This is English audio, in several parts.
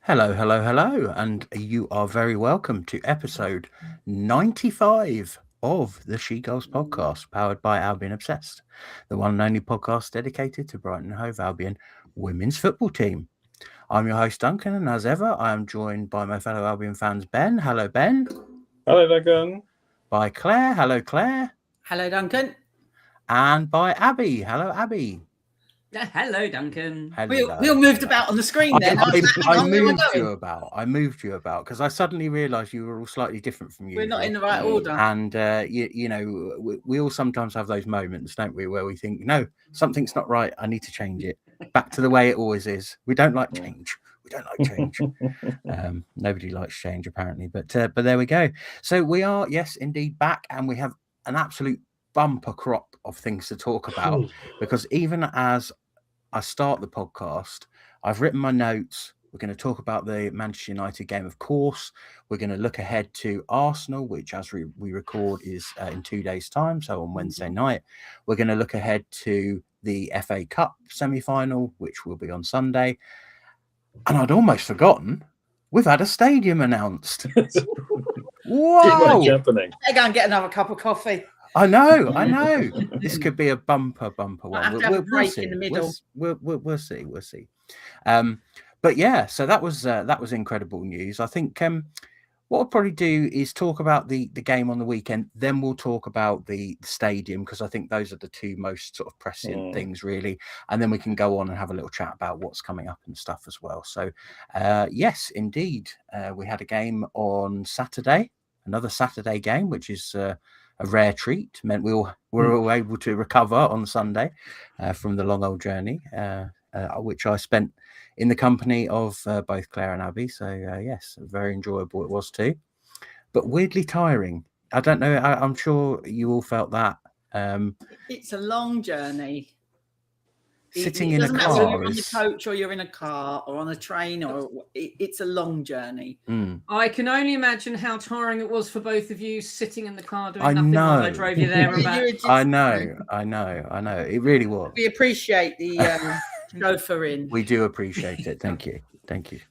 Hello, hello, hello, and you are very welcome to episode 95 of the SheGulls podcast, powered by Albion Obsessed, the one and only podcast dedicated to Brighton and Hove Albion women's football team. I'm your host, Duncan, and as ever, I am joined by my fellow Albion fans, Ben. Hello, Ben. Hello, Duncan. By Claire. Hello, Claire. Hello, Duncan. And by Abby. Hello, Abby. Hello, Duncan. Hello. We all moved about on the screen then. I moved you about because I suddenly realised you were all slightly different from you. We're not in the right order. And, we all sometimes have those moments, don't we, where we think, no, something's not right. I need to change it back to the way it always is. We don't like change. Nobody likes change, apparently. But there we go. So we are, yes, indeed, back, and we have an absolute bumper crop of things to talk about because even as I start the podcast, I've written my notes. We're going to talk about the Manchester United game, of course. We're going to look ahead to Arsenal, which as we record is in 2 days' time, so on Wednesday night. We're going to look ahead to the FA Cup semi-final, which will be on Sunday. And I'd almost forgotten, we've had a stadium announced. Whoa! What's happening? They're going to get another cup of coffee. I know. This could be a bumper one. We'll see. In the middle. We'll see. But yeah, so that was incredible news. I think what we'll probably do is talk about the game on the weekend. Then we'll talk about the stadium because I think those are the two most sort of pressing things, really. And then we can go on and have a little chat about what's coming up and stuff as well. So yes, indeed, we had a game on Saturday, another Saturday game, which is a rare treat. Meant we were all able to recover on Sunday from the long old journey, which I spent in the company of both Claire and Abby. So yes, very enjoyable it was too, but weirdly tiring. I don't know. I'm sure you all felt that. It's a long journey. Sitting it in a doesn't car matter whether you're on the coach or you're in a car or on a train, or it's a long journey. I can only imagine how tiring it was for both of you sitting in the car doing nothing while I drove you there and back. I know. It really was. We appreciate the chauffeur in. We do appreciate it. Thank you.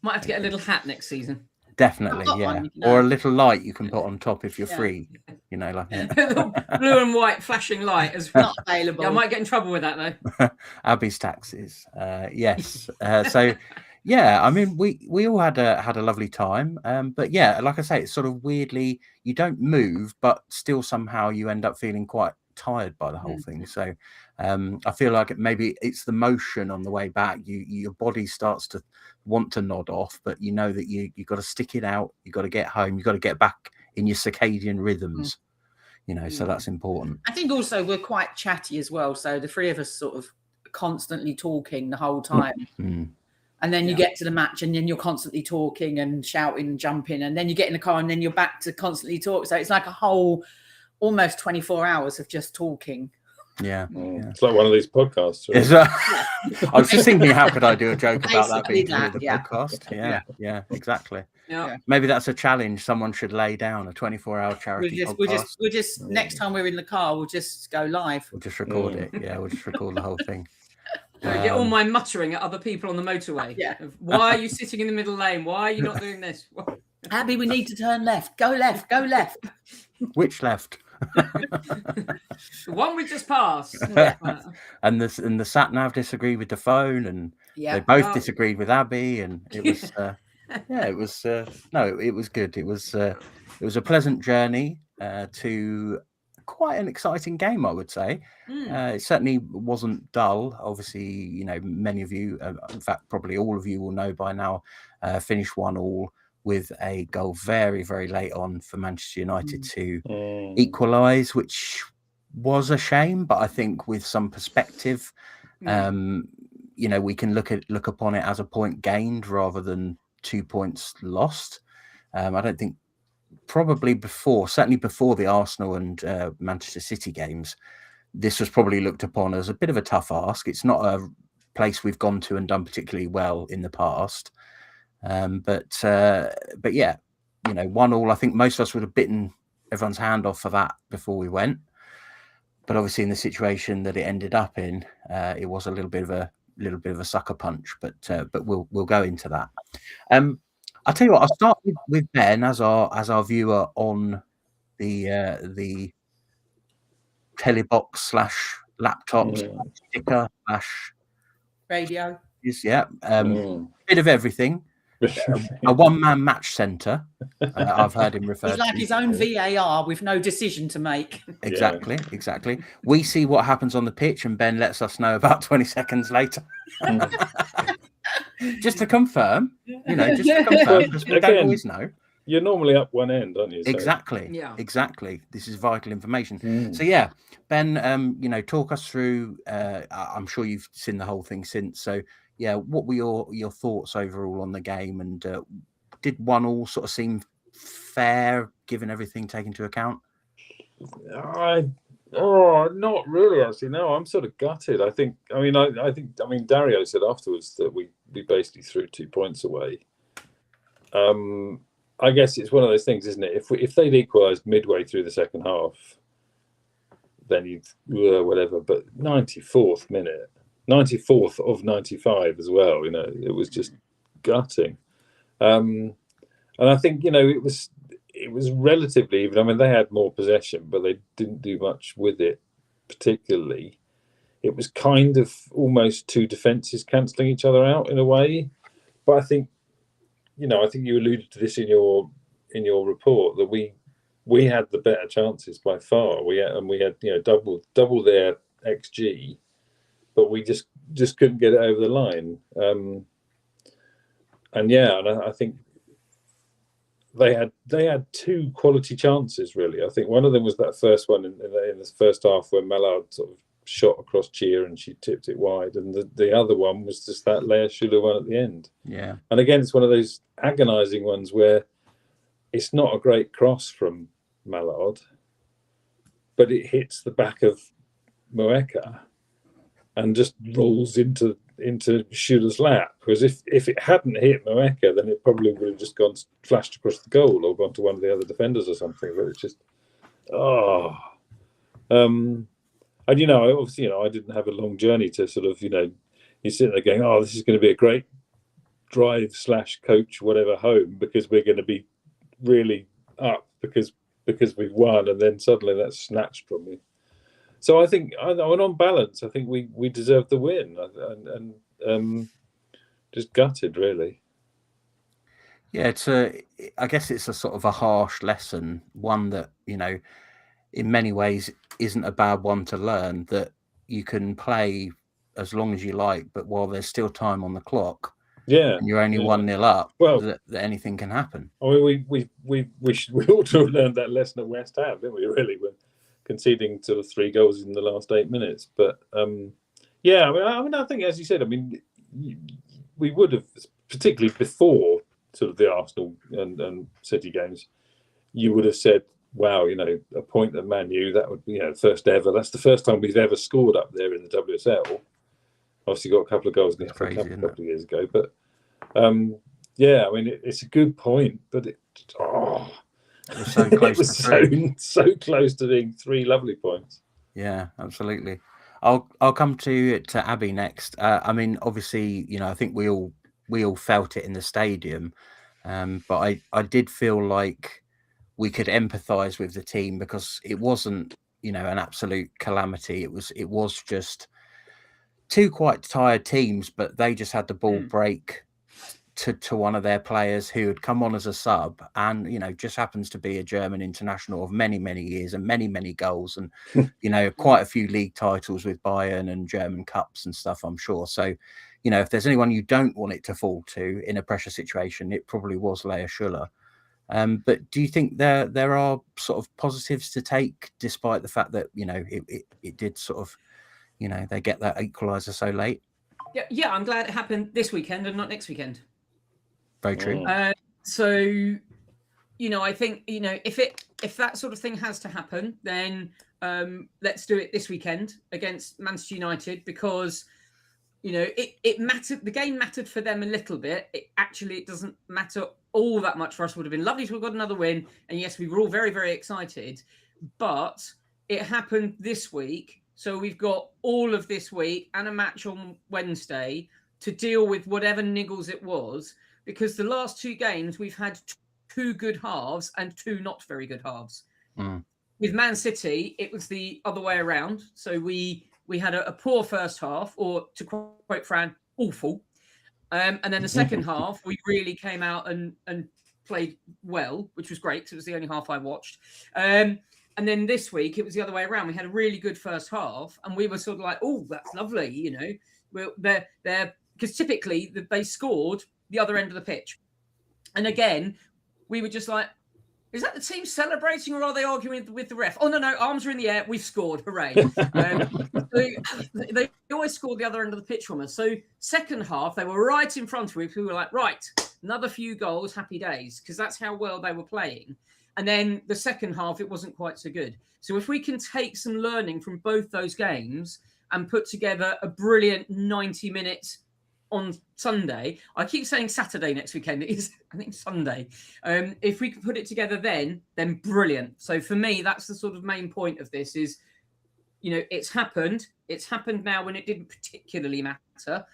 Might have to get a little hat next season. Definitely, yeah. Or a little light you can put on top if you're free. You know, like blue and white flashing light as well. Not available. Yeah, I might get in trouble with that though. Abby's taxes. Yes. So yeah, I mean we all had a lovely time. But yeah, like I say, it's sort of weirdly you don't move, but still somehow you end up feeling quite tired by the whole thing. So I feel like maybe it's the motion on the way back. Your body starts to want to nod off, but you know that you got to stick it out. You got to get home. You got to get back in your circadian rhythms. You know, so that's important. I think also we're quite chatty as well. So the three of us sort of constantly talking the whole time. And then you get to the match and then you're constantly talking and shouting and jumping. And then you get in the car and then you're back to constantly talk. So it's like a whole almost 24 hours of just talking. Yeah. It's like one of these podcasts. Right? I was just thinking, how could I do a joke about that being the podcast? Yeah, exactly. Yeah. Maybe that's a challenge. Someone should lay down a 24-hour charity podcast. We'll just next time we're in the car, we'll just go live. We'll just record it. Yeah, we'll just record the whole thing. Get all my muttering at other people on the motorway. Yeah. Why are you sitting in the middle lane? Why are you not doing this? Abby, we need to turn left. Go left. Which left? The one we just passed. And the sat nav disagreed with the phone, and they both disagreed with Abby, and it was it was good. It was a pleasant journey to quite an exciting game, I would say. It certainly wasn't dull. Obviously, you know, many of you, in fact, probably all of you will know by now, finished 1-1 with a goal very, very late on for Manchester United to equalise, which was a shame. But I think with some perspective, you know, we can look upon it as a point gained rather than 2 points lost. I don't think certainly before the Arsenal and Manchester City games, this was probably looked upon as a bit of a tough ask. It's not a place we've gone to and done particularly well in the past. But yeah, you know, 1-1. I think most of us would have bitten everyone's hand off for that before we went. But obviously, in the situation that it ended up in, it was a little bit of a sucker punch. But we'll go into that. I'll tell you what. I'll start with Ben as our viewer on the telebox / laptop / sticker / radio. Yeah, bit of everything. A one-man match centre. I've heard him refer. He's like his own VAR with no decision to make. Exactly. We see what happens on the pitch, and Ben lets us know about 20 seconds later. Just to confirm, because we don't always know. You're normally up one end, aren't you? So. Exactly. This is vital information. So yeah, Ben, talk us through. I'm sure you've seen the whole thing since. So yeah, what were your thoughts overall on the game, and did 1-1 sort of seem fair given everything taken into account? Not really. Actually, no. I'm sort of gutted. I think Dario said afterwards that we basically threw 2 points away. I guess it's one of those things, isn't it? If they'd equalised midway through the second half, then you'd whatever. But 94th minute, 94th of 95 as well. It was just gutting. And I think it was relatively even. I mean, they had more possession, but they didn't do much with it particularly. It was kind of almost two defences cancelling each other out in a way. But I think, I think you alluded to this in your report that we had the better chances by far. We had double their XG, but we just couldn't get it over the line. And I think they had two quality chances really. I think one of them was that first one in the first half where Mallard sort of shot across Chia and she tipped it wide, and the other one was just that Leia Schuler one at the end. Yeah. And again, it's one of those agonising ones where it's not a great cross from Mallard, but it hits the back of Moeka and just rolls into Schuler's lap. Whereas if it hadn't hit Moeka, then it probably would have just flashed across the goal or gone to one of the other defenders or something. But it's just and obviously, I didn't have a long journey to sort of, you're sitting there going, oh, this is going to be a great drive / coach whatever home because we're going to be really up because we've won, and then suddenly that's snatched from me. So I think, on balance, I think we deserved the win, and just gutted really. Yeah, I guess it's a sort of a harsh lesson, one that in many ways isn't a bad one to learn, that you can play as long as you like, but while there's still time on the clock, and you're only 1-0 up, well, that anything can happen. I mean, we ought to have learned that lesson at West Ham, didn't we? Really, we're conceding sort of 3 goals in the last 8 minutes. But I mean, I think, as you said, we would have, particularly before sort of the Arsenal and City games, you would have said, wow, a point at Man U, that would be first ever. That's the first time we've ever scored up there in the WSL. Obviously got a couple of goals against a couple of years ago, but I mean, it's a good point, but it was so close. It was so close to being 3 lovely points. Yeah, absolutely. I'll come to Abby next. I mean, obviously, I think we all felt it in the stadium, but I did feel like we could empathise with the team because it wasn't, an absolute calamity. It was just 2 quite tired teams, but they just had the ball break to one of their players who had come on as a sub, and just happens to be a German international of many, many years and many, many goals, and quite a few league titles with Bayern and German cups and stuff, I'm sure. So, if there's anyone you don't want it to fall to in a pressure situation, it probably was Leia Schuler. But do you think there are sort of positives to take, despite the fact that it did sort of they get that equaliser so late? Yeah, I'm glad it happened this weekend and not next weekend. Very true. So, I think if that sort of thing has to happen, then let's do it this weekend against Manchester United, because it mattered. The game mattered for them a little bit. It doesn't matter all that much for us. It would have been lovely to have got another win, and yes, we were all very, very excited. But it happened this week, so we've got all of this week and a match on Wednesday to deal with whatever niggles it was. because the last 2 games we've had 2 good halves and 2 not very good halves. With Man City, it was the other way around. So we had a poor first half, or to quote Fran, awful. And then the second half, we really came out and played well, which was great because it was the only half I watched. And then this week, it was the other way around. We had a really good first half, and we were sort of like, oh, that's lovely, you know. Well, they're because typically they scored the other end of the pitch. And again, we were just like, is that the team celebrating, or are they arguing with the ref? Oh, no, arms are in the air. We've scored. Hooray. They always scored the other end of the pitch from us. So second half, they were right in front of us. We were like, right, another few goals, happy days, because that's how well they were playing. And then the second half, it wasn't quite so good. So if we can take some learning from both those games and put together a brilliant 90 minutes on Sunday, I keep saying Saturday next weekend. It is, I think, Sunday. If we can put it together then brilliant. So for me, that's the sort of main point of this is, you know, it's happened. It's happened now when it didn't particularly matter.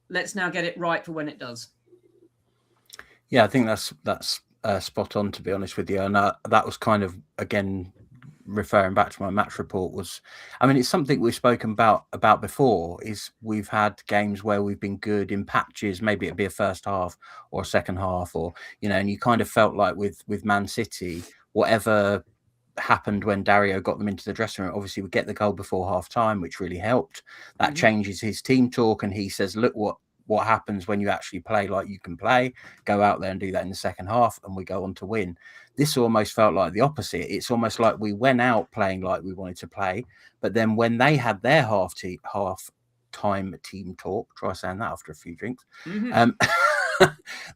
Let's now get it right for when it does. Yeah, I think that's spot on, to be honest with you. And that was kind of, again, referring back to my match report, was, I mean, it's something we've spoken about before, is we've had games where we've been good in patches. Maybe it'd be a first half or a second half, or, you know, and you kind of felt like with Man City, whatever happened when Dario got them into the dressing room, obviously we get the goal before half time, which really helped. That changes his team talk, and he says, look what happens when you actually play like you can play. Go out there and do that in the second half, and we go on to win. This almost felt like the opposite. It's almost like we went out playing like we wanted to play, but then when they had their half time team talk, try saying that after a few drinks,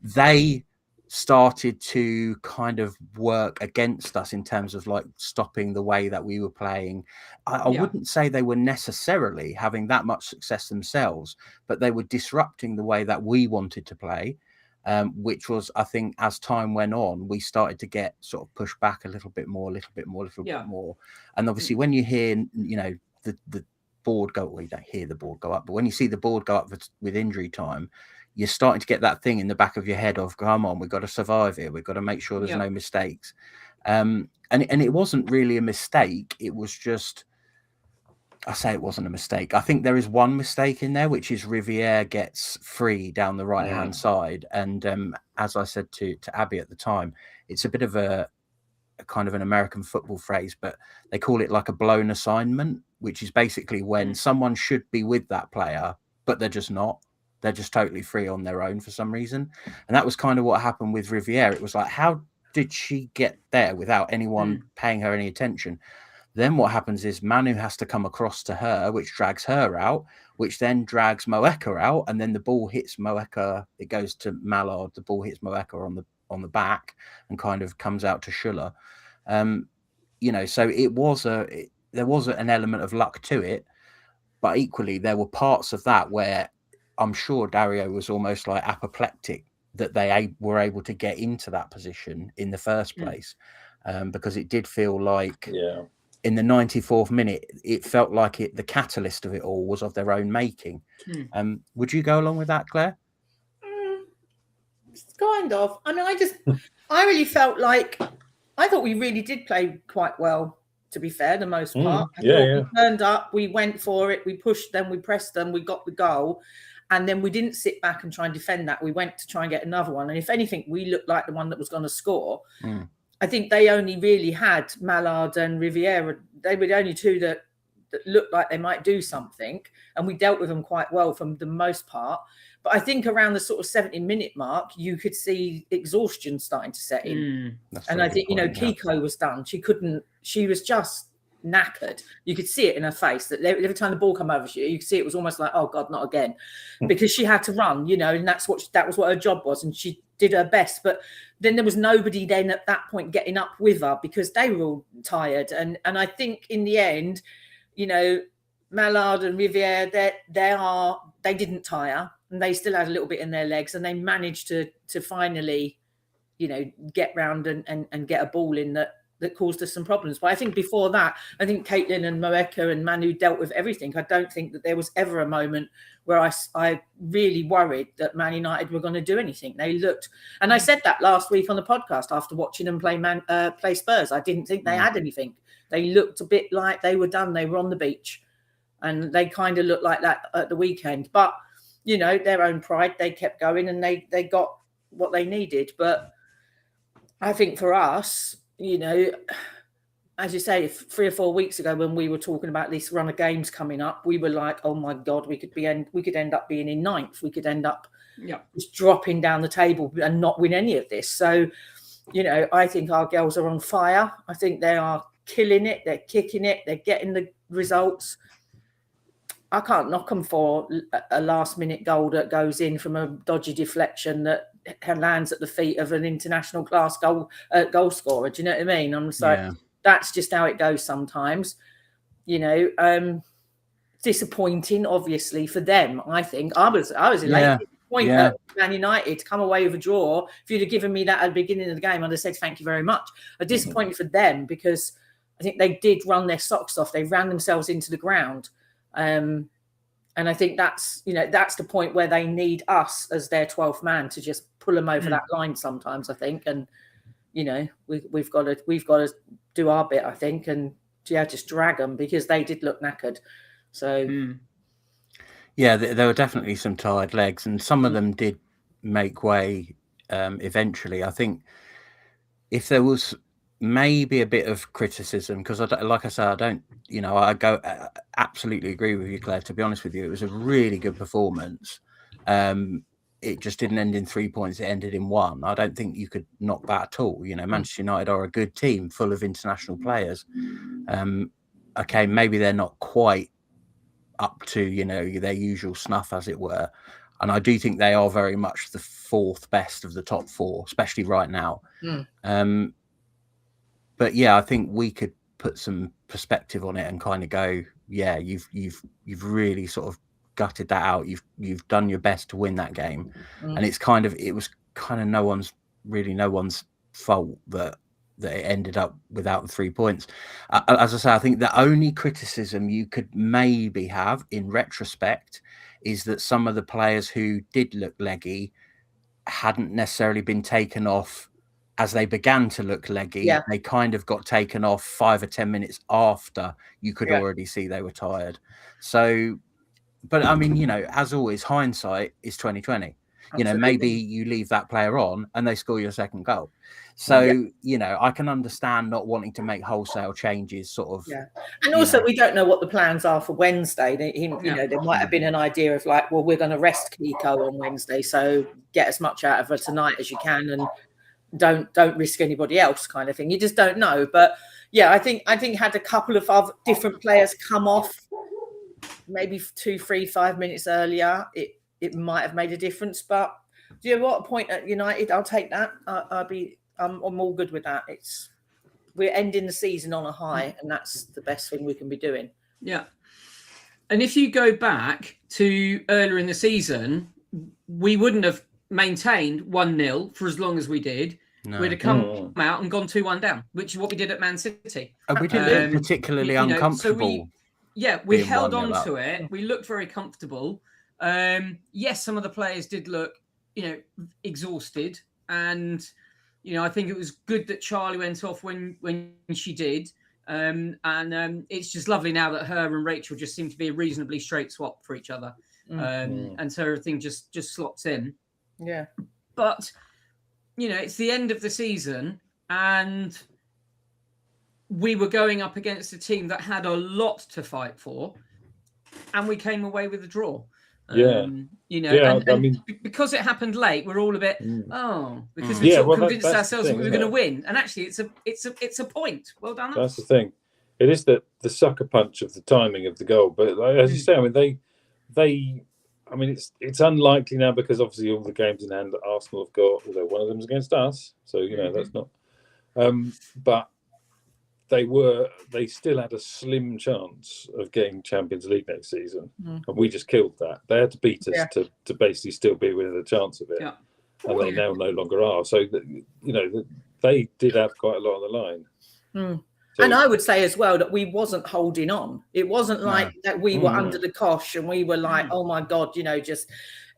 they started to kind of work against us in terms of like stopping the way that we were playing. I wouldn't say they were necessarily having that much success themselves, but they were disrupting the way that we wanted to play, which was, I think, as time went on, we started to get sort of pushed back a little bit more. And obviously when you hear, you know, the board go, well, you don't hear the board go up, but when you see the board go up with injury time, you're starting to get that thing in the back of your head of, come on, we've got to survive here. We've got to make sure there's no mistakes. And it wasn't really a mistake. It was just, I say it wasn't a mistake. I think there is one mistake in there, which is Riviere gets free down the right-hand side. And as I said to Abby at the time, it's a bit of a kind of an American football phrase, but they call it like a blown assignment, which is basically when someone should be with that player, but they're just not. They're just totally free on their own for some reason. And that was kind of what happened with Riviere. It was like, how did she get there without anyone paying her any attention? Then what happens is Manu has to come across to her, which drags her out, which then drags Moeka out. And then the ball hits Moeka. It goes to Mallard. The ball hits Moeka on the back and kind of comes out to Schuller. You know, so there was an element of luck to it, but equally there were parts of that where I'm sure Dario was almost like apoplectic that they were able to get into that position in the first place, because it did feel like in the 94th minute, it felt like the catalyst of it all was of their own making. Would you go along with that, Claire? Kind of. I mean, I really felt like, I thought we really did play quite well, to be fair, the most part. We turned up, we went for it, we pushed them, we pressed them, we got the goal. And then we didn't sit back and try and defend that. We went to try and get another one. And if anything, we looked like the one that was going to score. I think they only really had Mallard and Riviere. They were the only two that looked like they might do something. And we dealt with them quite well from the most part. But I think around the sort of 70-minute mark, you could see exhaustion starting to set in. And I think, you know, Kiko was done. She was just knackered. You could see it in her face that every time the ball came over you could see it was almost like, oh God, not again, because she had to run, you know, and that was what her job was, and she did her best. But then there was nobody then at that point getting up with her because they were all tired. And I think in the end, you know, Mallard and Riviere, they didn't tire, and they still had a little bit in their legs, and they managed to finally, you know, get round and get a ball in that that caused us some problems. But I think before that, I think Caitlin and Moeka and Manu dealt with everything. I don't think that there was ever a moment where I really worried that Man United were going to do anything. They looked, and I said that last week on the podcast after watching them play Spurs. I didn't think they had anything. They looked a bit like they were done. They were on the beach, and they kind of looked like that at the weekend. But, you know, their own pride, they kept going and they got what they needed. But I think for us, you know, as you say, 3 or 4 weeks ago when we were talking about this run of games coming up, we were like, oh my God, we could end up being in 9th. We could end up just dropping down the table and not win any of this. So, you know, I think our girls are on fire. I think they are killing it. They're kicking it. They're getting the results. I can't knock them for a last-minute goal that goes in from a dodgy deflection that lands at the feet of an international class goal scorer. Do you know what I mean? I'm just like, that's just how it goes sometimes. You know, disappointing, obviously, for them. I think I was elated. At Man United to come away with a draw. If you'd have given me that at the beginning of the game, I'd have said thank you very much. I'm disappointed for them because I think they did run their socks off. They ran themselves into the ground. And I think that's the point where they need us as their 12th man to just pull them over that line sometimes, I think. And, you know, we've got to do our bit, I think, and just drag them because they did look knackered. So... Yeah, there were definitely some tired legs, and some of them did make way eventually. I think if there was maybe a bit of criticism, because like I said, I don't, you know, I absolutely agree with you, Claire. To be honest with you, it was a really good performance. It just didn't end in 3 points; it ended in 1. I don't think you could knock that at all. You know, Manchester United are a good team, full of international players. Okay, maybe they're not quite up to, you know, their usual snuff, as it were, and I do think they are very much the 4th best of the top 4, especially right now. But yeah, I think we could put some perspective on it and kind of go, yeah, you've really sort of gutted that out. You've done your best to win that game, and it was kind of no one's fault that it ended up without the 3 points. As I say, I think the only criticism you could maybe have in retrospect is that some of the players who did look leggy hadn't necessarily been taken off as they began to look leggy. They kind of got taken off 5 or 10 minutes after you could already see they were tired. So, but I mean, you know, as always, hindsight is 20/20. You know, maybe you leave that player on and they score your second goal. So, you know, I can understand not wanting to make wholesale changes, sort of. Yeah. And also, we don't know what the plans are for Wednesday. You know, there might have been an idea of like, well, we're going to rest Kiko on Wednesday, so get as much out of her tonight as you can and don't risk anybody else, kind of thing. You just don't know. But yeah, I think had a couple of other different players come off maybe 2, 3, 5 minutes earlier, it might have made a difference. But do you know what? A point at United, I'll take that. I'm all good with that. We're ending the season on a high, and that's the best thing we can be doing. Yeah. And if you go back to earlier in the season, we wouldn't have maintained 1-0 for as long as we did. No. We'd have come out and gone 2-1 down, which is what we did at Man City. And we didn't look particularly uncomfortable. We held on to it. We looked very comfortable. Yes, some of the players did look, you know, exhausted, and you know, I think it was good that Charlie went off when she did, and it's just lovely now that her and Rachel just seem to be a reasonably straight swap for each other, and so everything just slots in. Yeah, but you know, it's the end of the season, and we were going up against a team that had a lot to fight for, and we came away with a draw. You know, I mean, because it happened late, we're all a bit because we sort of convinced ourselves that we were going to win, and actually, it's a point. Well done. That's the thing. It is the sucker punch of the timing of the goal, but like, as you say, I mean, they. I mean, it's unlikely now because obviously all the games in hand that Arsenal have got, although one of them's against us, so you know that's not. But they still had a slim chance of getting Champions League next season, and we just killed that. They had to beat us to basically still be within a chance of it, and they now no longer are. So you know they did have quite a lot on the line. So, and I would say as well that we wasn't holding on. It wasn't like that we were under the cosh and we were like, oh my God, just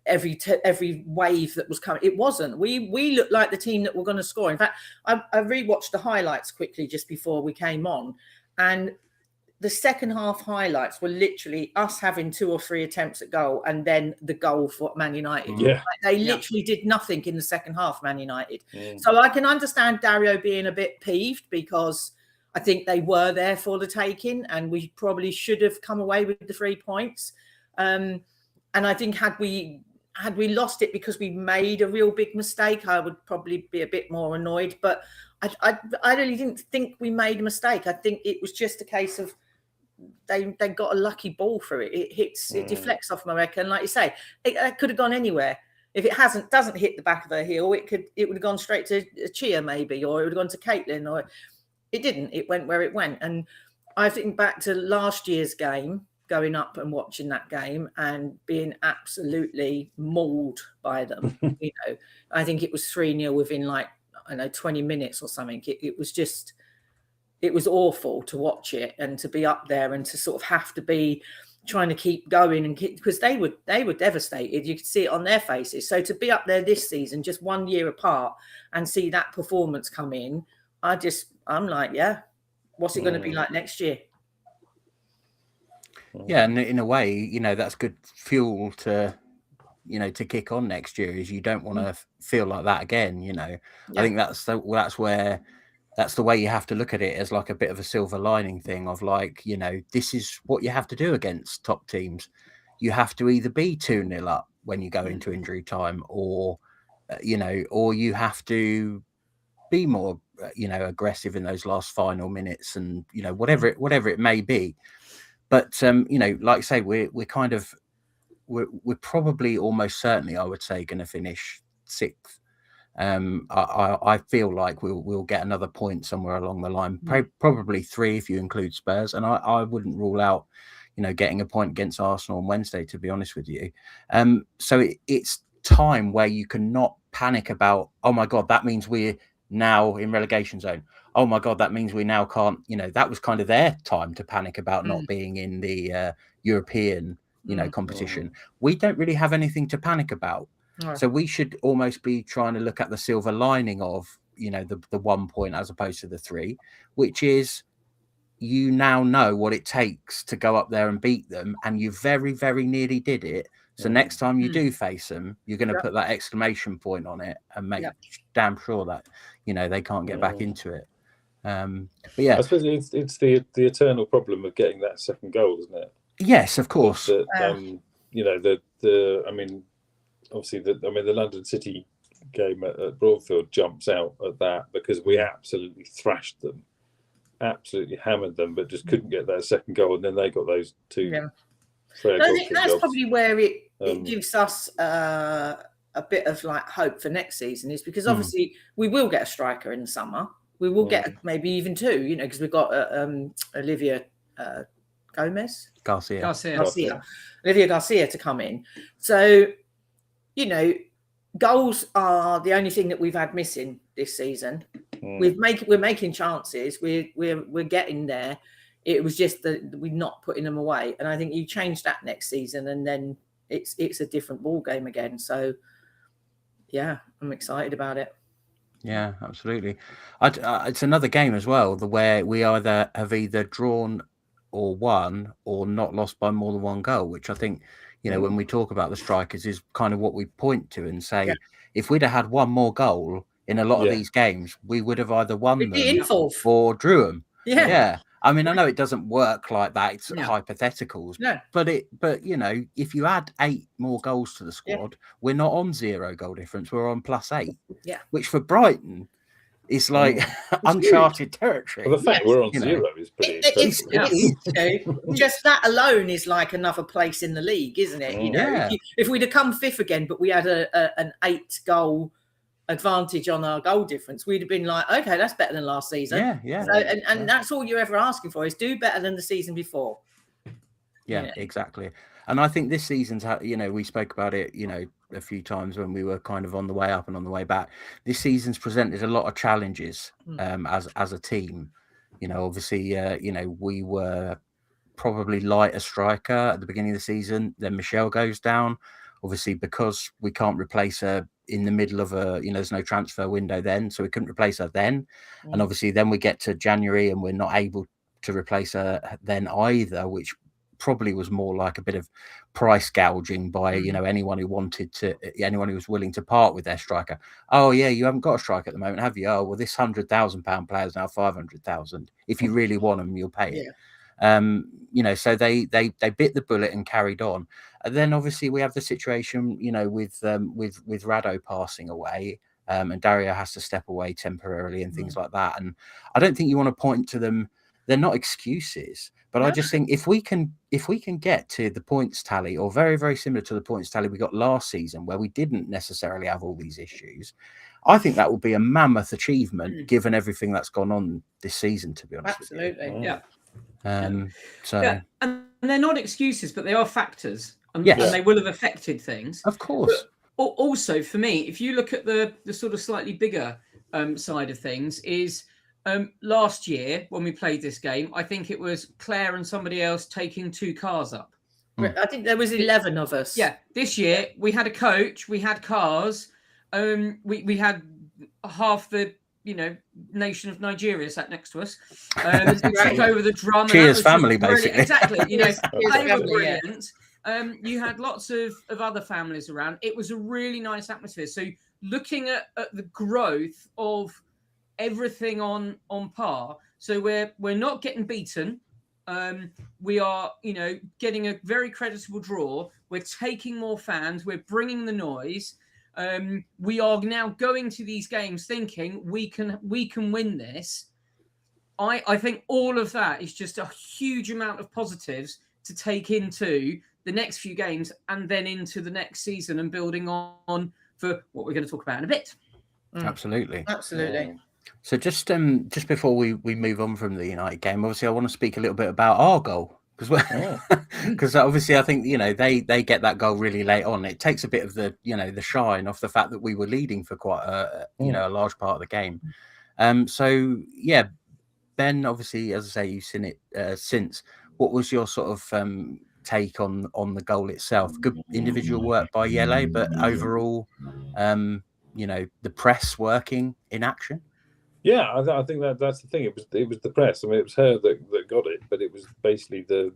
every wave that was coming. It wasn't. We looked like the team that were going to score. In fact, I rewatched the highlights quickly just before we came on, and the second half highlights were literally us having 2 or 3 attempts at goal and then the goal for Man United. Yeah. Like they literally did nothing in the second half, Man United. So I can understand Dario being a bit peeved because I think they were there for the taking and we probably should have come away with the 3 points. And I think had we lost it because we made a real big mistake, I would probably be a bit more annoyed. But I really didn't think we made a mistake. I think it was just a case of they got a lucky ball through it. It deflects off Mareka, and like you say, it could have gone anywhere. If it doesn't hit the back of the heel, it would have gone straight to Chia maybe, or it would have gone to Caitlin, or it didn't. It went where it went. And I think back to last year's game, going up and watching that game and being absolutely mauled by them. I think it was 3-0 within 20 minutes or something. It was just. It was awful to watch it and to be up there and to sort of have to be trying to keep going and because they were devastated. You could see it on their faces. So to be up there this season, just 1 year apart, and see that performance come in, I'm like, yeah, what's it going to be like next year? Yeah, and in a way, that's good fuel to kick on next year. Is you don't want to feel like that again. I think that's the way you have to look at it, as like a bit of a silver lining thing of this is what you have to do against top teams. You have to either be 2-0 up when you go into injury time, or you have to be more aggressive in those last final minutes, and whatever it may be. But like I say, we're probably almost certainly, I would say, going to finish 6th. I feel like we'll get another point somewhere along the line, probably 3 if you include Spurs, and I wouldn't rule out getting a point against Arsenal on Wednesday, to be honest with you. So it's time where you cannot panic about, oh my God, that means we're now in relegation zone. Oh my God, that means we now can't. That was kind of their time to panic about not being in the European competition. We don't really have anything to panic about. So we should almost be trying to look at the silver lining of, the 1 point as opposed to the 3, which is you now know what it takes to go up there and beat them. And you very, very nearly did it. So next time you do face them, you're going to put that exclamation point on it and make damn sure that, they can't get back into it. But yeah, I suppose it's the eternal problem of getting that second goal, isn't it? Yes, of course. Obviously, the London City game at Broadfield jumps out at that because we absolutely thrashed them, absolutely hammered them, but just couldn't get that second goal, and then they got those 2. Yeah. I think that's probably where it gives us a bit of hope for next season, is because obviously we will get a striker in the summer. We will get maybe even 2, because we've got Olivia Garcia, Olivia Garcia to come in. So. Goals are the only thing that we've had missing this season. We're making chances. We're getting there. It was just that we're not putting them away. And I think you change that next season, and then it's a different ball game again. So, yeah, I'm excited about it. Yeah, absolutely. It's another game as well, where we have either drawn or won or not lost by more than 1 goal, which I think. When we talk about the strikers, is kind of what we point to and say, if we'd have had 1 more goal in a lot of these games, we would have either won them or drew them. Yeah. I mean, I know it doesn't work like that. It's hypotheticals. No. But if you add 8 more goals to the squad, we're not on 0 goal difference. We're on +8. Yeah. Which for Brighton is uncharted territory. Well, the fact we're on 0 is pretty incredible. Just that alone is like another place in the league, isn't it? If we'd have come 5th again, but we had an 8-goal advantage on our goal difference, we'd have been like, okay, that's better than last season. Yeah. So, and that's all you're ever asking for, is do better than the season before. Yeah, exactly. And I think this season's, we spoke about it, a few times when we were kind of on the way up and on the way back. This season's presented a lot of challenges as a team. Obviously, we were probably light a striker at the beginning of the season. Then Michelle goes down, obviously, because we can't replace her in the middle of there's no transfer window then, so we couldn't replace her then. And obviously then we get to January and we're not able to replace her then either, which probably was more like a bit of price gouging by anyone who was willing to part with their striker. Oh yeah, you haven't got a striker at the moment, have you? Oh well, this £100,000 player is now 500,000. If you really want them, you'll pay it. So they bit the bullet and carried on. And then obviously we have the situation, with Rado passing away, and Dario has to step away temporarily and things like that. And I don't think you want to point to them. They're not excuses, but I just think if we can get to the points tally, or very, very similar to the points tally we got last season, where we didn't necessarily have all these issues, I think that will be a mammoth achievement given everything that's gone on this season, to be honest. Absolutely. Yeah. And they're not excuses, but they are factors, and they will have affected things, of course. But also, for me, if you look at the sort of slightly bigger side of things, is last year when we played this game, I think it was Claire and somebody else taking 2 cars up. I think there was 11 of us. Yeah, this year we had a coach, we had cars, we had half the nation of Nigeria sat next to us. We took over the drum. Cheers family, basically. Exactly. They were brilliant. You had lots of other families around. It was a really nice atmosphere. So looking at the growth of everything on par. So we're not getting beaten. We are, getting a very creditable draw. We're taking more fans. We're bringing the noise. We are now going to these games thinking we can win this. I think all of that is just a huge amount of positives to take into the next few games and then into the next season and building on for what we're going to talk about in a bit. Absolutely. So just before we move on from the United game, obviously I want to speak a little bit about our goal, because obviously I think they get that goal really late on. It takes a bit of the the shine off the fact that we were leading for quite a large part of the game. So yeah, Ben, obviously, as I say, you've seen it since. What was your sort of take on the goal itself? Good individual work by Yele, but overall, the press working in action. Yeah, I think that's the thing. It was the press. I mean, it was her that got it, but it was basically the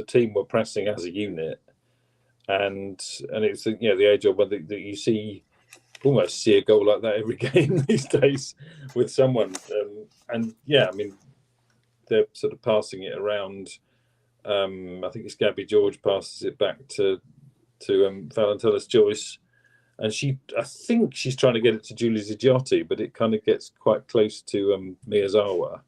team were pressing as a unit, and it's the age of when that you almost see a goal like that every game these days with someone. And yeah, I mean, they're sort of passing it around. I think it's Gabby George passes it back to Valentinus Joyce. And I think she's trying to get it to Julie Zigiotti, but it kind of gets quite close to Miyazawa.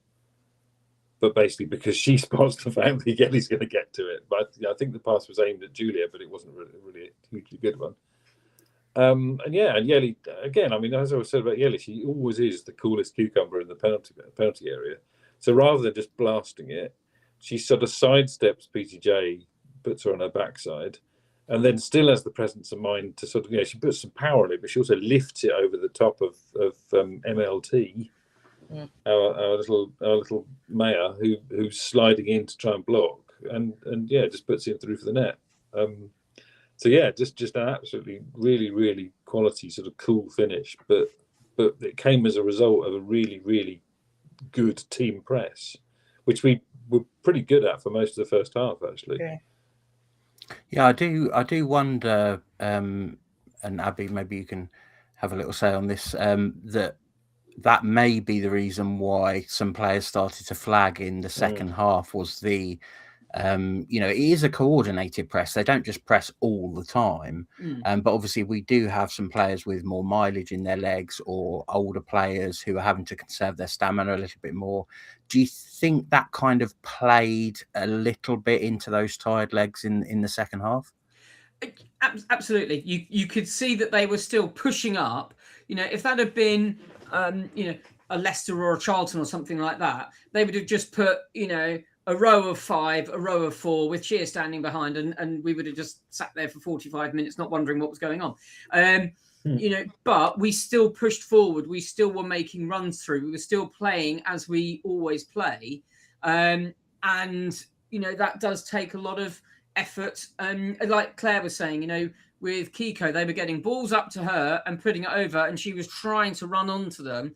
But basically, because she spots the fact that Yeli's going to get to it. But I think the pass was aimed at Julia, but it wasn't really a hugely good one. And Yeli, again, I mean, as I was said about Yeli, she always is the coolest cucumber in the penalty area. So rather than just blasting it, she sort of sidesteps PTJ, puts her on her backside, and then still has the presence of mind to sort of, she puts some power on it, but she also lifts it over the top of MLT, our little Maya, who's sliding in to try and block, and just puts it through for the net. So yeah, just an absolutely really, really quality sort of cool finish, but it came as a result of a really, really good team press, which we were pretty good at for most of the first half, actually. Yeah, I do wonder, and Abby, maybe you can have a little say on this, that may be the reason why some players started to flag in the second half was the, it is a coordinated press. They don't just press all the time. But obviously we do have some players with more mileage in their legs or older players who are having to conserve their stamina a little bit more. Do you think that kind of played a little bit into those tired legs in the second half? Absolutely. You could see that they were still pushing up. If that had been, a Leicester or a Charlton or something like that, they would have just put, a row of 5, a row of 4 with Cheer standing behind, and we would have just sat there for 45 minutes not wondering what was going on. but we still pushed forward. We still were making runs through. We were still playing as we always play. And, that does take a lot of effort. And like Claire was saying, with Kiko, they were getting balls up to her and putting it over, and she was trying to run onto them.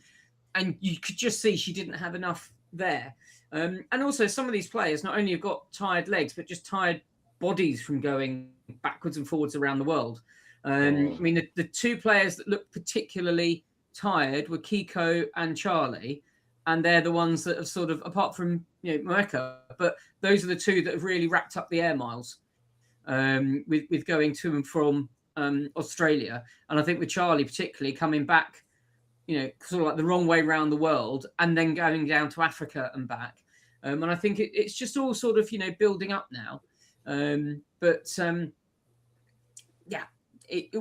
And you could just see she didn't have enough there. And also some of these players not only have got tired legs, but just tired bodies from going backwards and forwards around the world. I mean, the two players that looked particularly tired were Kiko and Charlie, and they're the ones that have sort of, apart from Moeka, but those are the two that have really racked up the air miles with going to and from Australia. And I think with Charlie particularly coming back, sort of like the wrong way around the world and then going down to Africa and back. And I think it's just all sort of, building up now.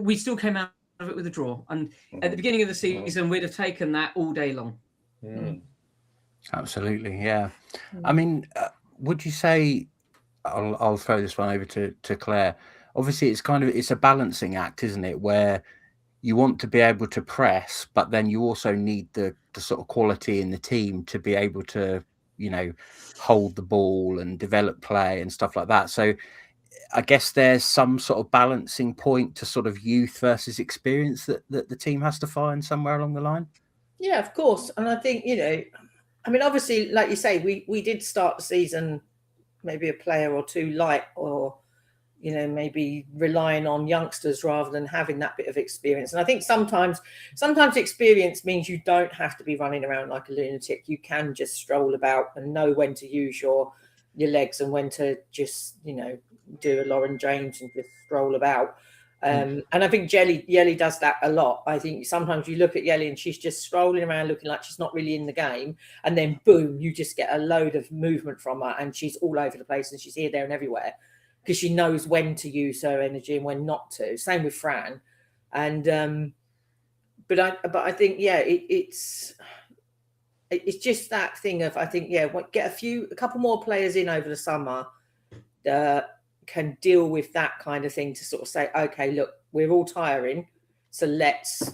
We still came out of it with a draw. And at the beginning of the season, we'd have taken that all day long. Absolutely, yeah. I mean, would you say, I'll throw this one over to Claire. Obviously, it's a balancing act, isn't it? Where you want to be able to press, but then you also need the sort of quality in the team to be able to, hold the ball and develop play and stuff like that. So I guess there's some sort of balancing point to sort of youth versus experience that the team has to find somewhere along the line. Yeah, of course. And I think, obviously, like you say, we did start the season maybe a player or two light, or maybe relying on youngsters rather than having that bit of experience. And I think sometimes experience means you don't have to be running around like a lunatic. You can just stroll about and know when to use your legs and when to just, do a Lauren James and just stroll about. And I think Yelly does that a lot. I think sometimes you look at Yelly and she's just strolling around looking like she's not really in the game. And then boom, you just get a load of movement from her and she's all over the place and she's here, there and everywhere, because she knows when to use her energy and when not to. Same with Fran. And but I think, it's just that thing of, I think, get a couple more players in over the summer can deal with that kind of thing, to sort of say, okay, look, we're all tiring, so let's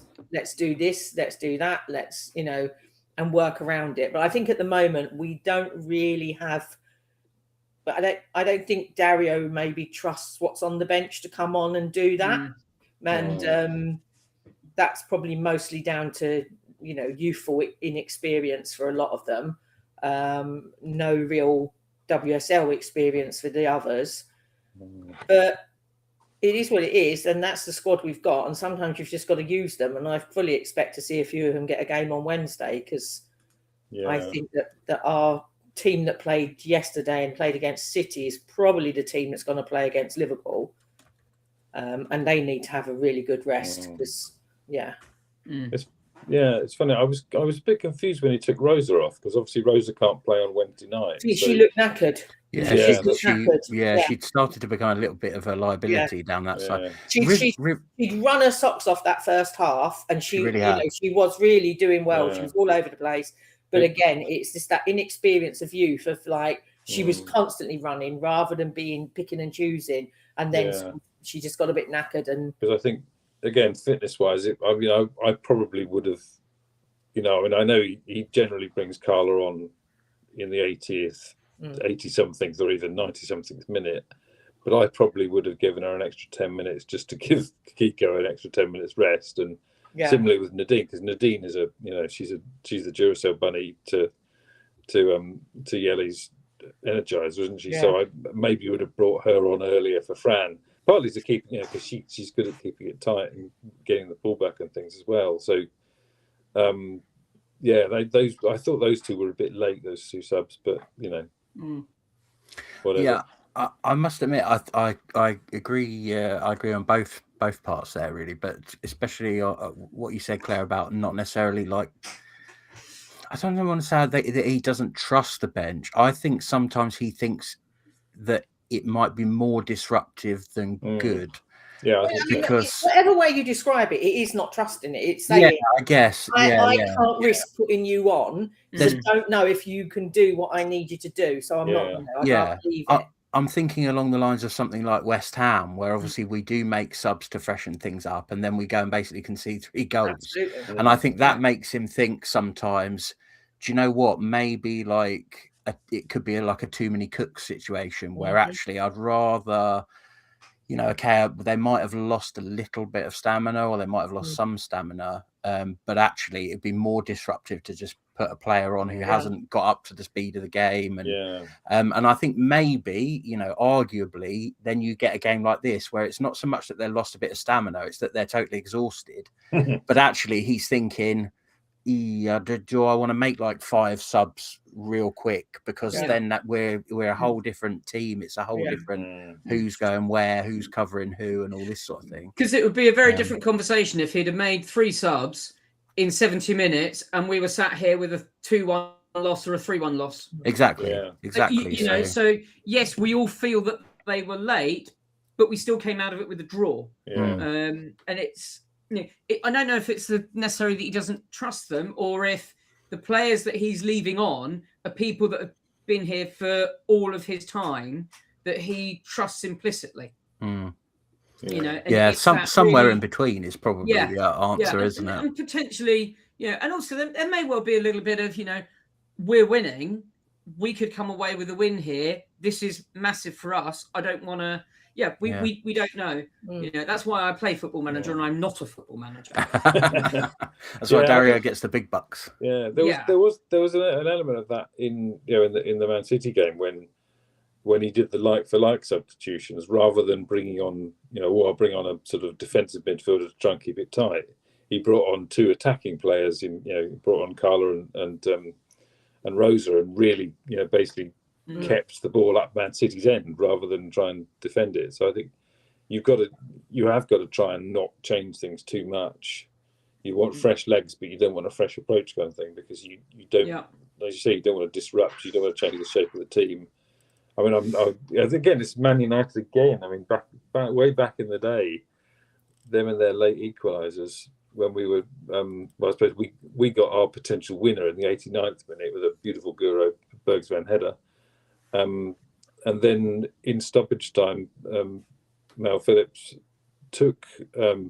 do this, let's do that, let's and work around it. But I think at the moment we don't really have. But I don't think Dario maybe trusts what's on the bench to come on and do that. And that's probably mostly down to, youthful inexperience for a lot of them. No real WSL experience for the others. But it is what it is, and that's the squad we've got. And sometimes you've just got to use them. And I fully expect to see a few of them get a game on Wednesday, because I think that our team that played yesterday and played against City is probably the team that's going to play against Liverpool, and they need to have a really good rest, because it's funny. I was a bit confused when he took Rosa off, because obviously Rosa can't play on Wednesday night. She looked knackered. She'd started to become a little bit of a liability down that side. She'd run her socks off that first half, and she was really doing well. She was all over the place. But again, it's just that inexperience of youth, of like, she was constantly running rather than picking and choosing. And then she just got a bit knackered. And because I think, again, fitness-wise, I probably would have, I know he generally brings Carla on in the 80th, 80-something or even 90-something minute. But I probably would have given her an extra 10 minutes just to give Kiko an extra 10 minutes rest. And similarly with Nadine, because Nadine is she's the Duracell bunny to Yelly's Energizer, isn't she? So I maybe would have brought her on earlier for Fran, partly to keep, because she's good at keeping it tight and getting the ball back and things as well. So I thought those two were a bit late, those two subs, but whatever. Yeah, I must admit, I agree. I agree on both parts there, really, but especially what you said, Claire, about not necessarily like. I don't want to say that he doesn't trust the bench. I think sometimes he thinks that it might be more disruptive than good. Yeah, because whatever way you describe it, it is not trusting it. It's saying, I guess, I can't risk putting you on, because I don't know if you can do what I need you to do. So I'm not. I can't believe it. I'm thinking along the lines of something like West Ham, where obviously we do make subs to freshen things up, and then we go and basically concede 3 goals. Absolutely. And I think that makes him think sometimes, do you know what? Maybe like it could be like a too many cooks situation where actually I'd rather, you know, okay, they might have lost a little bit of stamina, or they might have lost some stamina, but actually it'd be more disruptive to just put a player on who hasn't got up to the speed of the game. And I think maybe, you know, arguably, then you get a game like this where it's not so much that they're lost a bit of stamina, it's that they're totally exhausted. But actually he's thinking, do I want to make like 5 subs real quick, because then that we're a whole different team. It's a whole different who's going where, who's covering who, and all this sort of thing. Because it would be a very different conversation if he'd have made 3 subs in 70 minutes and we were sat here with a 2-1 loss or a 3-1 loss. Exactly. You know, so yes, we all feel that they were late, but we still came out of it with a draw. And it's, you know, I don't know if it's necessarily that he doesn't trust them, or if the players that he's leaving on are people that have been here for all of his time that he trusts implicitly. You know, somewhere really, in between is probably the answer, isn't it? And potentially, and also there may well be a little bit of, you know, we're winning, we could come away with a win here. This is massive for us. I don't want to. We don't know. You know, that's why I play Football Manager and I'm not a football manager. That's why Dario gets the big bucks. There was an element of that in the Man City game when he did the like for like substitutions, rather than bringing on I'll bring on a sort of defensive midfielder to try and keep it tight. He brought on 2 attacking players. He brought on Carla and Rosa, and really basically kept the ball up Man City's end rather than try and defend it. So I think you have got to try and not change things too much. You want fresh legs, but you don't want a fresh approach kind of thing, because you don't, as you say, you don't want to disrupt. You don't want to change the shape of the team. I mean, again, it's Man United again. I mean, way back in the day, them and their late equalisers, when we were, I suppose we got our potential winner in the 89th minute with a beautiful Guro Bergsman header. And then in stoppage time, Mel Phillips took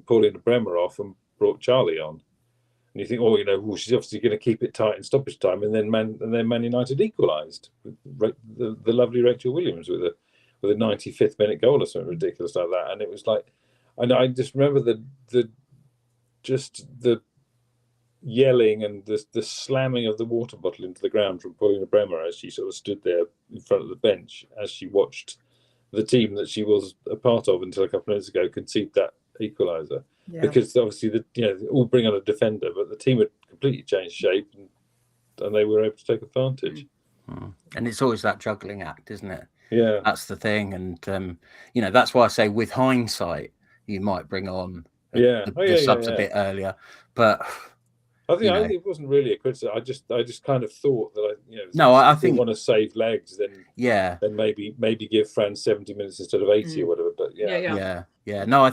Paulina Bremer off and brought Charlie on. And you think, she's obviously going to keep it tight in stoppage time, and then Man United equalised with the lovely Rachel Williams with a 95th minute goal or something ridiculous like that. And it was like, and I just remember the yelling and the slamming of the water bottle into the ground from Paulina Bremer as she sort of stood there in front of the bench as she watched the team that she was a part of until a couple of minutes ago concede that equaliser. Because obviously all bring on a defender, but the team had completely changed shape and they were able to take advantage. And it's always that juggling act, isn't it? Yeah, that's the thing. And that's why I say with hindsight you might bring on the subs a bit earlier, but I think it wasn't really a criticism. I just kind of thought that I think want to save legs, then maybe give Fran 70 minutes instead of 80 or whatever. But no, I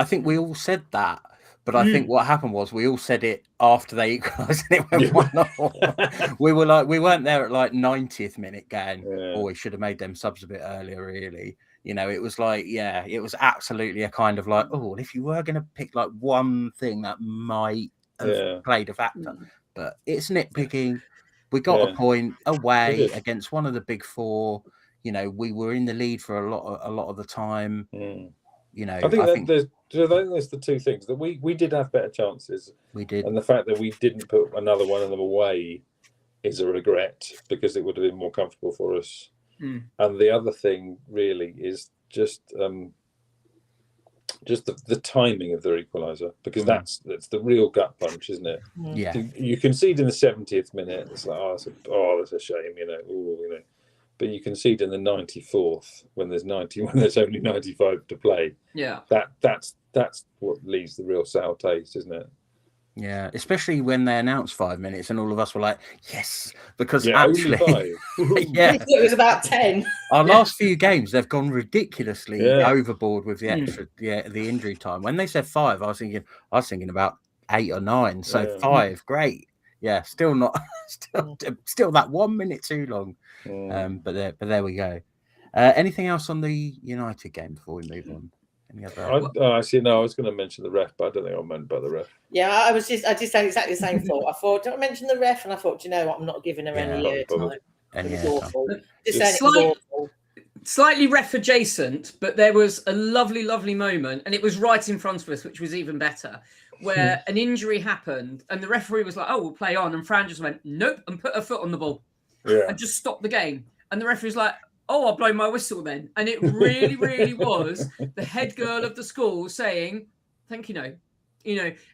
think we all said that, but I think what happened was we all said it after they equalised and it went 1-0. We were like, we weren't there at like 90th minute going, we should have made them subs a bit earlier, really. It was like, it was absolutely a kind of like, if you were going to pick like one thing that might have played a factor, but it's nitpicking. We got a point away against one of the big 4. We were in the lead for a lot of the time. I think there's the 2 things that we did have better chances. We did, and the fact that we didn't put another one of them away is a regret, because it would have been more comfortable for us. And the other thing really is just the timing of their equaliser, because that's the real gut punch, isn't it? You concede in the 70th minute, it's like, that's a shame, but you concede in the 94th when there's only 95 to play. That's what leaves the real sour taste, isn't it? Yeah, especially when they announced 5 minutes and all of us were like, yes, because actually, only 5. It was about 10. Our last few games, they've gone ridiculously overboard with the extra, the injury time. When they said 5, I was thinking about 8 or 9. So 5, great. Yeah, still not, still that 1 minute too long. But there we go. Anything else on the United game before we move on? Any other? Actually, no, I was going to mention the ref, but I don't think I meant about the ref. Yeah, I just had exactly the same thought. I thought, don't I mention the ref? And I thought, you know what, I'm not giving her any time. It was awful. Just saying it was awful. Slightly ref adjacent, but there was a lovely, lovely moment, and it was right in front of us, which was even better, where an injury happened, and the referee was like, "Oh, we'll play on," and Fran just went, "Nope," and put her foot on the ball, and just stopped the game. And the referee was like, "Oh, I'll blow my whistle then." And it really, really was the head girl of the school saying, "Thank you, no."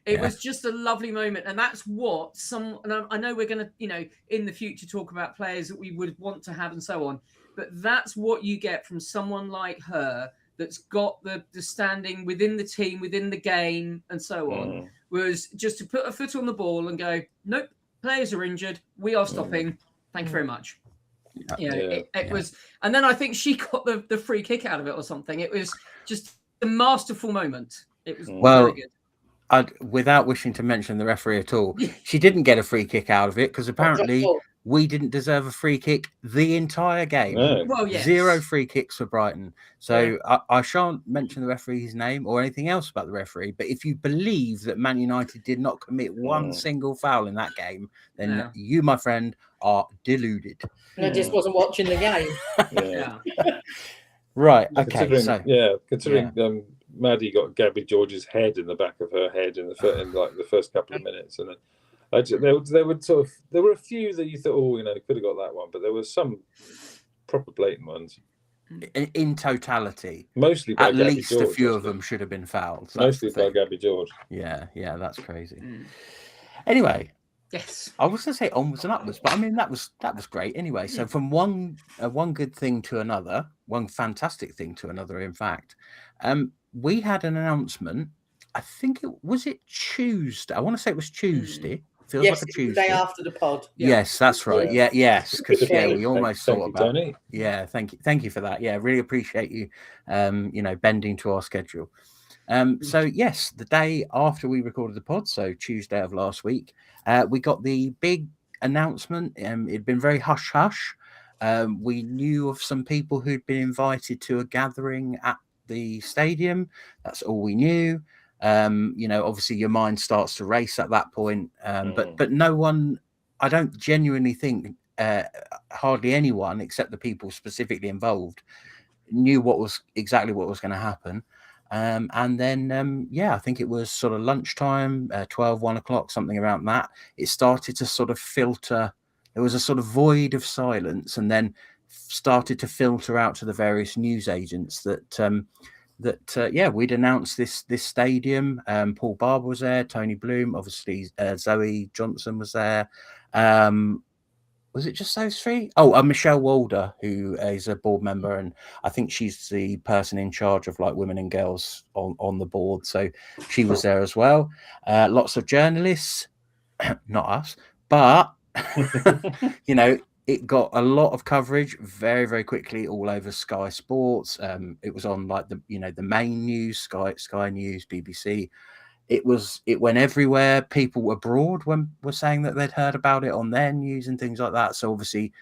It was just a lovely moment. And that's what and I know we're going to, in the future talk about players that we would want to have and so on. But that's what you get from someone like her that's got the standing within the team, within the game and so on, was just to put a foot on the ball and go, "Nope, players are injured. We are stopping. Thank you very much." It was. And then I think she got the free kick out of it or something. It was just a masterful moment. It was very good. Without wishing to mention the referee at all, she didn't get a free kick out of it because apparently we didn't deserve a free kick the entire game. No. Well, yes. 0 free kicks for Brighton. So I shan't mention the referee's name or anything else about the referee. But if you believe that Man United did not commit one single foul in that game, then you, my friend, are deluded. I just wasn't watching the game. Right. Okay. Considering Maddie got Gabby George's head in the back of her head in the first couple of minutes, and there were a few that you thought, could have got that one, but there were some proper blatant ones. In totality, mostly by at Gabby least George, a few of them should have been fouled. Mostly by Gabby George. Yeah, that's crazy. Anyway. Yes, I was going to say onwards and upwards, but I mean that was great anyway. So from one good thing to another, one fantastic thing to another. In fact, we had an announcement. I think it was Tuesday. I want to say it was Tuesday. Feels like a Tuesday. The day after the pod. Yes, that's right. Yes, because we almost thought about. Tony. Yeah, thank you for that. Yeah, really appreciate you. Bending to our schedule. So yes, the day after we recorded the pod, so Tuesday of last week, we got the big announcement. It'd been very hush hush. We knew of some people who'd been invited to a gathering at the stadium. That's all we knew. Obviously your mind starts to race at that point. But no one, I don't genuinely think, hardly anyone except the people specifically involved knew exactly what was going to happen. And then, I think it was sort of lunchtime, 12, 1 o'clock, something around that. It started to sort of filter. There was a sort of void of silence, and then started to filter out to the various news agents that we'd announced this stadium. Paul Barber was there, Tony Bloom, obviously Zoe Johnson was there. Was it just those three? Oh, Michelle Walder, who is a board member, and I think she's the person in charge of like women and girls on the board. So she was there as well. Lots of journalists, not us, but it got a lot of coverage very, very quickly all over Sky Sports. It was on like the main news, Sky News, BBC. It went everywhere. People abroad were saying that they'd heard about it on their news and things like that. So obviously,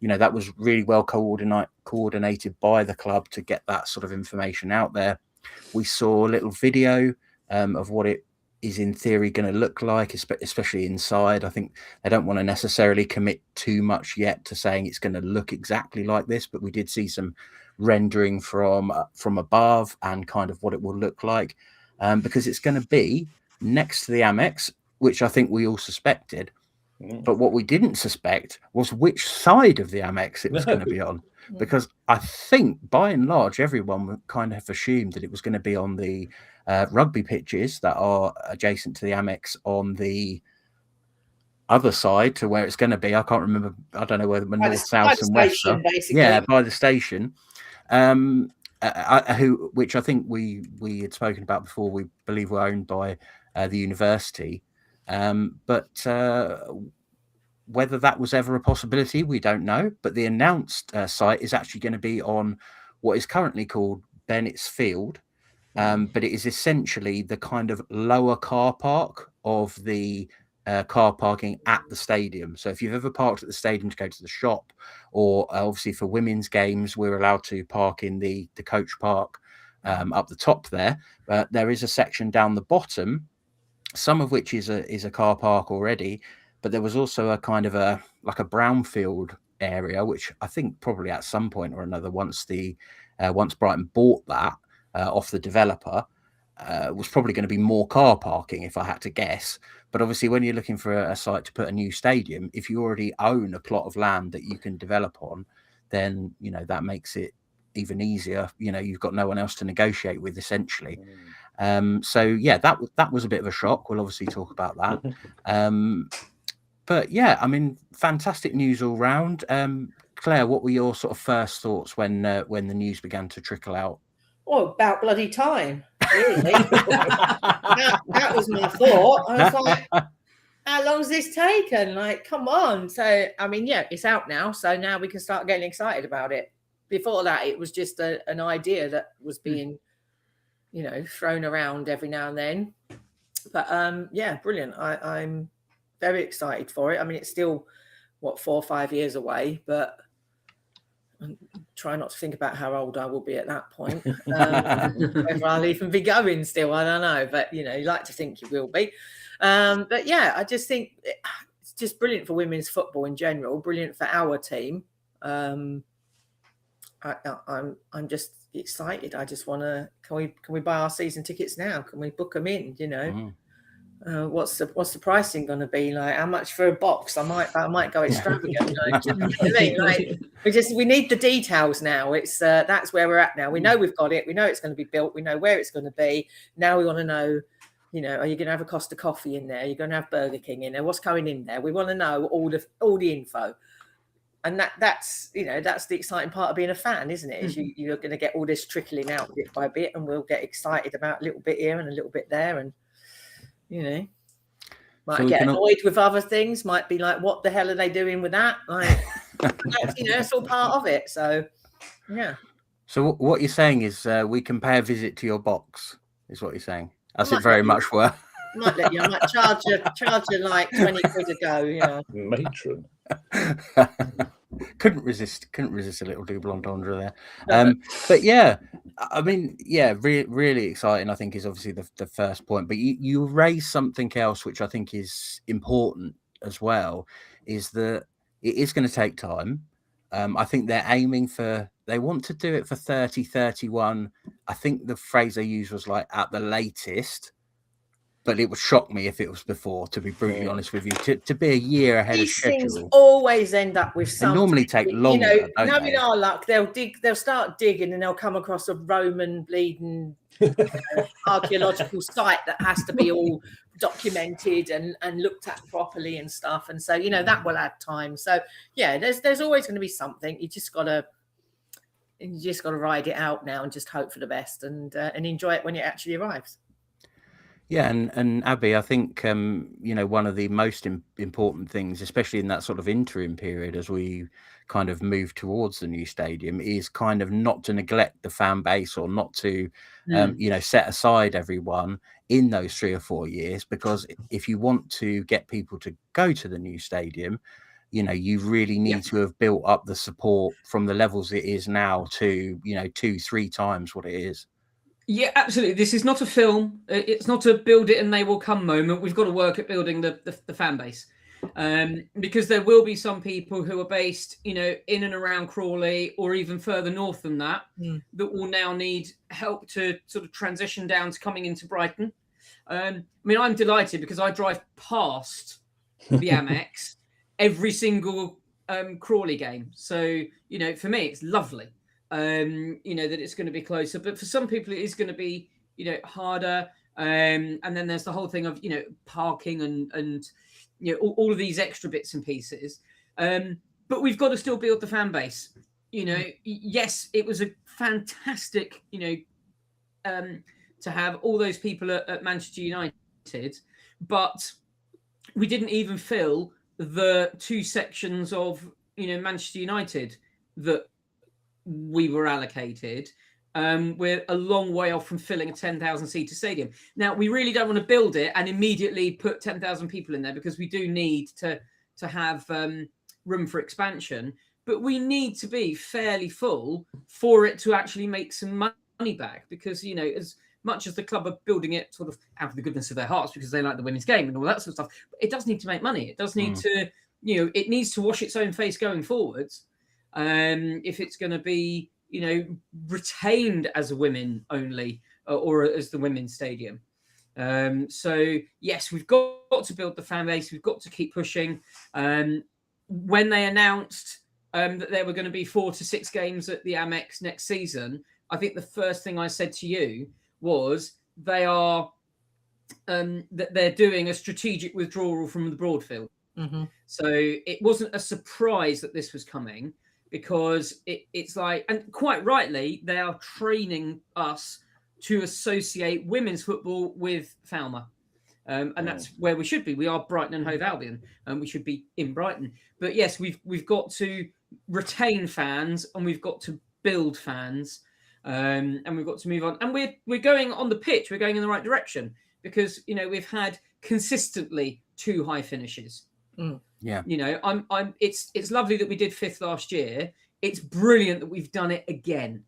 that was really well coordinated by the club to get that sort of information out there. We saw a little video of what it is in theory going to look like, especially inside. I think they don't want to necessarily commit too much yet to saying it's going to look exactly like this, but we did see some rendering from above and kind of what it will look like. Because it's going to be next to the Amex, which I think we all suspected. But what we didn't suspect was which side of the Amex it was going to be on. Because I think, by and large, everyone would kind of assumed that it was going to be on the rugby pitches that are adjacent to the Amex on the other side to where it's going to be. I can't remember. I don't know whether north, south, and west. Yeah, by the station. Which I think we had spoken about before. We believe were owned by the university, but whether that was ever a possibility, we don't know. But the announced site is actually going to be on what is currently called Bennett's Field, but it is essentially the kind of lower car park of the car parking at the stadium. So if you've ever parked at the stadium to go to the shop, or obviously for women's games, we're allowed to park in the coach park up the top there. But there is a section down the bottom, some of which is a car park already. But there was also a kind of a brownfield area, which I think probably at some point or another, once Brighton bought that off the developer, was probably going to be more car parking, if I had to guess. But obviously, when you're looking for a site to put a new stadium, if you already own a plot of land that you can develop on, then that makes it even easier. You've got no one else to negotiate with, essentially. So yeah, that was a bit of a shock. We'll obviously talk about that. But yeah, I mean, fantastic news all round. Claire, what were your sort of first thoughts when the news began to trickle out? Oh, about bloody time, really. that was my thought. I was like, how long's this taken? Like, come on. So, I mean, yeah, it's out now. So now we can start getting excited about it. Before that, it was just an idea that was being, thrown around every now and then. But yeah, brilliant. I'm very excited for it. I mean, it's still, 4 or 5 years away, but I'm trying not to think about how old I will be at that point. Whether I'll even be going still, I don't know. But, you like to think you will be. But yeah, I just think it's just brilliant for women's football in general, brilliant for our team. I'm just excited. I just want to, can we buy our season tickets now? Can we book them in, What's the pricing going to be? Like, how much for a box? I might go extravagant. Do you know what I mean? Like, we need the details now. It's that's where we're at now. We know we've got it. We know it's going to be built. We know where it's going to be. Now we want to know, are you going to have a Costa coffee in there? You're going to have Burger King in there. What's going in there? We want to know all the info. And that's the exciting part of being a fan, isn't it? Is you're going to get all this trickling out bit by bit, and we'll get excited about a little bit here and a little bit there, and might get annoyed with other things. Might be like, what the hell are they doing with that? Like, it's all part of it. So, yeah. So what you're saying is we can pay a visit to your box, is what you're saying. That's it very much were. Might let you. I might charge you like 20 quid a go. Matron. Couldn't resist a little double entendre there. But yeah, I mean, yeah, really exciting, I think, is obviously the first point. But you raise something else which I think is important as well, is that it is going to take time. I think they want to do it for 30-31. I think the phrase they used was like at the latest. But it would shock me if it was before, to be brutally honest with you. To be a year ahead of schedule. These things always end up with something. They normally take longer. Having our luck, they'll start digging and they'll come across a Roman bleeding archaeological site that has to be all documented and looked at properly and stuff. And so, that will add time. So yeah, there's always going to be something. You just gotta ride it out now and just hope for the best and enjoy it when it actually arrives. Yeah, and Abby, I think one of the most important things, especially in that sort of interim period as we kind of move towards the new stadium, is kind of not to neglect the fan base or not to set aside everyone in those 3 or 4 years, because if you want to get people to go to the new stadium, you really need to have built up the support from the levels it is now to 2-3 times what it is. Yeah, absolutely. This is not a film. It's not a build it and they will come moment. We've got to work at building the fan base, because there will be some people who are based, in and around Crawley or even further north than that, that will now need help to sort of transition down to coming into Brighton. I mean, I'm delighted because I drive past the Amex every single Crawley game. So, for me, it's lovely. That it's going to be closer, but for some people it is going to be, harder. And then there's the whole thing of, parking and all of these extra bits and pieces. But we've got to still build the fan base. Yes, it was a fantastic, to have all those people at Manchester United, but we didn't even fill the 2 sections of, Manchester United that we were allocated. we're a long way off from filling a 10,000 seater stadium. Now, we really don't want to build it and immediately put 10,000 people in there, because we do need to have room for expansion. But we need to be fairly full for it to actually make some money back, because, you know, as much as the club are building it sort of out of the goodness of their hearts because they like the women's game and all that sort of stuff, it does need to make money. It does need to, you know, it needs to wash its own face going forwards. If it's going to be, you know, retained as a women only or as the women's stadium. So yes, we've got to build the fan base. We've got to keep pushing. When they announced that there were going to be 4 to 6 games at the Amex next season, I think the first thing I said to you was they are that they're doing a strategic withdrawal from the Broadfield. Mm-hmm. So it wasn't a surprise that this was coming, because it's like, and quite rightly, they are training us to associate women's football with Falmer. And that's where we should be. We are Brighton and Hove Albion, and we should be in Brighton. But yes, we've got to retain fans, and we've got to build fans, and we've got to move on. And we're going on the pitch. We're going in the right direction, because, you know, we've had consistently 2 high finishes. Yeah, you know, it's lovely that we did 5th last year. It's brilliant that we've done it again,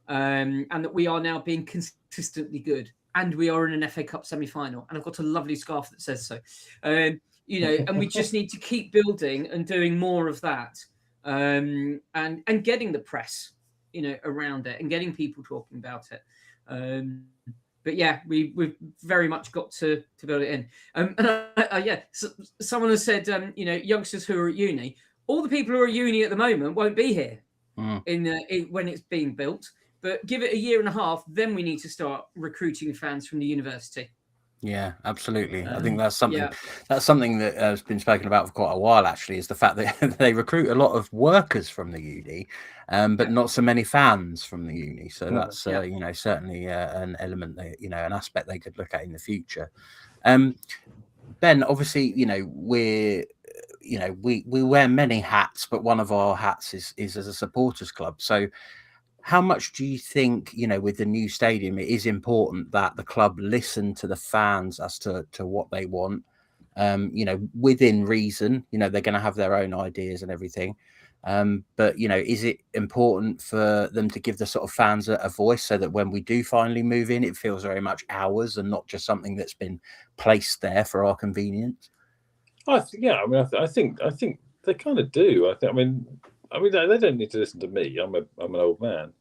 and that we are now being consistently good. And we are in an FA Cup semi-final, and I've got a lovely scarf that says so. You know, and we just need to keep building and doing more of that, and getting the press, you know, around it, and getting people talking about it. But yeah, we've very much got to build it in. And someone has said, you know, youngsters who are at uni, all the people who are at uni at the moment won't be here when it's being built. But give it a year and a half, then we need to start recruiting fans from the university. Yeah, absolutely. I think that's something that has been spoken about for quite a while, actually, is the fact that they recruit a lot of workers from the uni, but not so many fans from the uni. So that's you know, certainly an element that, you know, an aspect they could look at in the future. Ben, obviously, you know, we wear many hats, but one of our hats is as a supporters club. So how much do you think, you know, with the new stadium, it is important that the club listen to the fans as to what they want, you know, within reason? You know, they're going to have their own ideas and everything. But, you know, is it important for them to give the sort of fans a voice, so that when we do finally move in, it feels very much ours and not just something that's been placed there for our convenience? I think they kind of do. I mean, they don't need to listen to me. I'm an old man,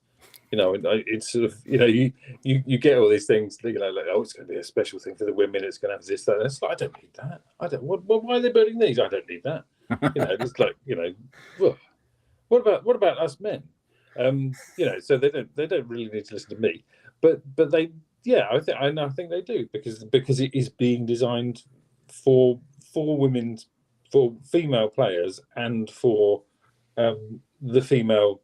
you know. And it's sort of, you know, you get all these things, you know, like, oh, it's going to be a special thing for the women. It's going to have this, that. And it's like, I don't need that. Why are they building these? I don't need that. You know, it's like, you know, well, what about us men? You know, so they don't really need to listen to me. But they, yeah, I think they do, because it is being designed for women, for female players, and for the female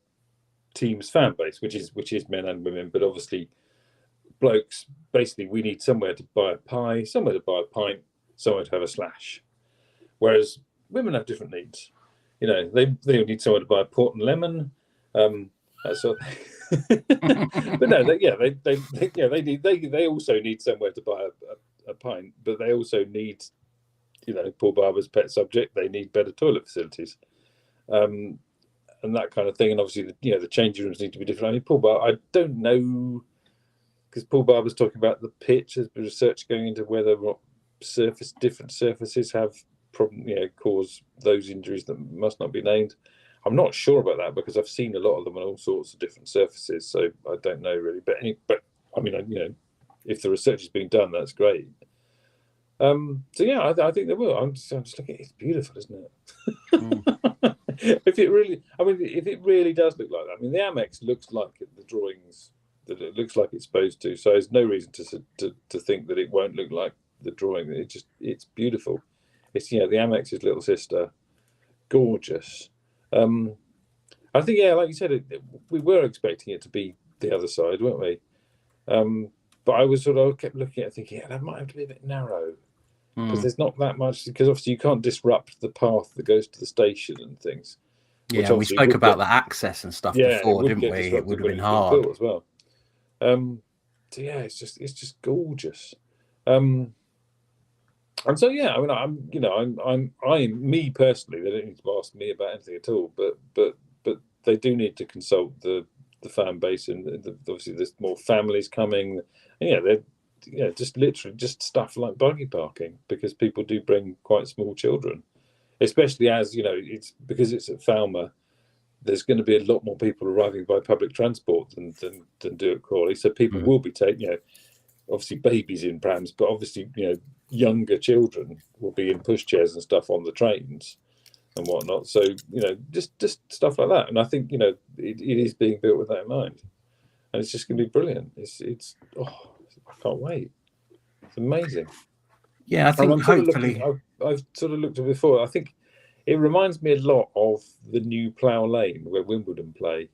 team's fan base, which is men and women. But obviously, blokes, basically, we need somewhere to buy a pie, somewhere to buy a pint, somewhere to have a slash. Whereas women have different needs. You know, they need somewhere to buy a port and lemon, that sort of thing. But no, they also need somewhere to buy a pint, but they also need, you know, Paul Barber's pet subject, they need better toilet facilities, and that kind of thing. And obviously, the changing rooms need to be different. I mean, Paul Barber, I don't know, because Paul Barber's talking about the pitch. There's been research going into whether or not different surfaces have cause those injuries that must not be named. I'm not sure about that, because I've seen a lot of them on all sorts of different surfaces, so I don't know really. But I mean, if the research is being done, that's great. So yeah, I think they will. I'm just looking. It's beautiful, isn't it? If it really does look like that. I mean, the Amex looks like the drawings that it looks like it's supposed to. So there's no reason to think that it won't look like the drawing. It's beautiful. It's the Amex's little sister, gorgeous. I think, yeah, like you said, we were expecting it to be the other side, weren't we? But I kept looking at it thinking, that might have to be a bit narrow, because there's not that much, because obviously you can't disrupt the path that goes to the station and things. Yeah, we spoke about the access and stuff before, didn't we? It would have been hard as well. So yeah, it's just gorgeous. And so yeah, I mean, I'm me personally. They don't need to ask me about anything at all, but they do need to consult the fan base, and obviously there's more families coming. And yeah, they're just literally just stuff like buggy parking, because people do bring quite small children, especially as it's because it's at Falmer. There's going to be a lot more people arriving by public transport than do at Crawley, so people will be taking obviously babies in prams, but obviously younger children will be in pushchairs and stuff on the trains and whatnot. So just stuff like that. And I think it is being built with that in mind, and it's just going to be brilliant. It's I can't wait. It's amazing. Yeah, I think hopefully I've sort of looked at it before. I think it reminds me a lot of the new Plough Lane where Wimbledon play.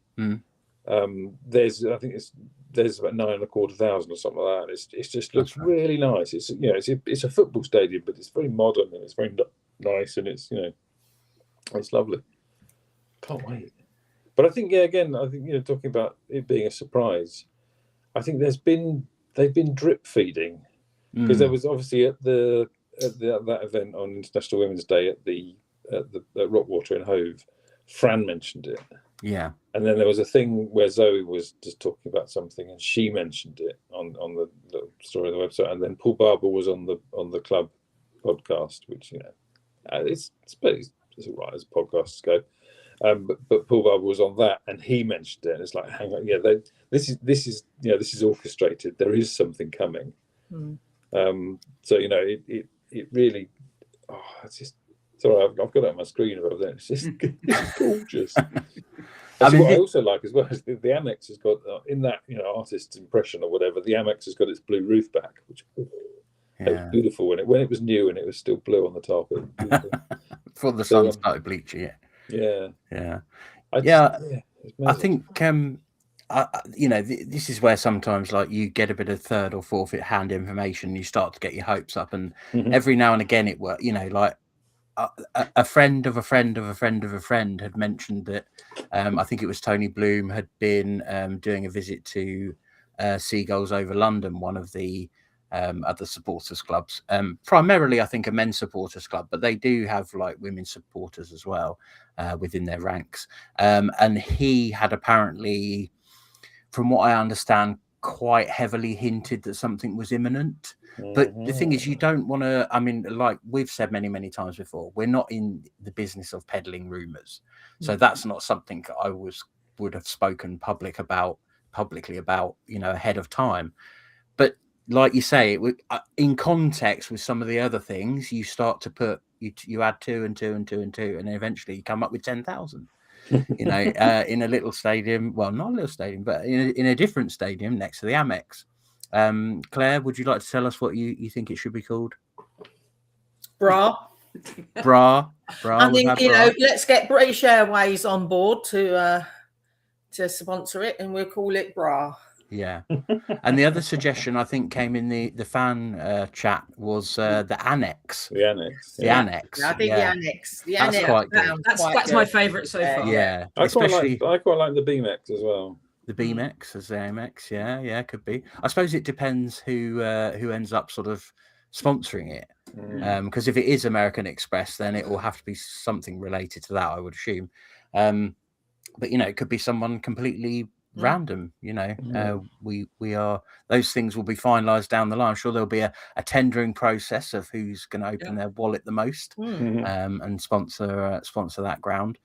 There's about 9,250 or something like that. It just looks really nice. It's it's a football stadium, but it's very modern and it's very nice, and it's it's lovely. Can't wait. But I think again, I think talking about it being a surprise, I think they've been drip feeding, because there was obviously at that event on International Women's Day at Rockwater in Hove, Fran mentioned it. Yeah. And then there was a thing where Zoe was just talking about something, and she mentioned it on the story on the website. And then Paul Barber was on the club podcast, which it's all right as podcasts go. But Paul Barber was on that, and he mentioned it. And it's like, hang on, this is orchestrated. There is something coming. So it really, it's just. Sorry, I've got it on my screen over there. It's just gorgeous. Actually, what I also like as well is the Amex has got in that artist's impression or whatever. The Amex has got its blue roof back, which it was beautiful when it was new and it was still blue on the top. Before the sun started bleaching it. Yeah. I think this is where sometimes like you get a bit of third or fourth hand information. You start to get your hopes up, and every now and again it works. Like. A friend of a friend of a friend of a friend had mentioned that I think it was Tony Bloom had been doing a visit to SheGulls over London, one of the other supporters clubs, primarily I think a men's supporters club, but they do have like women's supporters as well within their ranks, and he had apparently, from what I understand, quite heavily hinted that something was imminent. But the thing is, you don't want to, I mean, like we've said many times before, we're not in the business of peddling rumors. So that's not something I would have spoken publicly about, ahead of time. But like you say, in context with some of the other things, you start to put, you add 2 and 2 and 2 and 2, and eventually you come up with 10,000. In a little stadium, well, not a little stadium, but in a different stadium next to the Amex. Claire, would you like to tell us what you think it should be called? Bra. I think let's get British Airways on board to sponsor it, and we'll call it Bra. Yeah. And the other suggestion I think came in the fan chat was the Annex. The Annex. The Annex. I think the Annex. The That's Annex quite good. That's my favourite so far. Yeah. I quite like the BMX as well. The BMX as the Amex, yeah, could be. I suppose it depends who ends up sort of sponsoring it. Because if it is American Express, then it will have to be something related to that, I would assume. But it could be someone completely random. We are, those things will be finalized down the line. I'm sure there'll be a tendering process of who's going to open their wallet the most and sponsor that ground.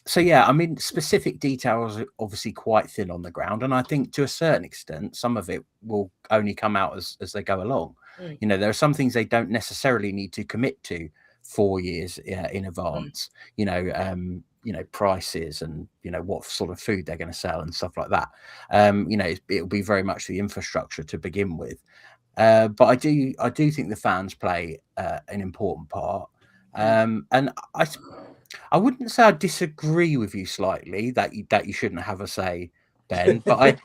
So yeah, I mean, specific details are obviously quite thin on the ground, and I think to a certain extent some of it will only come out as they go along. There are some things they don't necessarily need to commit to 4 years in advance. Prices and what sort of food they're going to sell and stuff like that. It'll be very much the infrastructure to begin with, but I do think the fans play an important part, and I wouldn't say I disagree with you slightly that you shouldn't have a say, Ben, but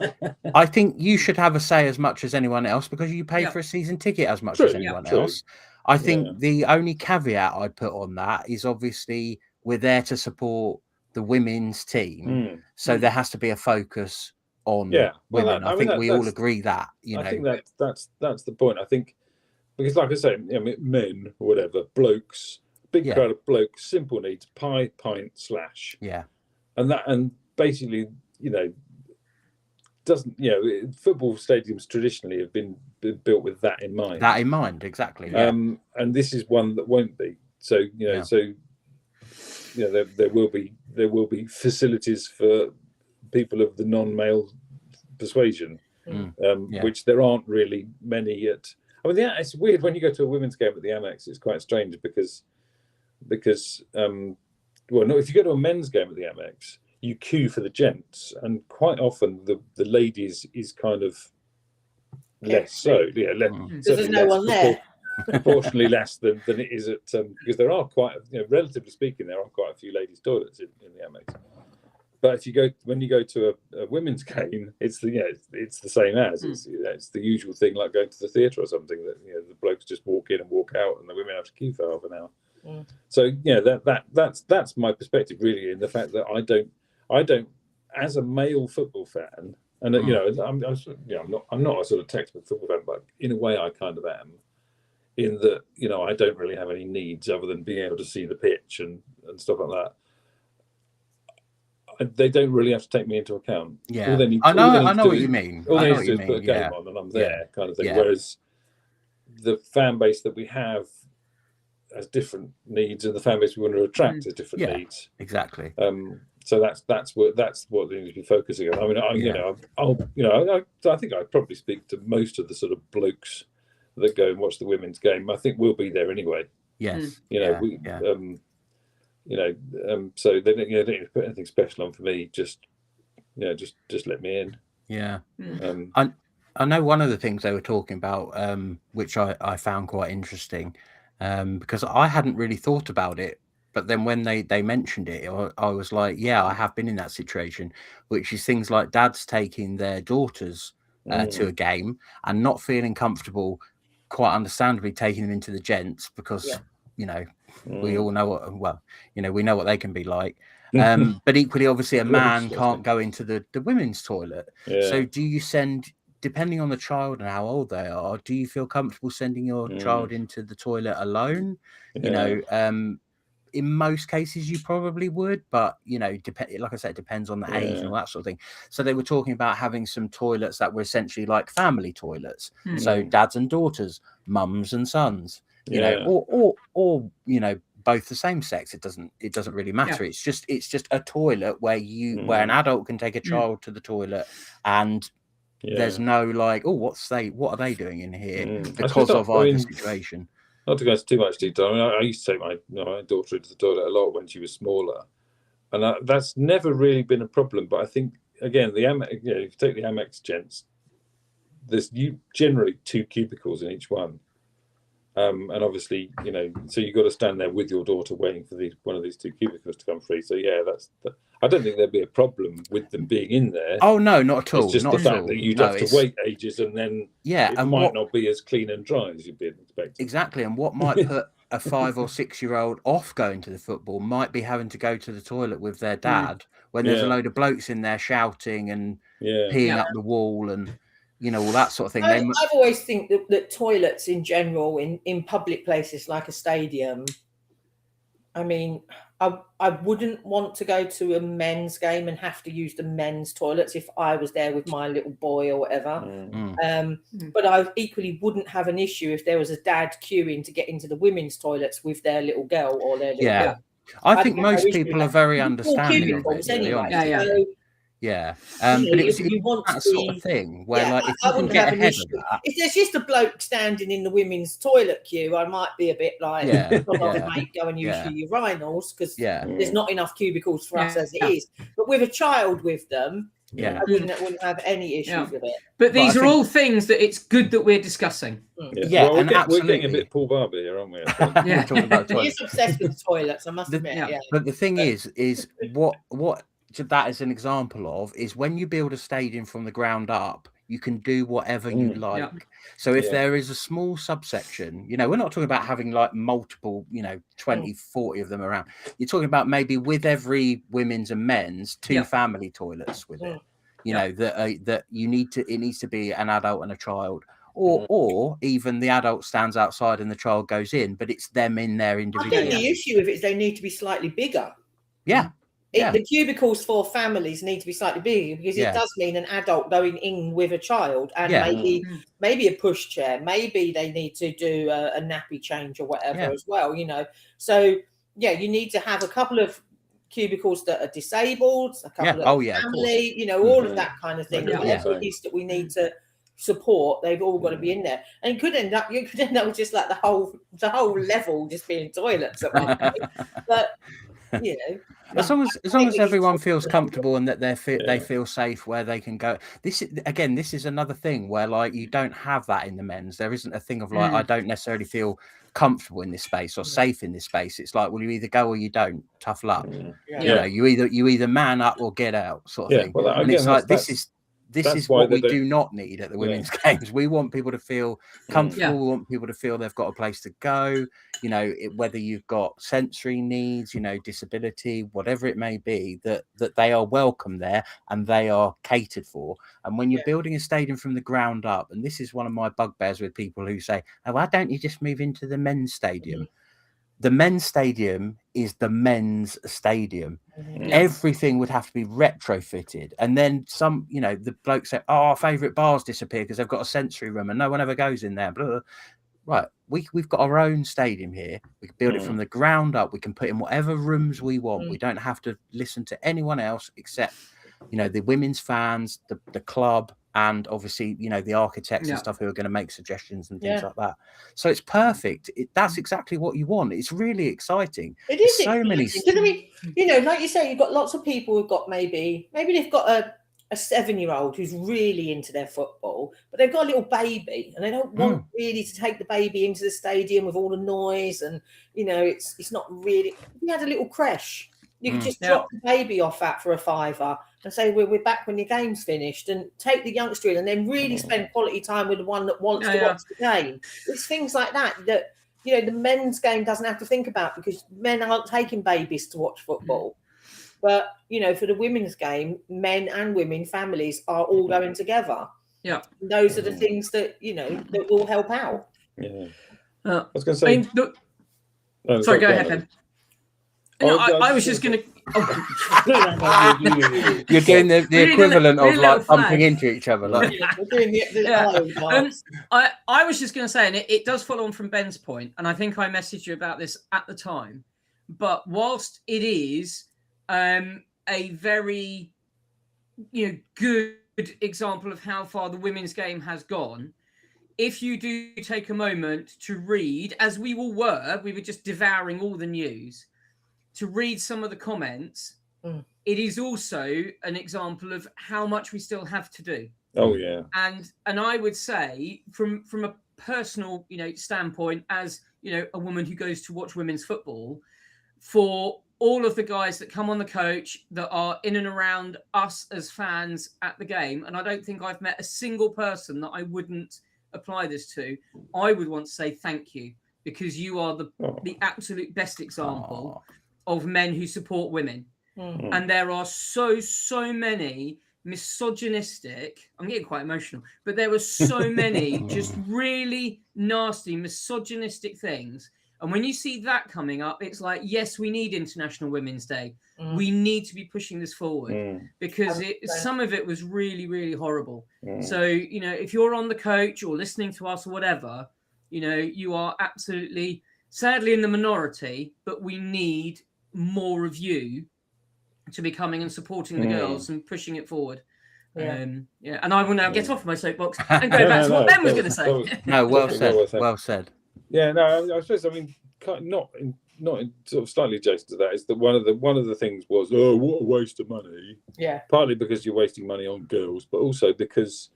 I think you should have a say as much as anyone else, because you pay for a season ticket as much as anyone else. I think the only caveat I'd put on that is obviously we're there to support the women's team, so there has to be a focus on women. I think we all agree that, you know. I think that's the point. I think because, like I say, I mean, men or whatever, blokes, big crowd of blokes, simple needs, pie, pint, slash. Yeah. And basically, you know, doesn't, you know, football stadiums traditionally have been built with that in mind. That in mind, exactly. Yeah. And this is one that won't be. So, you know, you know, there will be facilities for people of the non-male persuasion, which there aren't really many at. I mean, it's weird when you go to a women's game at the Amex. It's quite strange because well, no, if you go to a men's game at the Amex, you queue for the gents, and quite often the ladies is kind of less so. Yeah, there's no one there. Proportionally less than it is at because there are quite, you know, relatively speaking, there are quite a few ladies' toilets in the Amex. But when you go to a women's game, it's the same as it's the usual thing, like going to the theatre or something, that, you know, the blokes just walk in and walk out, and the women have to queue for half an hour. So yeah, that's my perspective really, in the fact that I don't as a male football fan, and you know, I'm not a sort of textbook football fan, but in a way I kind of am, in that, you know, I don't really have any needs other than being able to see the pitch and stuff like that. They don't really have to take me into account. Yeah, I know what you mean. All they need to do is put a game on and I'm there, kind of thing. Yeah. Whereas the fan base that we have has different needs, and the fan base we want to attract has different needs. Exactly. So that's what they need to be focusing on. I mean, I think I probably speak to most of the sort of blokes that go and watch the women's game. I think we'll be there anyway. Yes. You know, so they don't need to put anything special on for me. Just let me in. Yeah. I know one of the things they were talking about, which I found quite interesting, because I hadn't really thought about it, but then when they mentioned it, I was like, yeah, I have been in that situation, which is things like dads taking their daughters to a game and not feeling comfortable, quite understandably, taking them into the gents because you know, we all know we know what they can be like. But equally, obviously, a man can't go into the women's toilet. So do you send, depending on the child and how old they are, do you feel comfortable sending your child into the toilet alone? You know, in most cases you probably would, but, you know, like I said, it depends on the age and all that sort of thing. So they were talking about having some toilets that were essentially like family toilets. So dads and daughters, mums and sons, you know, or you know, both the same sex. It doesn't really matter. It's just a toilet where where an adult can take a child to the toilet, and there's no like, what are they doing in here because of either situation. Not to go into too much detail. I mean, I used to take my daughter into the toilet a lot when she was smaller, and that's never really been a problem. But I think, again, the Amex, if you take the Amex gents, there's generally 2 cubicles in each one. And obviously, you know, so you've got to stand there with your daughter waiting for one of these 2 cubicles to come free. So I don't think there'd be a problem with them being in there. Oh no, not at all. It's just the fact that you'd have to wait ages, and then it might not be as clean and dry as you'd be expecting. Exactly, and what might put a 5 or 6 year old off going to the football might be having to go to the toilet with their dad when there's a load of blokes in there shouting and peeing up the wall and, you know, all that sort of thing. I've always think that toilets in general in public places like a stadium, I mean, I wouldn't want to go to a men's game and have to use the men's toilets if I was there with my little boy or whatever. But I equally wouldn't have an issue if there was a dad queuing to get into the women's toilets with their little girl or their little girl. I think most people are very understanding of it, anyway. But it's that sort of thing where, like, if you can get ahead of that. If there's just a bloke standing in the women's toilet queue, I might be a bit like, mate, go and use your urinals, because there's not enough cubicles for us as it is. But with a child with them, I wouldn't have any issues with it. But these are all things that it's good that we're discussing. Well, we're getting a bit Paul Barber here, aren't we? Talking about He's obsessed with the toilets, I must admit. But the thing is what that is an example of is when you build a stadium from the ground up, you can do whatever you like. So if there is a small subsection, you know, we're not talking about having like multiple, you know, 20, 40 of them around. You're talking about maybe with every women's and men's 2 family toilets with it. you know, that you need to, it needs to be an adult and a child, or even the adult stands outside and the child goes in, but it's them in there individually. I think the issue with it is they need to be slightly bigger. Yeah. The cubicles for families need to be slightly bigger, because it does mean an adult going in with a child, and maybe a pushchair, maybe they need to do a nappy change or whatever as well, you know. So you need to have a couple of cubicles that are disabled, a couple of family, you know, all of that kind of thing. Whatever it is that we need to support, they've all got to be in there. And you could end up with just like the whole level just being toilets at one point. But you know, as long as everyone feels comfortable and that they feel safe where they can go. This is another thing where, like, you don't have that in the men's. There isn't a thing of like, I don't necessarily feel comfortable in this space or safe in this space. It's like, well, you either go or you don't. Tough luck. You know, you either man up or get out, sort of thing. Well, and it's like this is what we do not need at the women's games. We want people to feel comfortable. We want people to feel they've got a place to go. You know, whether you've got sensory needs, you know, disability, whatever it may be, that they are welcome there and they are catered for. And when you're building a stadium from the ground up, and this is one of my bugbears with people who say, "Oh, why don't you just move into the men's stadium?" The men's stadium is the men's stadium. Everything would have to be retrofitted. And then some, you know, the bloke said, "Oh, our favourite bars disappear because they've got a sensory room and no one ever goes in there." Blah, blah. Right. We've got our own stadium here. We can build it from the ground up. We can put in whatever rooms we want. We don't have to listen to anyone else except, you know, the women's fans, the club, and obviously, you know, the architects and stuff who are going to make suggestions and things like that. So it's perfect. That's exactly what you want. It's really exciting. It is so many. I mean, you know, like you say, you've got lots of people who've got maybe they've got a 7-year-old who's really into their football, but they've got a little baby and they don't want really to take the baby into the stadium with all the noise, and you know, it's not really. If you had a little creche, you could just drop the baby off at for a £5 and say we're back when your game's finished, and take the youngster in, and then really spend quality time with the one that wants to watch the game. It's things like that you know, the men's game doesn't have to think about, because men aren't taking babies to watch football. But, you know, for the women's game, men and women, families are all going together. Yeah. And those are the things that, you know, that will help out. Yeah. I was going to say... sorry, go ahead, Ben. No, I was just going to... You're doing the equivalent of like bumping into each other. Like. We're doing the I was just going to say, and it does follow on from Ben's point, and I think I messaged you about this at the time, but whilst it is a very, you know, good example of how far the women's game has gone, if you do take a moment to read, as we all were just devouring all the news, to read some of the comments, it is also an example of how much we still have to do. Oh yeah. And I would say from a personal, you know, standpoint, as you know, a woman who goes to watch women's football, for all of the guys that come on the coach that are in and around us as fans at the game, and I don't think I've met a single person that I wouldn't apply this to, I would want to say thank you, because you are the absolute best example of men who support women. And there are so many misogynistic, I'm getting quite emotional, but there were so many just really nasty misogynistic things. And when you see that coming up, it's like, yes, we need International Women's Day. We need to be pushing this forward, because some of it was really, really horrible. So, you know, if you're on the coach or listening to us or whatever, you know, you are absolutely, sadly, in the minority, but we need more of you to be coming and supporting the girls and pushing it forward. And I will now get off my soapbox and go back to what Ben was going to say. Well said. Yeah, no, I suppose, I mean, not in sort of slightly adjacent to that, is that one of the things was, oh, what a waste of money. Yeah. Partly because you're wasting money on girls, but also because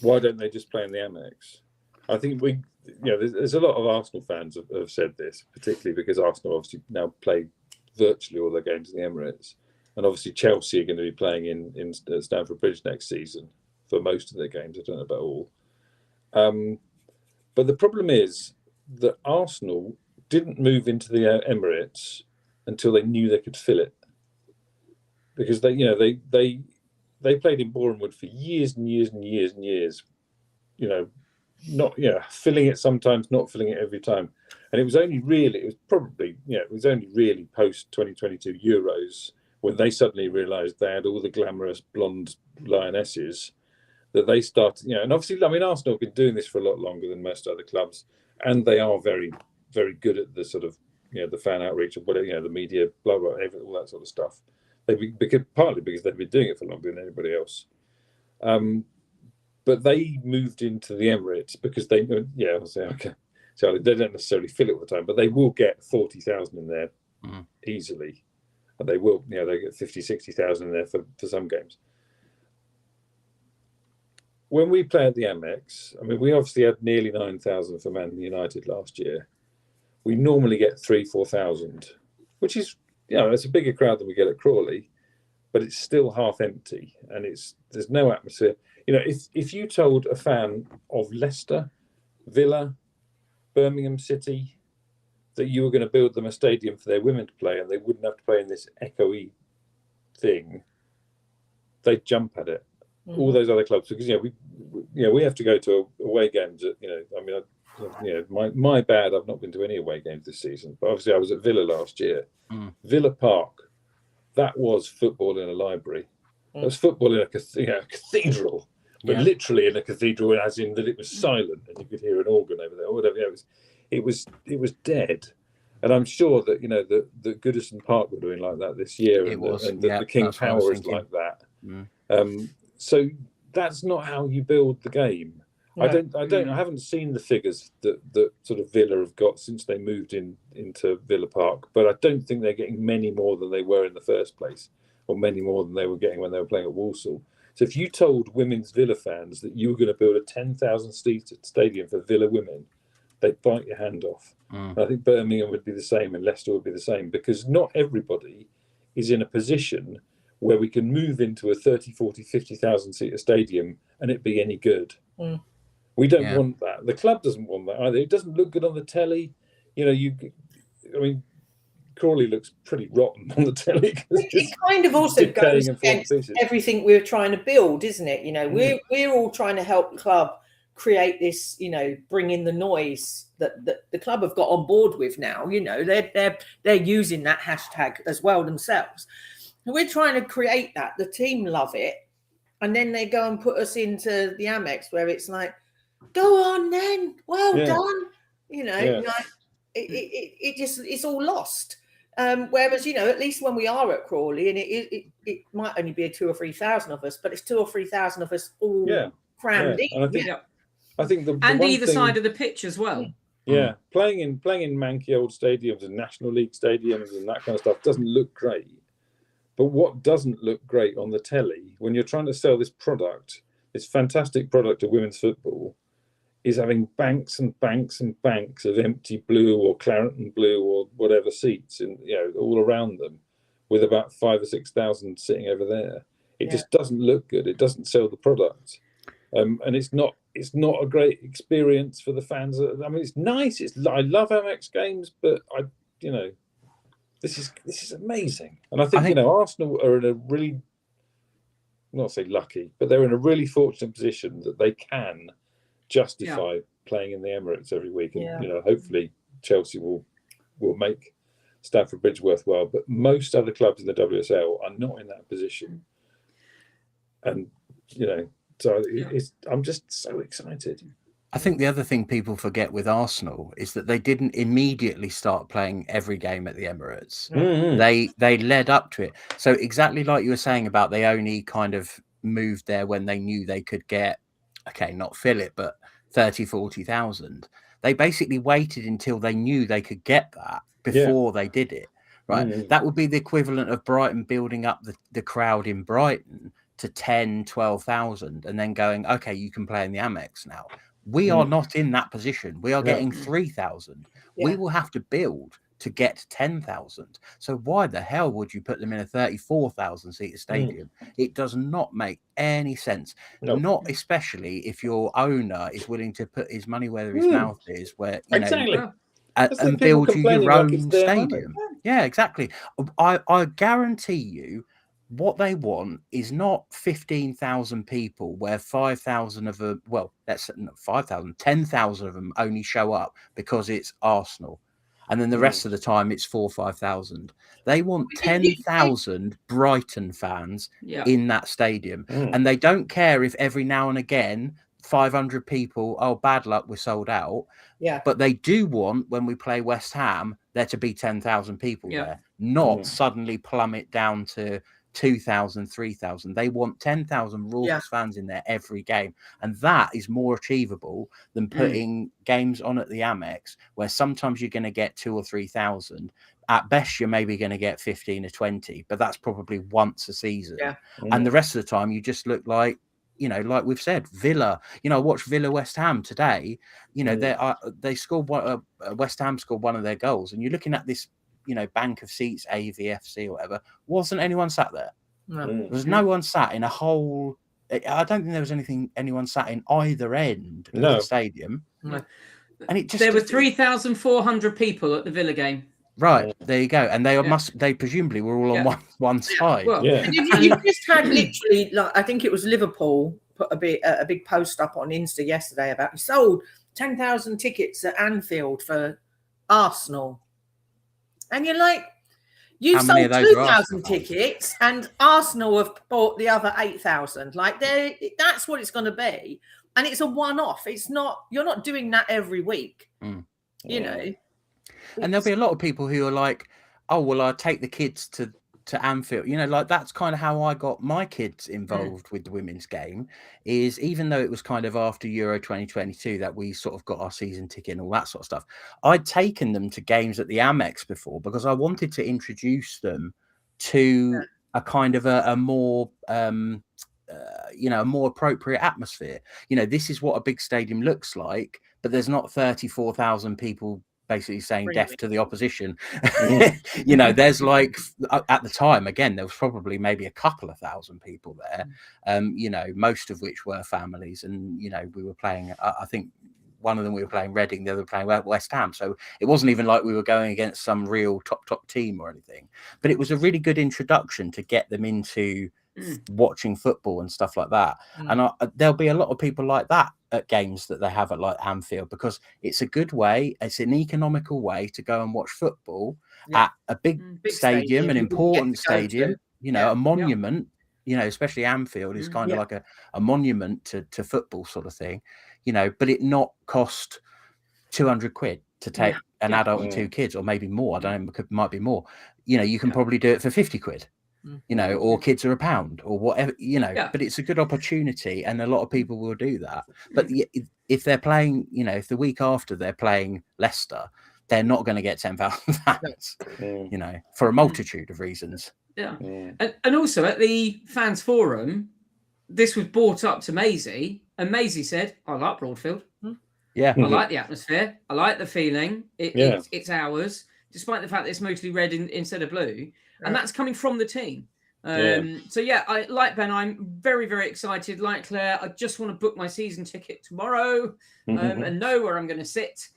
why don't they just play in the Amex? I think there's a lot of Arsenal fans have said this, particularly because Arsenal obviously now play virtually all their games in the Emirates, and obviously Chelsea are going to be playing in Stamford Bridge next season for most of their games. I don't know about all. But the problem is that Arsenal didn't move into the Emirates until they knew they could fill it, because they they played in Bournemouth for years and years and years and years. You know, not filling it sometimes, not filling it every time. And it was only really post 2022 Euros when they suddenly realised they had all the glamorous blonde lionesses that they started. You know, and obviously, I mean, Arsenal have been doing this for a lot longer than most other clubs, and they are very, very good at the sort of the fan outreach of whatever, the media, blah blah, all that sort of stuff. Partly because they've been doing it for longer than anybody else. But they moved into the Emirates because they, I'll say, okay, so they don't necessarily fill it all the time, but they will get 40,000 in there easily. And they will, they get 50, 60,000 in there for some games. When we play at the Amex, I mean, we obviously had nearly 9,000 for Man United last year. We normally get 3,000, 4,000, which is, it's a bigger crowd than we get at Crawley, but it's still half empty and there's no atmosphere. If you told a fan of Leicester, Villa, Birmingham City that you were going to build them a stadium for their women to play and they wouldn't have to play in this echoey thing, they'd jump at it. Mm-hmm. All those other clubs, because we have to go to away games. My bad. I've not been to any away games this season, but obviously I was at Villa last year. Villa Park, that was football in a library. That was football in a cathedral. But literally in a cathedral, as in that it was silent and you could hear an organ over there or whatever. It was dead, and I'm sure that that Goodison Park were doing like that this year, the King Power is like that. So that's not how you build the game. Right. I haven't seen the figures that sort of Villa have got since they moved into Villa Park, but I don't think they're getting many more than they were in the first place, or many more than they were getting when they were playing at Walsall. So if you told women's Villa fans that you were going to build a 10,000-seat stadium for Villa women, they'd bite your hand off. I think Birmingham would be the same and Leicester would be the same, because not everybody is in a position where we can move into a 30, 40, 50,000-seater stadium and it be any good. We don't want that. The club doesn't want that either. It doesn't look good on the telly. Crawley looks pretty rotten on the telly. It kind of also goes against everything we're trying to build, isn't it? We're all trying to help the club create this, bring in the noise that the club have got on board with now. They're using that hashtag as well themselves. And we're trying to create that. The team love it, and then they go and put us into the Amex where it's like, go on then, well done. It's all lost. Whereas, at least when we are at Crawley, and it might only be 2,000 or 3,000 of us, but it's 2,000 or 3,000 of us all crammed in. And I think and either side of the pitch as well. Yeah, playing in manky old stadiums and National League stadiums and that kind of stuff doesn't look great. But what doesn't look great on the telly, when you're trying to sell this product, this fantastic product of women's football, is having banks and banks and banks of empty blue or claret and blue or whatever seats, and all around them, with about 5,000 or 6,000 sitting over there. It just doesn't look good. It doesn't sell the product, and it's not a great experience for the fans. I mean, it's nice. I love Amex games, but this is amazing. And I think Arsenal are in a really, not say lucky, but they're in a really fortunate position that they can justify playing in the Emirates every week, and hopefully Chelsea will make Stamford Bridge worthwhile. But most other clubs in the WSL are not in that position, and I'm just so excited. I think the other thing people forget with Arsenal is that they didn't immediately start playing every game at the Emirates. They led up to it. So exactly like you were saying about they only kind of moved there when they knew they could get, not fill it, but 30, 40,000. They basically waited until they knew they could get that before they did it, right? That would be the equivalent of Brighton building up the crowd in Brighton to 10, 12,000 and then going, okay, you can play in the Amex now. We are not in that position. We are getting 3,000. We will have to build to get 10,000. So why the hell would you put them in a 34,000-seater stadium? It does not make any sense. No. Not especially if your owner is willing to put his money where his mouth is, where and build you your own stadium. Yeah, exactly. I guarantee you, what they want is not 15,000 people where 5,000 of them, well, that's not 5,000, 10,000 of them only show up because it's Arsenal. And then the rest of the time it's 4,000 or 5,000. They want 10,000 Brighton fans in that stadium. And they don't care if every now and again 500 people, oh, bad luck, we're sold out. Yeah. But they do want, when we play West Ham, there to be 10,000 people there, not suddenly plummet down to 2,000, 3,000. They want 10,000 raucous fans in there every game. And that is more achievable than putting games on at the Amex, where sometimes you're going to get 2,000 or 3,000. At best, you're maybe going to get 15 or 20, but that's probably once a season. Yeah. And the rest of the time, you just look like, you know, like we've said, Villa. You know, I watched Villa West Ham today. You know, they scored West Ham scored one of their goals, and you're looking at this, you know, bank of seats, BHAFC or whatever. Wasn't anyone sat there? No. There was no one sat in a whole. I don't think there was anyone sat in either end of the stadium. No. And it just there were 3,400 people at the Villa game. Right, there you go. And they presumably were all on one side. Well, you just had literally, like, I think it was Liverpool put a big post up on Insta yesterday about he sold 10,000 tickets at Anfield for Arsenal. And you're like, you sold 2,000 tickets and Arsenal have bought the other 8,000. Like, that's what it's going to be. And it's a one-off. It's not, you're not doing that every week, you know. And there'll be a lot of people who are like, oh, well, I'll take the kids to Anfield. You know, like that's kind of how I got my kids involved with the women's game, is even though it was kind of after Euro 2022 that we sort of got our season ticket and all that sort of stuff, I'd taken them to games at the Amex before because I wanted to introduce them to a kind of a more, you know, a more appropriate atmosphere. You know, this is what a big stadium looks like, but there's not 34,000 people basically saying death to the opposition. You know, there's like, at the time, again, there was probably maybe a couple of thousand people there, you know, most of which were families. And, you know, we were playing, I think one of them we were playing Reading, the other playing West Ham. So it wasn't even like we were going against some real top team or anything. But it was a really good introduction to get them into watching football and stuff like that. And there'll be a lot of people like that at games that they have at like Anfield, because it's a good way, it's an economical way to go and watch football at a big stadium, an important stadium, you know, a monument, you know, especially Anfield is kind of like a monument to football sort of thing, you know, but it not cost 200 quid to take an adult and two kids, or maybe more. I don't know, it might be more. You know, you can probably do it for 50 quid. You know, or kids are £1 or whatever, you know, but it's a good opportunity and a lot of people will do that. But if they're playing, you know, if the week after they're playing Leicester, they're not going to get 10,000 fans, you know, for a multitude of reasons. And also at the fans forum, this was brought up to Maisie, and Maisie said, I like Broadfield. I like the atmosphere. I like the feeling. It's ours, despite the fact that it's mostly red instead of blue. And that's coming from the team. So, I like Ben. I'm very, very excited. Like Claire, I just want to book my season ticket tomorrow and know where I'm going to sit.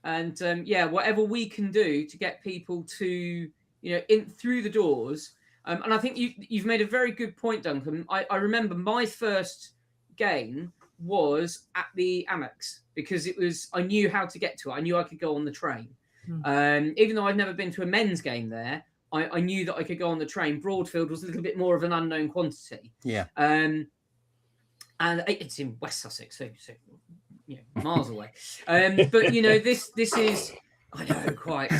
Whatever we can do to get people to, you know, in through the doors. And I think you've made a very good point, Duncan. I remember my first game was at the Amex because I knew how to get to it. I knew I could go on the train. Even though I'd never been to a men's game there, I knew that I could go on the train. Broadfield was a little bit more of an unknown quantity. And it's in West Sussex, so you know, miles away. But you know, this is, I know, quite.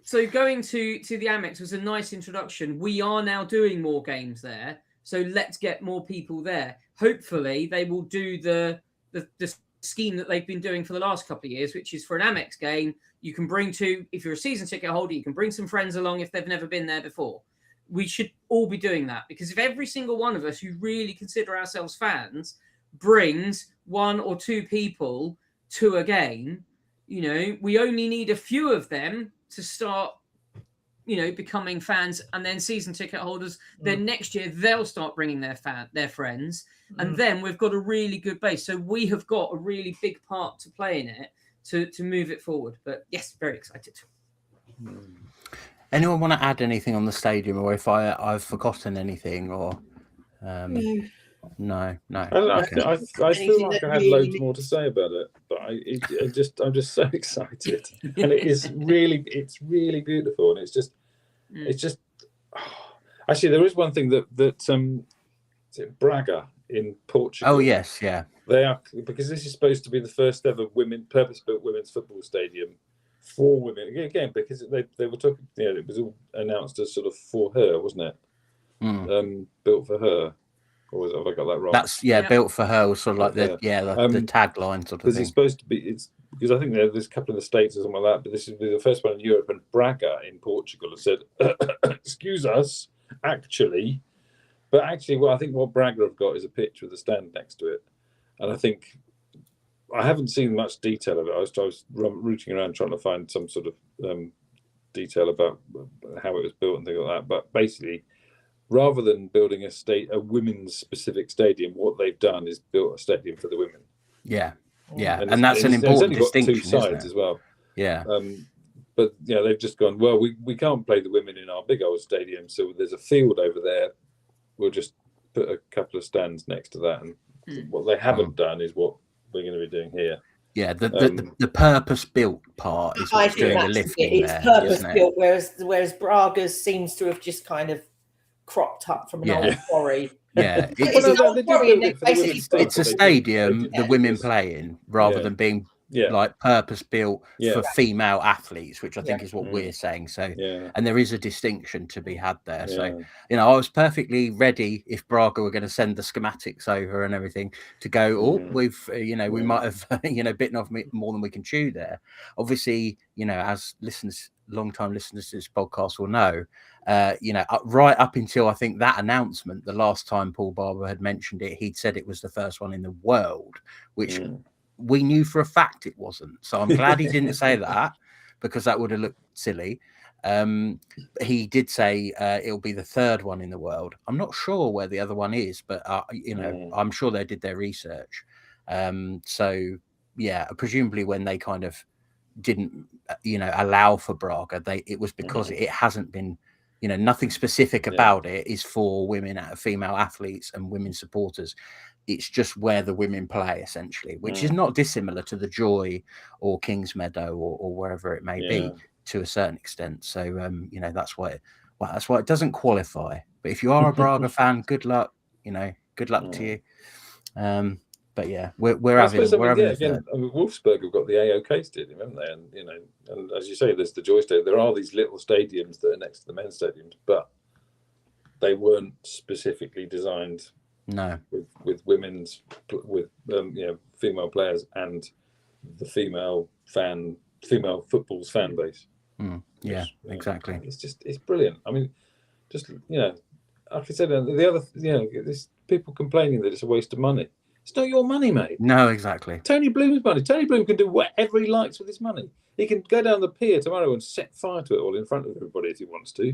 So going to the Amex was a nice introduction. We are now doing more games there, so let's get more people there. Hopefully, they will do the scheme that they've been doing for the last couple of years, which is for an Amex game, you can bring if you're a season ticket holder, you can bring some friends along if they've never been there before. We should all be doing that, because if every single one of us who really consider ourselves fans brings one or two people to a game, you know, we only need a few of them to start, you know, becoming fans, and then season ticket holders. Then next year they'll start bringing their friends, and then we've got a really good base. So we have got a really big part to play in it to move it forward. But yes, very excited. Anyone want to add anything on the stadium, or if I've forgotten anything, or no. I feel like I had loads more to say about it, but I'm just so excited, and it's really beautiful, and it's just actually there is one thing that is it Braga in Portugal? Oh yes, yeah. They are, because this is supposed to be the first ever purpose-built women's football stadium for women. Again, because they were talking, it was all announced as sort of for her, wasn't it? Built for her. Or have I got that wrong? That's built for her was sort of like the tagline sort of because thing. It's supposed to be, it's because I think there's a couple in the States or something like that, but this is the first one in Europe, and Braga in Portugal has said, excuse us, actually. But actually, I think what Braga have got is a pitch with a stand next to it. And I think, I haven't seen much detail of it. I was rooting around trying to find some sort of detail about how it was built and things like that. But basically, rather than building a women's specific stadium, what they've done is built a stadium for the women. Yeah. And that's an important distinction. It's only got 2 sides as well. Yeah. But they've just gone, well, we can't play the women in our big old stadium, so there's a field over there. We'll just put a couple of stands next to that. And what they haven't done is what we're going to be doing here. Yeah, the purpose-built part is what's doing the lifting. It's purpose-built, whereas Braga's seems to have just kind of cropped up from an old quarry. Yeah, it's a stadium the women play in, rather than being like purpose-built for female athletes, which I think is what we're saying. So, and there is a distinction to be had there. So, I was perfectly ready if Braga were going to send the schematics over and everything to go, we've, we might have, bitten off more than we can chew there. Obviously, as long-time listeners to this podcast will know, right up until I think that announcement, the last time Paul Barber had mentioned it, he'd said it was the first one in the world, which we knew for a fact it wasn't. So I'm glad he didn't say that, because that would have looked silly. He did say it'll be the third one in the world. I'm not sure where the other one is, but I'm sure they did their research. So yeah, presumably when they kind of didn't allow for Braga, it was because it hasn't been, nothing specific about it is for women, female athletes and women supporters. It's just where the women play, essentially, which is not dissimilar to the Joy or Kings Meadow or wherever it may be to a certain extent. So that's why it doesn't qualify. But if you are a Braga fan, good luck. Good luck to you. But yeah, we're having. Again, Wolfsburg have got the AOK stadium, haven't they? And as you say, there's the Joy Stadium. There are these little stadiums that are next to the men's stadiums, but they weren't specifically designed. No, with female players and the female football's fan base. Exactly. It's brilliant. I mean, like I said, the other, there's people complaining that it's a waste of money. It's not your money, mate. No, exactly. Tony Bloom's money. Tony Bloom can do whatever he likes with his money. He can go down the pier tomorrow and set fire to it all in front of everybody if he wants to.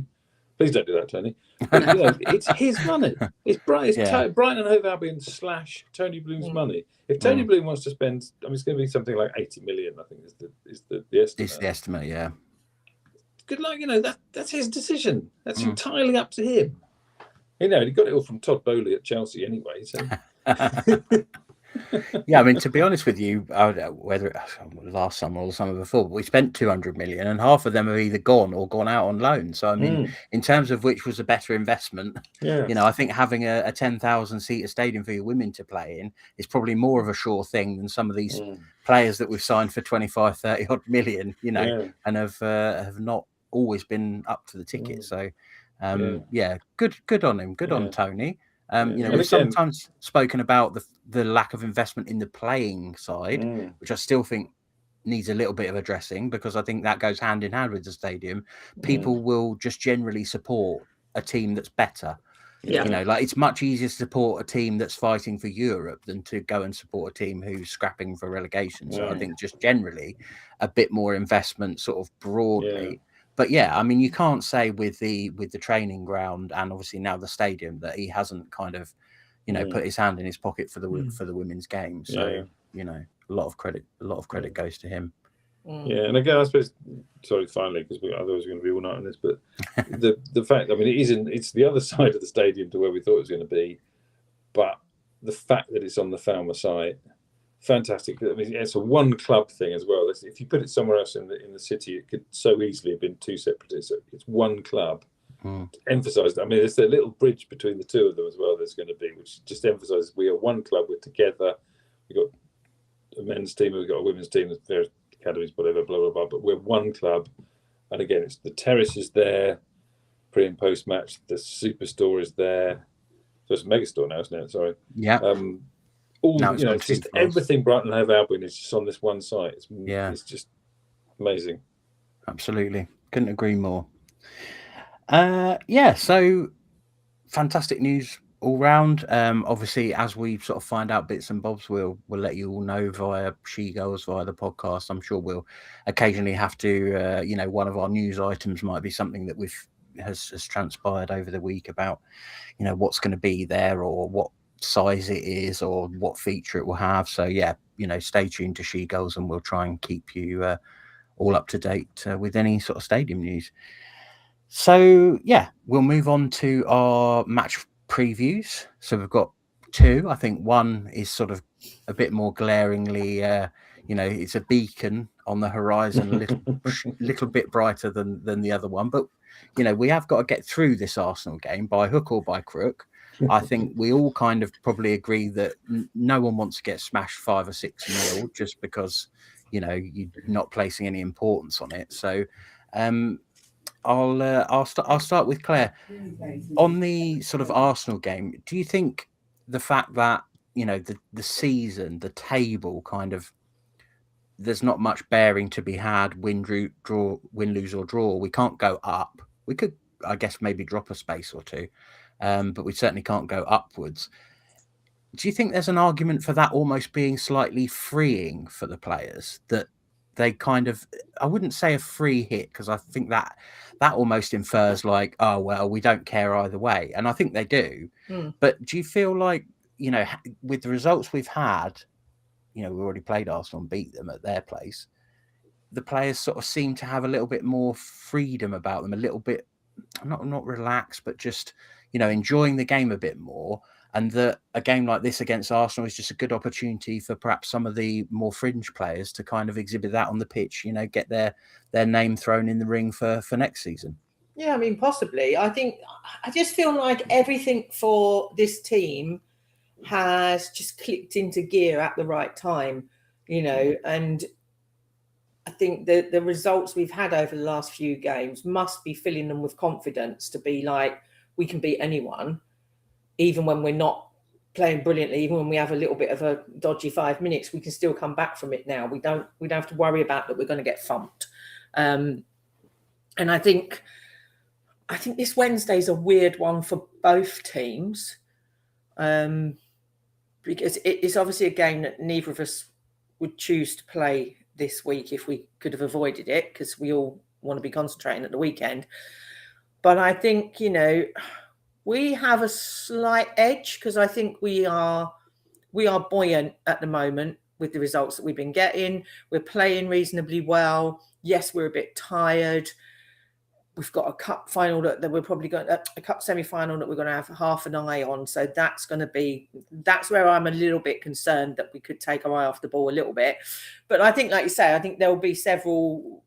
Please don't do that, Tony. But, it's his money. It's Brighton and Hove Albion / Tony Bloom's money. If Tony Bloom wants to spend, it's going to be something like 80 million. I think is the estimate. It's the estimate, yeah. Good luck. That's his decision. That's entirely up to him. He got it all from Todd Bowley at Chelsea anyway. So. Yeah, to be honest with you, whether last summer or the summer before, we spent 200 million, and half of them have either gone or gone out on loan. So in terms of which was a better investment, I think having a 10,000 seater stadium for your women to play in is probably more of a sure thing than some of these players that we've signed for 25, 30 odd million, and have not always been up to the ticket. So good on him, good on Tony. We've sometimes spoken about the lack of investment in the playing side, which I still think needs a little bit of addressing, because I think that goes hand in hand with the stadium. People will just generally support a team that's better. It's much easier to support a team that's fighting for Europe than to go and support a team who's scrapping for relegation. So I think just generally a bit more investment sort of broadly. But you can't say with the training ground and obviously now the stadium that he hasn't kind of, put his hand in his pocket for the women's game. So a lot of credit goes to him. Yeah, and again, I suppose. Sorry, finally, because otherwise we're going to be all night on this. But the fact, I mean, it's the other side of the stadium to where we thought it was going to be, but the fact that it's on the Falmer site, fantastic. I mean, it's a one club thing as well. If you put it somewhere else in the city, it could so easily have been two separate. It's one club. Emphasised. I mean, there's a little bridge between the two of them as well. There's going to be, which just emphasises we are one club. We're together. We've got a men's team. We've got a women's team. There's academies, whatever, blah blah blah. But we're one club. And again, it's the terrace is there, pre and post match. The superstore is there. So it's a mega store now, isn't it? Sorry. Yeah. It's just everything Brighton Hove Albion is just on this one site. It's just amazing. Absolutely, couldn't agree more. So fantastic news all round. Obviously, as we sort of find out bits and bobs, we'll let you all know via SheGulls, via the podcast. I'm sure we'll occasionally have to, one of our news items might be something that has transpired over the week about, what's going to be there or what size it is or what feature it will have. So stay tuned to SheGulls and we'll try and keep you all up to date with any sort of stadium news. So we'll move on to our match previews. So we've got two. I think one is sort of a bit more glaringly, it's a beacon on the horizon, a little bit brighter than the other one. But we have got to get through this Arsenal game by hook or by crook. I think we all kind of probably agree that no one wants to get smashed 5 or 6-0 just because you're not placing any importance on it. So I'll start with Claire on the sort of Arsenal game. Do you think the fact that the season, the table, kind of there's not much bearing to be had, win, lose or draw? We can't go up. We could, I guess, maybe drop a space or two, but we certainly can't go upwards. Do you think there's an argument for that almost being slightly freeing for the players, that they kind of, I wouldn't say a free hit, because I think that almost infers like, oh, well, we don't care either way. And I think they do. But do you feel like, with the results we've had, we already played Arsenal and beat them at their place, the players sort of seem to have a little bit more freedom about them, a little bit, not relaxed, but just, enjoying the game a bit more. And that a game like this against Arsenal is just a good opportunity for perhaps some of the more fringe players to kind of exhibit that on the pitch, get their name thrown in the ring for next season. Yeah, I mean, possibly. I just feel like everything for this team has just clicked into gear at the right time, and I think the results we've had over the last few games must be filling them with confidence to be like, we can beat anyone, even when we're not playing brilliantly, even when we have a little bit of a dodgy 5 minutes, we can still come back from it now. We don't have to worry about that we're going to get thumped. And I think this Wednesday's a weird one for both teams, because it's obviously a game that neither of us would choose to play this week if we could have avoided it, because we all want to be concentrating at the weekend. But I think, we have a slight edge because I think we are buoyant at the moment with the results that we've been getting. We're playing reasonably well. Yes, we're a bit tired. We've got a cup final that we're probably going, a cup semi-final that we're going to have half an eye on. So that's where I'm a little bit concerned that we could take our eye off the ball a little bit. But I think, like you say, I think there will be several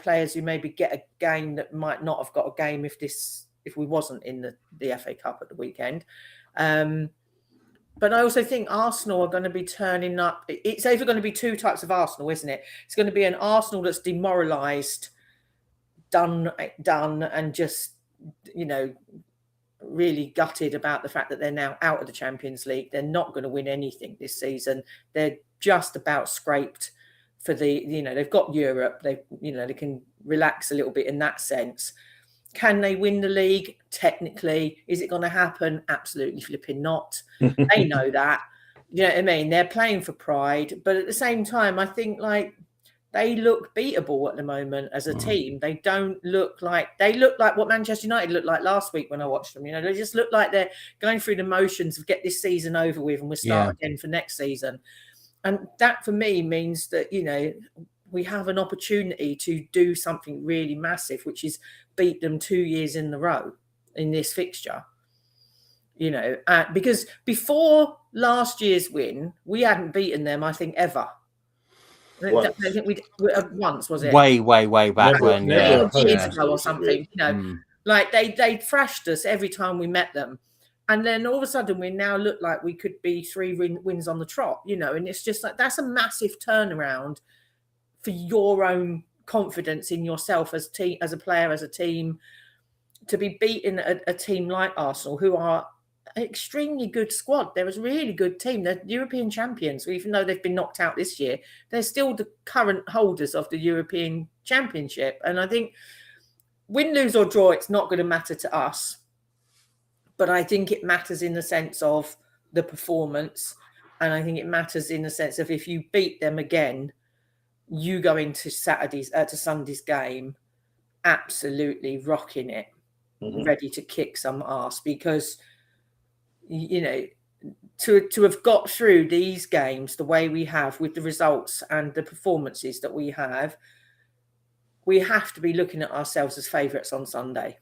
players who maybe get a game that might not have got a game if we wasn't in the FA Cup at the weekend. But I also think Arsenal are going to be turning up. It's either going to be two types of Arsenal, isn't it? It's going to be an Arsenal that's demoralised, done, and just, really gutted about the fact that they're now out of the Champions League. They're not going to win anything this season. They're just about scraped for they've got Europe. They can relax a little bit in that sense. Can they win the league? Technically. Is it going to happen? Absolutely flipping not. They know that. You know what I mean? They're playing for pride. But at the same time, I think they look beatable at the moment as a team. They look like what Manchester United looked like last week when I watched them. They just look like they're going through the motions of get this season over with and we'll start again for next season. And that for me means that, we have an opportunity to do something really massive, which is beat them 2 years in a row in this fixture. You know, because before last year's win, we hadn't beaten them, I think, ever. I think we once, was it? Way back never, when, years ago or something. You know, like they thrashed us every time we met them, and then all of a sudden we now look like we could be 3 wins on the trot. You know, and it's just like that's a massive turnaround for your own confidence in yourself as a player, as a team, to be beating a team like Arsenal, who are an extremely good squad. They're a really good team. They're European champions. Even though they've been knocked out this year, they're still the current holders of the European Championship. And I think win, lose or draw, it's not going to matter to us. But I think it matters in the sense of the performance. And I think it matters in the sense of if you beat them again, you go into Sunday's game absolutely rocking it, ready to kick some ass, because, you know, to have got through these games the way we have with the results and the performances that we have to be looking at ourselves as favourites on Sunday.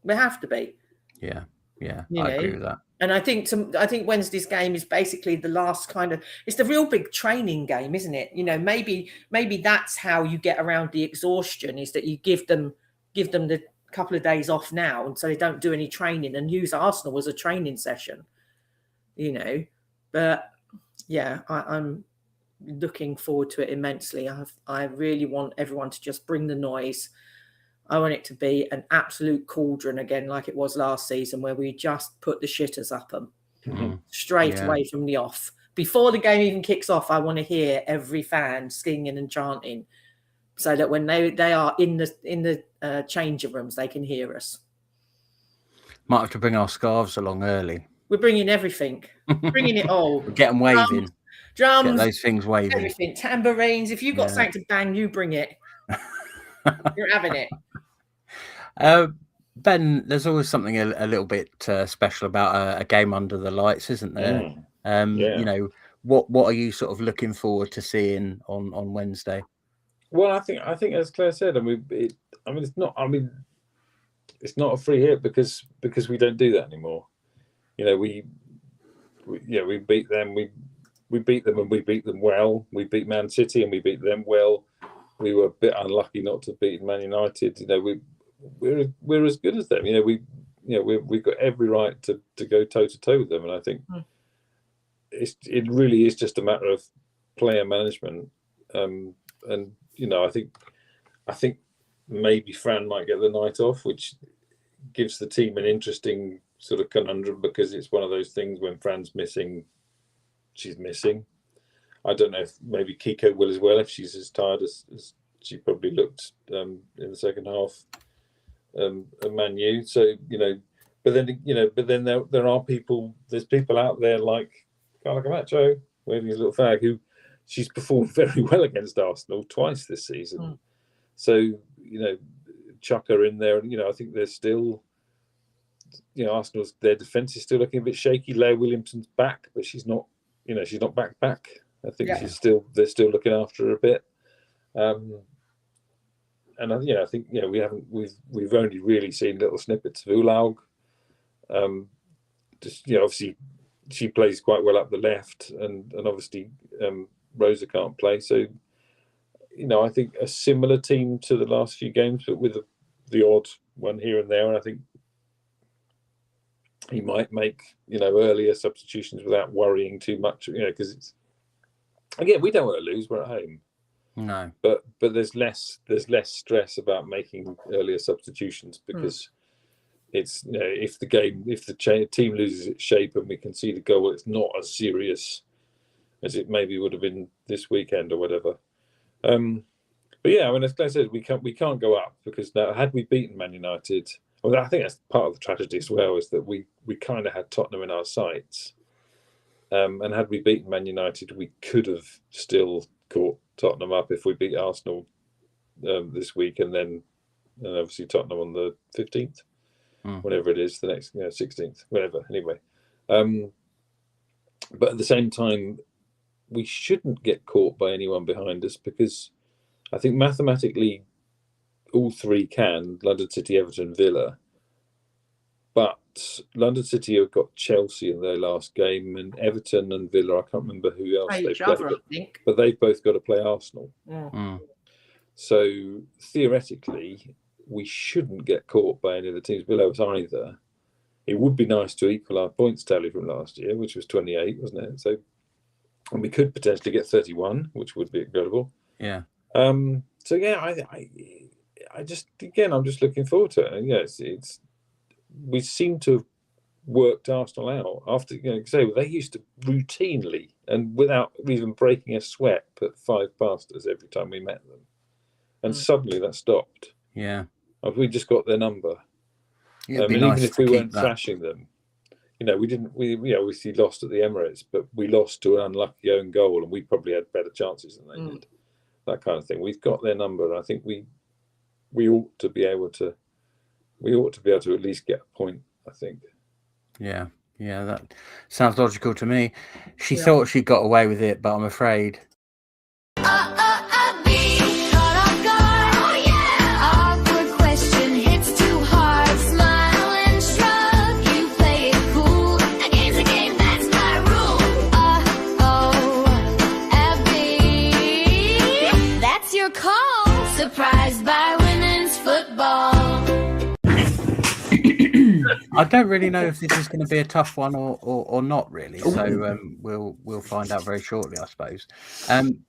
We have to be. Yeah, I agree with that. And I think Wednesday's game is basically the last kind of, it's the real big training game, isn't it? You know, maybe that's how you get around the exhaustion, is that you give them the couple of days off now, and so they don't do any training and use Arsenal as a training session, you know. But yeah, I'm looking forward to it immensely. I really want everyone to just bring the noise. I want it to be an absolute cauldron again, like it was last season, where we just put the shitters up them straight away from the off. Before the game even kicks off, I want to hear every fan singing and chanting, so that when they are in the changing rooms, they can hear us. Might have to bring our scarves along early. We're bringing everything, bringing it all. Get them waving. Drums, get those things waving. Everything, tambourines. If you've got something to bang, you bring it. You're having it. Ben, there's always something a little bit special about a game under the lights, isn't there? You know, what are you sort of looking forward to seeing on Wednesday? Well, I think as Claire said, it's not a free hit because we don't do that anymore. You know, we beat them. We beat them and we beat them well. We beat Man City and we beat them well. We were a bit unlucky not to beat Man United. You know, we're as good as them. You know, we've got every right to go toe to toe with them. And I think it really is just a matter of player management. And you know, I think maybe Fran might get the night off, which gives the team an interesting sort of conundrum, because it's one of those things when Fran's missing, she's missing. I don't know if maybe Kiko will as well, if she's as tired as she probably looked in the second half of Man U. So, you know, but then there are people. There's people out there like Carla Camacho, waving his little flag, who she's performed very well against Arsenal twice this season. So, you know, chuck her in there, and you know, I think there's still, you know, Arsenal's, their defence is still looking a bit shaky. Leah Williamson's back, but she's not, you know, she's not back. I think they're still looking after her a bit. And I think, you know, we've only really seen little snippets of Ulaug. Just, you know, obviously she plays quite well up the left, and obviously Rosa can't play. So, you know, I think a similar team to the last few games, but with the odd one here and there. And I think he might make, you know, earlier substitutions without worrying too much, you know, because it's, again, we don't want to lose. We're at home. No, but there's less stress about making earlier substitutions, because it's, you know, if the team loses its shape and we can see the goal, it's not as serious as it maybe would have been this weekend or whatever. But yeah, I mean, as Claire said, we can't go up, because now, had we beaten Man United, well, I think that's part of the tragedy as well, is that we kind of had Tottenham in our sights, and had we beaten Man United, we could have still caught Tottenham up if we beat Arsenal this week, and then obviously Tottenham on the 15th, whatever it is, the next 16th, whatever. Anyway, but at the same time, we shouldn't get caught by anyone behind us, because I think mathematically all three can, London City, Everton, Villa. But London City have got Chelsea in their last game, and Everton and Villa, I can't remember who else they played, but they've both got to play Arsenal. So theoretically, we shouldn't get caught by any of the teams below us either. It would be nice to equal our points tally from last year, which was 28, wasn't it? So, and we could potentially get 31, which would be incredible. Yeah. So yeah, I just, again, I'm just looking forward to it. And yes, we seem to have worked Arsenal out after, they used to routinely and without even breaking a sweat put 5 past us every time we met them, and suddenly that stopped. Yeah. We just got their number. Nice, even if we weren't thrashing them, we obviously lost at the Emirates, but we lost to an unlucky own goal, and we probably had better chances than they did. That kind of thing. We've got their number, and I think we ought to be able to. We ought to be able to at least get a point, I think. Yeah, that sounds logical to me. She thought she got away with it, but I'm afraid. That's your call. Surprised by women's football. I don't really know if this is going to be a tough one or not really. So we'll find out very shortly, I suppose.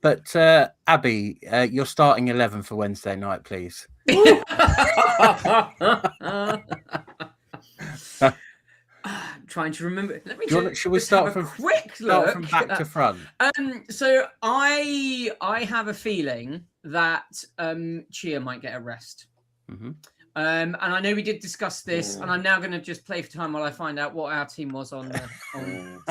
But Abby, your starting 11 for Wednesday night, please. Trying to remember. Let me. Should we start from back to front? So I have a feeling that Chia might get a rest. Mm-hmm. And I know we did discuss this, and I'm now going to just play for time while I find out what our team was on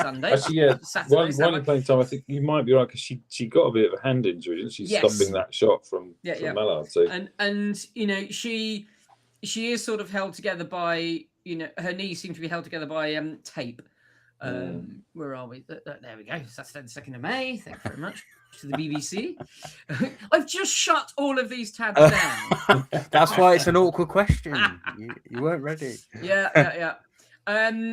Sunday. Actually, yeah, one in playing time, I think you might be right, because she got a bit of a hand injury, didn't she? Yes. Stumbling that shot from Mallard. So. And she is sort of held together by, her knees seem to be held together by tape. Where are we? There we go. Saturday the 2nd of May. Thank you very much to the BBC. I've just shut all of these tabs down. That's why it's an awkward question. You weren't ready. Yeah.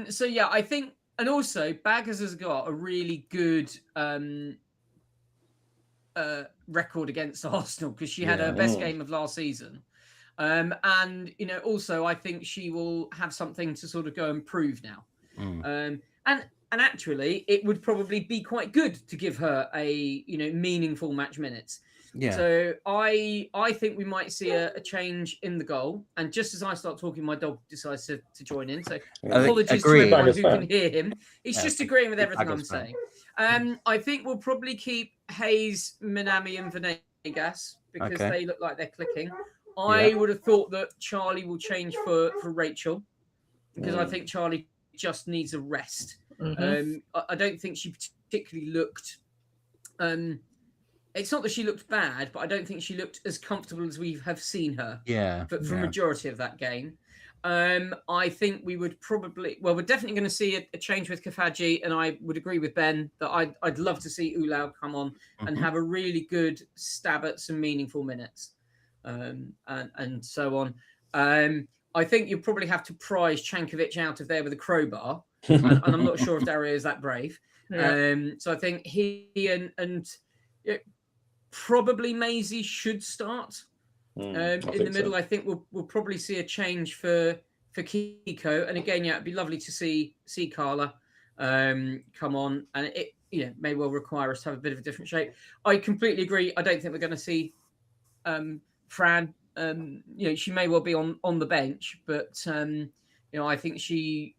So yeah, I think, and also Baggers has got a really good record against Arsenal, because she had her best game of last season. And also I think she will have something to sort of go and prove now. And actually, it would probably be quite good to give her a meaningful match minutes. Yeah. So I think we might see a change in the goal. And just as I start talking, my dog decides to join in. So apologies to everyone who can hear him. He's just agreeing with everything I'm saying. I think we'll probably keep Hayes, Minami, and Venegas, because they look like they're clicking. I would have thought that Charlie will change for Rachel, because I think Charlie just needs a rest. I don't think she particularly looked. It's not that she looked bad, but I don't think she looked as comfortable as we have seen her. But for a majority of that game, I think we would probably. Well, we're definitely going to see a change with Kafaji, and I would agree with Ben that I'd love to see Ulau come on and have a really good stab at some meaningful minutes, and so on. I think you'll probably have to prize Chankovic out of there with a crowbar. and I'm not sure if Daria is that brave. So I think he and probably Maisie should start in the middle. I think we'll probably see a change for Kiko. And again, it'd be lovely to see Carla come on, and it may well require us to have a bit of a different shape. I completely agree. I don't think we're going to see Fran. She may well be on the bench, but I think she.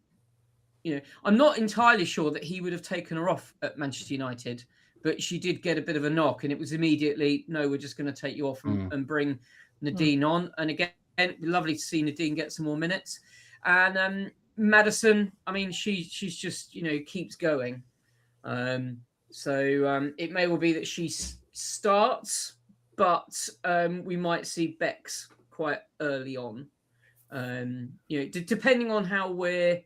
I'm not entirely sure that he would have taken her off at Manchester United, but she did get a bit of a knock, and it was immediately, no, we're just going to take you off and bring Nadine on. And again, it'd be lovely to see Nadine get some more minutes. And Madison, I mean, she's just, keeps going. So it may well be that she starts, but we might see Bex quite early on. Depending on how we're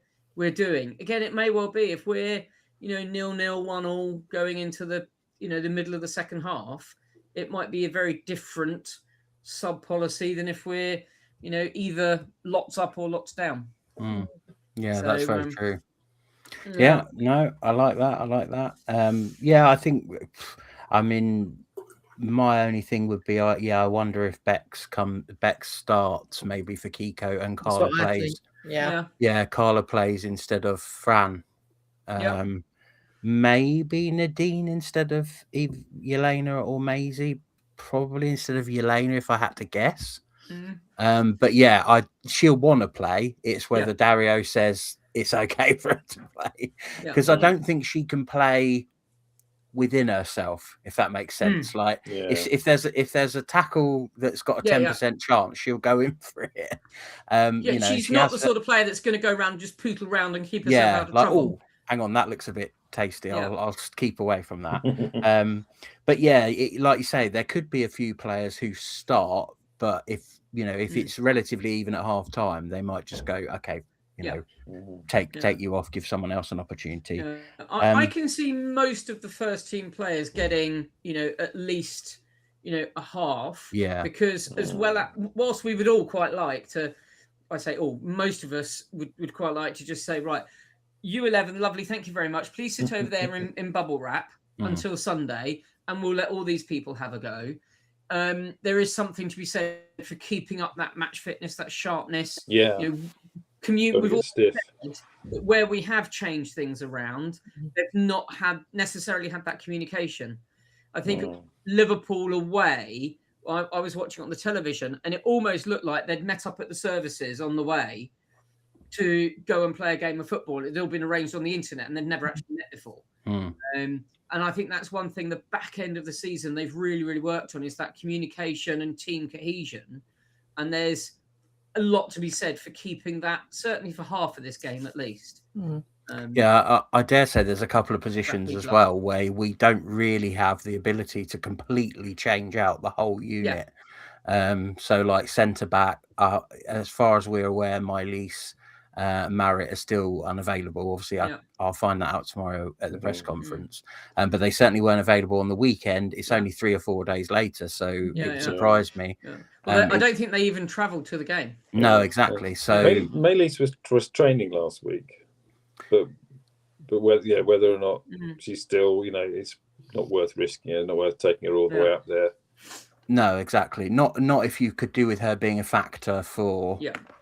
doing. Again, it may well be if we're 0-0, 1-1 going into the the middle of the second half, it might be a very different sub policy than if we're, either lots up or lots down. Yeah, So, that's very true. Yeah, no, I like that. Yeah, I think, I mean, my only thing would be, I wonder if Bex starts maybe for Kiko and Carla plays. Yeah, Carla plays instead of Fran. Maybe Nadine instead of Yelena or Maisie. Probably instead of Yelena, if I had to guess. But yeah, she'll want to play. It's whether Dario says it's okay for her to play, because I don't think she can play within herself, if that makes sense. Like if there's a tackle that's got a 10% chance, she'll go in for it. She's not the sort of player that's going to go around, just poodle around and keep herself out of trouble. Oh, hang on, that looks a bit tasty. I'll keep away from that. But yeah, like you say, there could be a few players who start, but if it's relatively even at half time, they might just go, okay, take you off, give someone else an opportunity. I can see most of the first team players getting, at least, a half. Yeah. Because whilst we would all quite like to, most of us would quite like to just say, right, U11, lovely, thank you very much. Please sit over there in bubble wrap until Sunday, and we'll let all these people have a go. There is something to be said for keeping up that match fitness, that sharpness. Yeah. Commute with all stiff. Where we have changed things around, they've not necessarily had that communication. I think Liverpool away, I was watching on the television, and it almost looked like they'd met up at the services on the way to go and play a game of football. It'd all been arranged on the internet, and they'd never actually met before. And I think that's one thing the back end of the season they've really, really worked on, is that communication and team cohesion. And there's a lot to be said for keeping that, certainly for half of this game at least. I dare say there's a couple of positions as well where we don't really have the ability to completely change out the whole unit. So like centre back, as far as we're aware, Mylease, Marriott are still unavailable. Obviously, I'll find that out tomorrow at the press conference. But they certainly weren't available on the weekend. It's only 3 or 4 days later, so it surprised me. Well, I don't think they even travelled to the game. No, exactly. So Mylease was training last week, but whether or not she's still, it's not worth risking it, not worth taking her all the way up there. No, exactly. Not if you could do with her being a factor for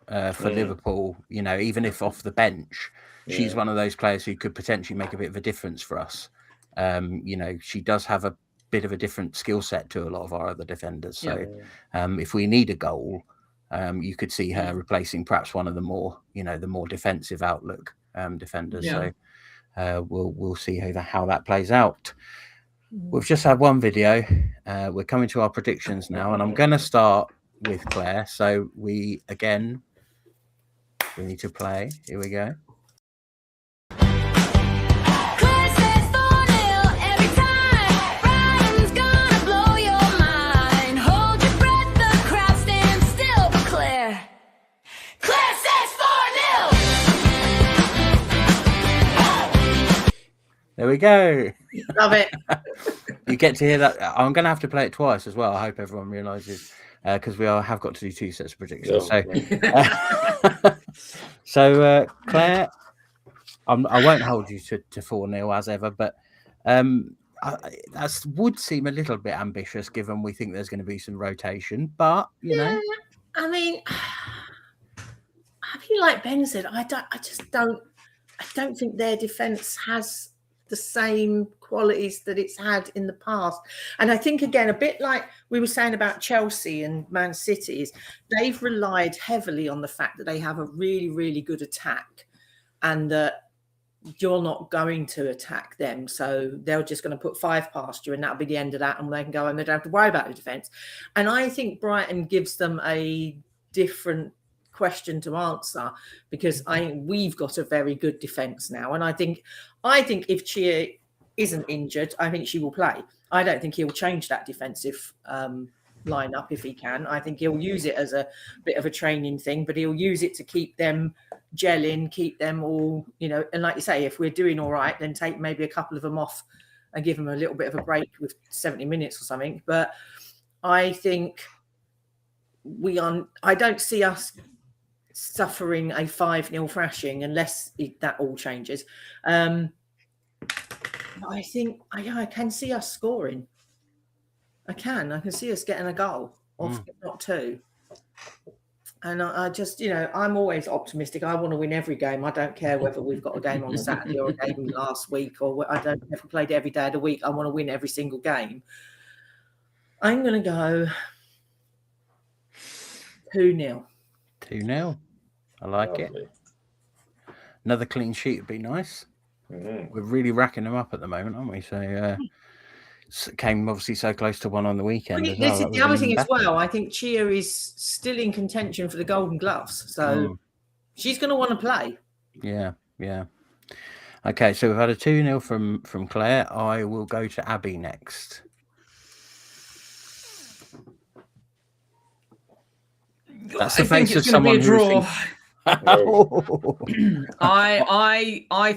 Liverpool, even if off the bench, she's one of those players who could potentially make a bit of a difference for us. She does have a bit of a different skill set to a lot of our other defenders. So if we need a goal, you could see her replacing perhaps one of the more defensive outlook defenders. So we'll see how that plays out. We've just had one video. We're coming to our predictions now, and I'm going to start with Claire. So we need to play. Here we go. Claire says 4-0 every time. Brian's gonna blow your mind. Hold your breath, the crowd stands still. But Claire says 4-0. There we go. Love it. You get to hear that. I'm going to have to play it twice as well. I hope everyone realizes, because we have got to do 2 sets of predictions. So Claire, I won't hold you to 4-0 as ever, but that would seem a little bit ambitious given we think there's going to be some rotation. But I mean, I feel like Ben said, I don't think their defence has the same qualities that it's had in the past. And I think, again, a bit like we were saying about Chelsea and Man City, is they've relied heavily on the fact that they have a really, really good attack, and that you're not going to attack them. So they're just going to put 5 past you, and that'll be the end of that, and they can go and they don't have to worry about the defence. And I think Brighton gives them a different question to answer, because we've got a very good defence now, and I think if Chia isn't injured, I think she will play. I don't think he'll change that defensive lineup if he can. I think he'll use it as a bit of a training thing, but he'll use it to keep them gelling, keep them all, and like you say, if we're doing all right, then take maybe a couple of them off and give them a little bit of a break with 70 minutes or something. But I think I don't see us suffering a 5-0 thrashing unless that all changes. I think I can see us scoring. I can see us getting a goal, if not two. And I just, I'm always optimistic. I want to win every game. I don't care whether we've got a game on Saturday or a game last week, or I don't have played every day of the week. I want to win every single game. I'm going to go 2-0. 2-0. I like it. Another clean sheet would be nice. We're really racking them up at the moment, aren't we? So came obviously so close to one on the weekend. This is the other thing as well. I think Chia is still in contention for the Golden Gloves, so she's going to want to play. Yeah. Okay, so we've had a 2-0 from Claire. I will go to Abby next. That's the face of someone who thinks... I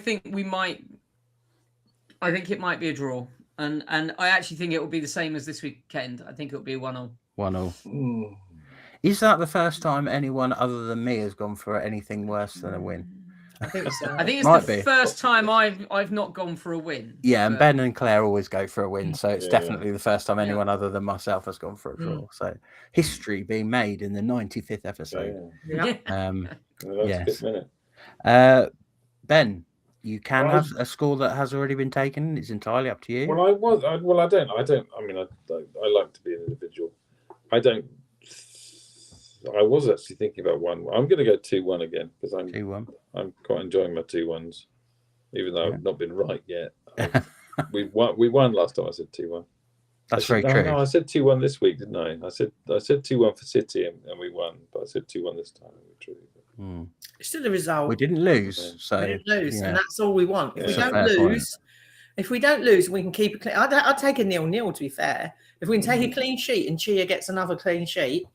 think we might. I think it might be a draw, and I actually think it will be the same as this weekend. I think it will be 1-0. 1-0. Is that the first time anyone other than me has gone for anything worse than a win? I think so. I think it's the first time I've not gone for a win. Yeah, and Ben and Claire always go for a win, so it's definitely the first time anyone other than myself has gone for a draw. So history being made in the 95th episode. Yes. Ben, you can have a score that has already been taken. It's entirely up to you. Well, I don't. I mean, I like to be an individual. I was actually thinking about 1. I'm going to go 2-1 again because I'm 2-1. I'm quite enjoying my 2-1s, even though I've not been right yet. We won last time. I said 2-1. That's very true. No, I said 2-1 this week, didn't I? I said 2-1 for City and we won, but I said 2-1 this time. It's still a result. We didn't lose, so we didn't lose, and that's all we want. If we don't lose, we can keep it clean. I'd take a 0-0 to be fair. If we can take a clean sheet and Chia gets another clean sheet,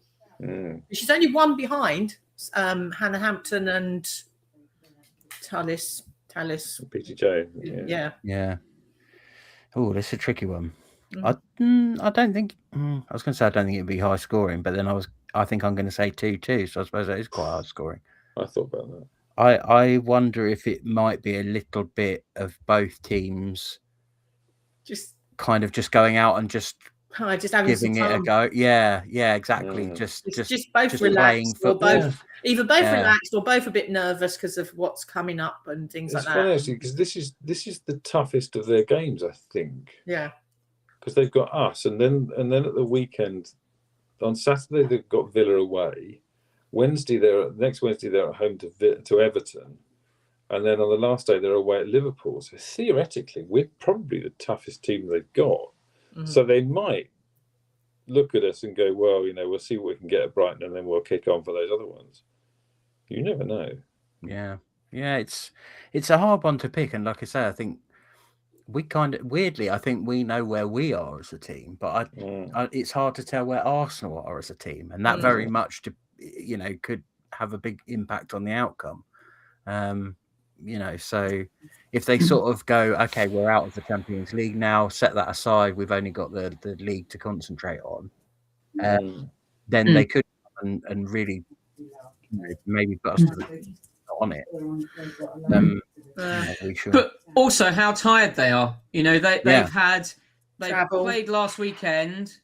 she's only one behind Hannah Hampton and Tallis. PTJ. Yeah. Oh, that's a tricky one. I don't think. I was going to say I don't think it'd be high scoring, but then I think I'm going to say 2-2. So I suppose that is quite high scoring. I thought about that. I wonder if it might be a little bit of both teams just going out and just giving it a go. Yeah, exactly. Just both relaxed, or both either relaxed or both a bit nervous because of what's coming up and things like that. It's funny actually, because this is the toughest of their games, I think. Yeah. Because they've got us, and then at the weekend, on Saturday they've got Villa away. Next Wednesday they're at home to Everton, and then on the last day they're away at Liverpool. So theoretically, we're probably the toughest team they've got. So they might look at us and go, well, we'll see what we can get at Brighton, and then we'll kick on for those other ones. You never know. Yeah, it's a hard one to pick, and like I say, I think we kind of weirdly, I think we know where we are as a team, but it's hard to tell where Arsenal are as a team, and that very much could have a big impact on the outcome. So if they sort of go, okay, we're out of the Champions League now, set that aside, we've only got the league to concentrate on, then they could and really maybe put us on it. But also how tired they are. They've played last weekend,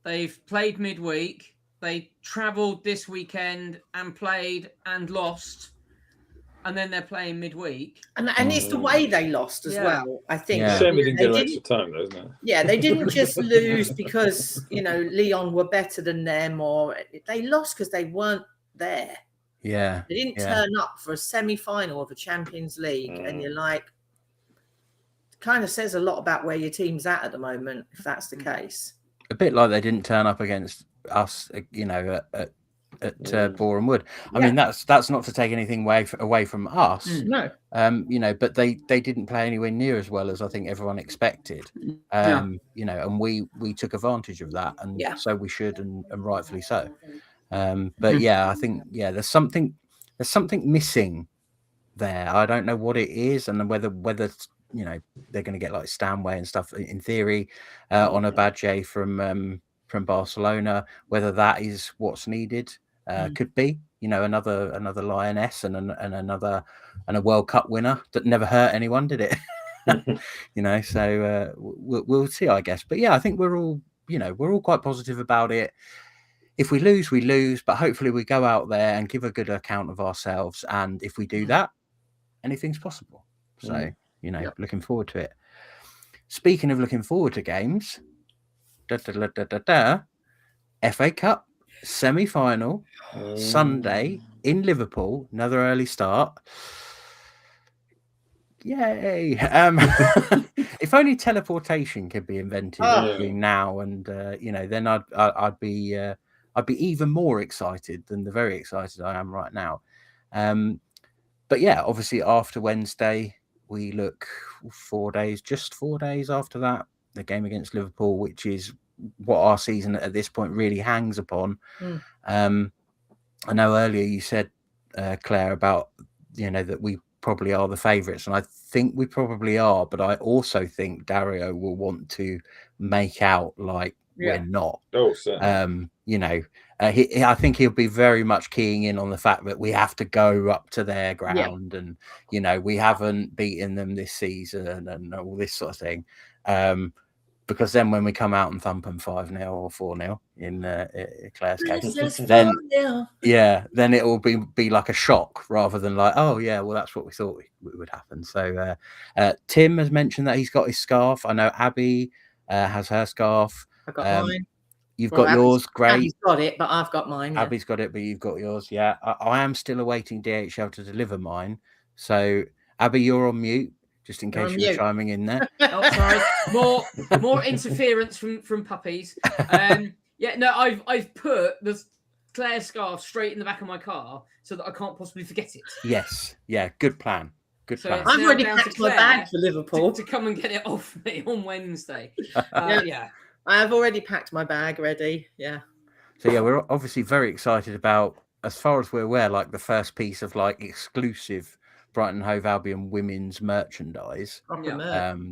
they've played midweek, they travelled this weekend and played and lost, and then they're playing midweek. And it's the way they lost as well, I think. Shame we didn't get extra time, though, isn't it? Yeah, they didn't just lose because, Lyon were better than them, or they lost because they weren't there. Yeah. They didn't turn up for a semi-final of a Champions League, and you're like, it kind of says a lot about where your team's at the moment, if that's the case. A bit like they didn't turn up against us, at Boreham Wood. I mean, that's not to take anything away from us. No. But they didn't play anywhere near as well as I think everyone expected. And we took advantage of that, and so we should, and rightfully so. But I think there's something missing there. I don't know what it is, and whether you know, they're going to get like Stanway and stuff in theory on a badge from Barcelona. Whether that is what's needed could be, you know, another Lioness and a World Cup winner that never hurt anyone, did it? You know, so we'll see, I guess. But yeah, I think we're all quite positive about it. If we lose, we lose, but hopefully we go out there and give a good account of ourselves. And if we do that, anything's possible. So, you know, looking forward to it. Speaking of looking forward to games, FA Cup semi-final Sunday in Liverpool, another early start. Yay! If only teleportation could be invented between now and you know, then I'd be even more excited than the very excited I am right now. But yeah, obviously after Wednesday, we look 4 days, just 4 days after that, the game against Liverpool, which is what our season at this point really hangs upon. I know earlier you said, Claire, about, you know, that we probably are the favourites, and I think we probably are, but I also think Dario will want to make out like we're not. Oh, certainly. You know, I think he'll be very much keying in on the fact that we have to go up to their ground, and you know, we haven't beaten them this season and all this sort of thing. Because then when we come out and thump them 5-0 or 4-0 in Claire's case, then then it will be like a shock rather than like, oh yeah, well that's what we thought would happen. So Tim has mentioned that he's got his scarf. I know Abby has her scarf. I got mine. You've got yours. Great. Abby's got it, but I've got mine. Abby's got it, but you've got yours. Yeah, I am still awaiting DHL to deliver mine. So Abby, you're on mute. Just in case you were chiming in there. Oh, sorry. More interference from puppies. No, I've put the Claire scarf straight in the back of my car so that I can't possibly forget it. Yes. Yeah. Good plan. Good plan. I've already packed my bag for Liverpool to come and get it off me on Wednesday. I have already packed my bag ready. Yeah. So yeah, we're obviously very excited about, as far as we're aware, like the first piece of like exclusive Brighton Hove Albion women's merchandise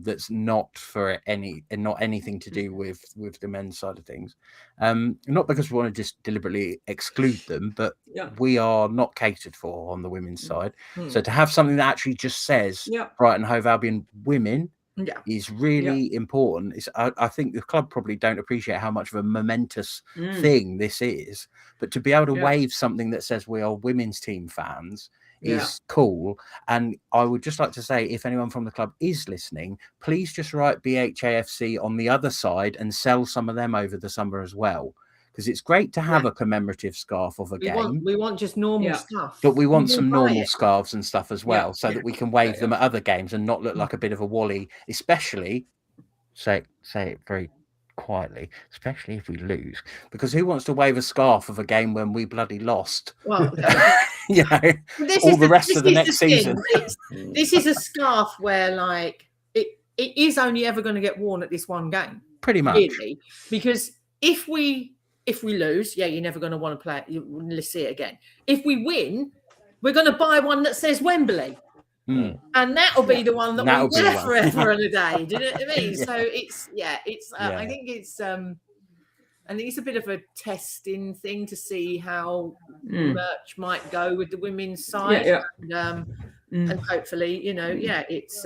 that's not for anything to do with the men's side of things, not because we want to just deliberately exclude them, but we are not catered for on the women's side. So to have something that actually just says Brighton Hove Albion women is really important. I think the club probably don't appreciate how much of a momentous thing this is, but to be able to wave something that says we are women's team fans is cool. And I would just like to say, if anyone from the club is listening, please just write BHAFC on the other side and sell some of them over the summer as well, because it's great to have a commemorative scarf of a game. We want just normal stuff, but we want some normal scarves and stuff as well, so that we can wave them at other games and not look like a bit of a wally, especially say it very quietly, especially if we lose, because who wants to wave a scarf of a game when we bloody lost? Well, you know, all the rest of the next season. This is a scarf where like it is only ever going to get worn at this one game, pretty much, really, because if we lose, you're never going to want to play it. Let's see it again. If we win, we're going to buy one that says Wembley. And that'll be the one that will wear forever and a day. Do you know what I mean? So it's I think it's a bit of a testing thing to see how merch might go with the women's side, and hopefully, you know, it's.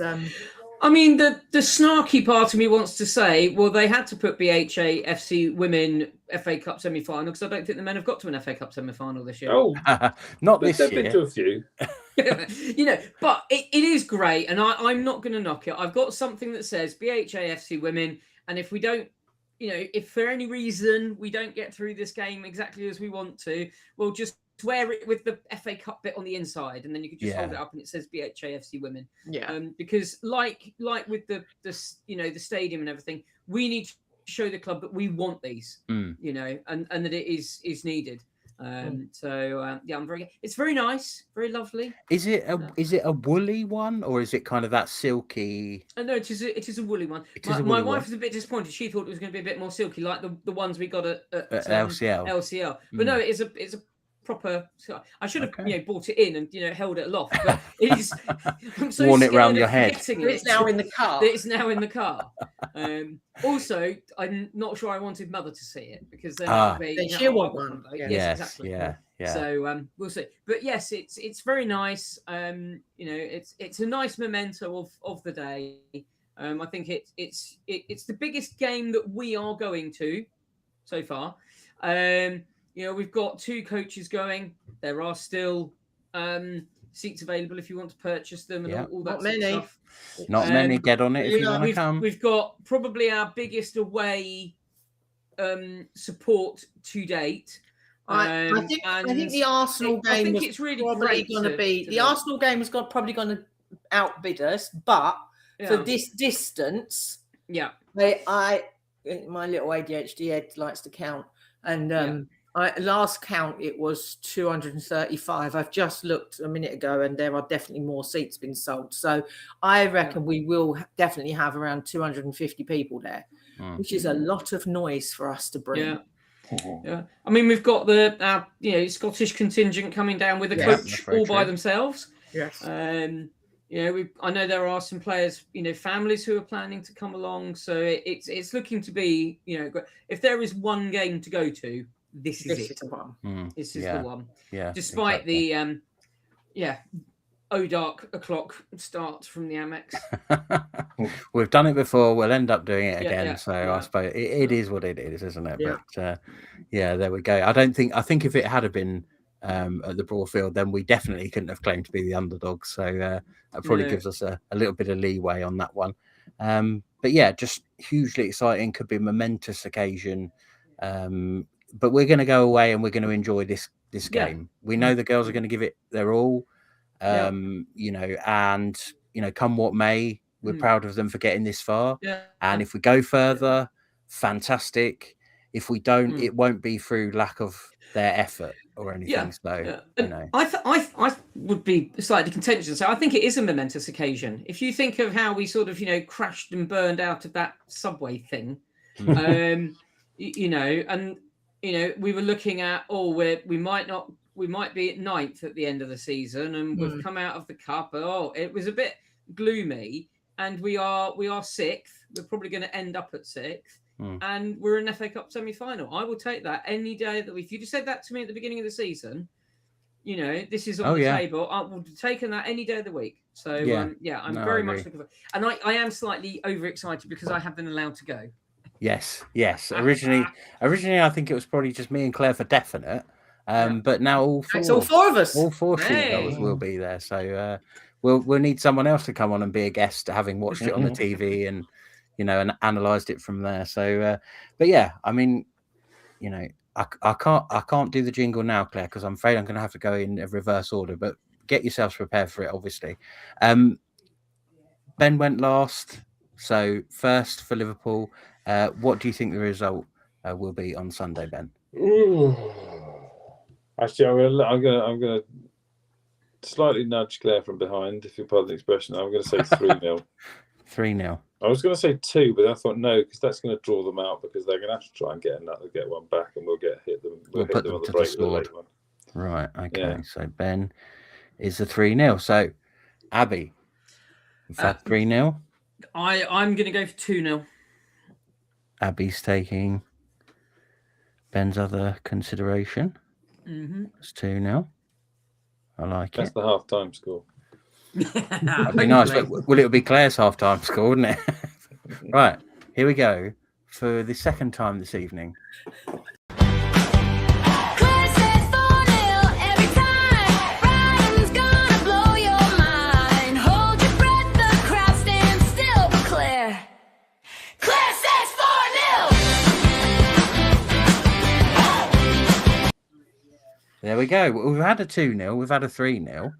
I mean, the snarky part of me wants to say, well, they had to put BHAFC Women FA Cup semi-final because I don't think the men have got to an FA Cup semi-final this year. Oh, not this year. They've been to a few. You know, but it is great, and I'm not going to knock it. I've got something that says BHAFC Women, and if we don't, you know, if for any reason we don't get through this game exactly as we want to, we'll just wear it with the FA Cup bit on the inside, and then you can just hold it up and it says BHAFC Women. Because like with the you know, the stadium and everything, we need to show the club that we want these, you know, and that it is needed. It's very nice, very lovely. Is it a woolly one, or is it kind of that silky? No, it is a woolly one. My wife was a bit disappointed. She thought it was going to be a bit more silky, like the ones we got at LCL. But no, it's proper. I should have Okay. brought it in and held it aloft, but it is. I'm so Worn it scared round of your head. forgetting It's now in the car. It's now in the car. Also, I'm not sure I wanted Mother to see it because then it would be, Then she'll want one. Yes, Yes, exactly. yeah. So we'll see. But yes, it's very nice. It's a nice memento of the day. I think it's the biggest game that we are going to so far. We've got 2 coaches going. There are still seats available if you want to purchase them and all that Not sort of many. stuff. Not many. Get on it if you want to come. We've got probably our biggest away support to date. I think the Arsenal game was probably going to be the Arsenal game was probably going to outbid us, but for this distance, my little ADHD head likes to count, and last count it was 235. I've just looked a minute ago, and there are definitely more seats been sold. So I reckon we will definitely have around 250 people there, which is a lot of noise for us to bring. Yeah, I mean we've got our Scottish contingent coming down with a coach all by themselves. Yes. I know there are some players, families who are planning to come along. So it's looking to be, if there is one game to go to, this is it. The one. This is the one. Yeah. Despite the dark o'clock start from the Amex. We've done it before. We'll end up doing it again. I suppose it is what it is, isn't it? Yeah. But there we go. I think if it had been at the Broadfield, then we definitely couldn't have claimed to be the underdogs. So that probably gives us a little bit of leeway on that one. But yeah, just hugely exciting. Could be a momentous occasion. But we're going to go away and we're going to enjoy this game. We know the girls are going to give it their all. And come what may, we're proud of them for getting this far. And if we go further, fantastic. If we don't, it won't be through lack of their effort or anything. I would be slightly contentious and say I think it is a momentous occasion. If you think of how we sort of crashed and burned out of that subway thing, we were looking at we might be at 9th at the end of the season, and we've come out of the cup. It was a bit gloomy, and we are 6th. We're probably going to end up at 6th, and we're in FA Cup semi-final. I will take that any day that if you just said that to me at the beginning of the season, this is on the table. I would have taken that any day of the week. So I'm very much looking for, and I am slightly overexcited because I have been allowed to go. Yes. Originally, I think it was probably just me and Claire for definite. But now all 4 of us. All 4 SheGulls will be there. So we'll need someone else to come on and be a guest, having watched it on the TV and and analysed it from there. So but yeah, I mean, I can't do the jingle now, Claire, because I'm afraid I'm going to have to go in reverse order. But get yourselves prepared for it, obviously. Ben went last, so first for Liverpool. What do you think the result will be on Sunday, Ben? Actually, I'm gonna slightly nudge Claire from behind, if you pardon the expression. I'm going to say 3-0. 3-0. I was going to say 2, but I thought no, because that's going to draw them out, because they're going to have to try and get one back, and we'll hit them. We'll put them them on the to break the sword. With the late one. Right. Okay. So Ben is the 3-0. So Abby, in fact, 3-0. I'm going to go for 2-0. Abby's taking Ben's other consideration. It's 2-0. I like That's it. the half-time score. That'd be nice. Well, it would be Claire's half-time score, wouldn't it? Right. Here we go for the second time this evening. There we go. We've had a 2-0. We've had a 3-0.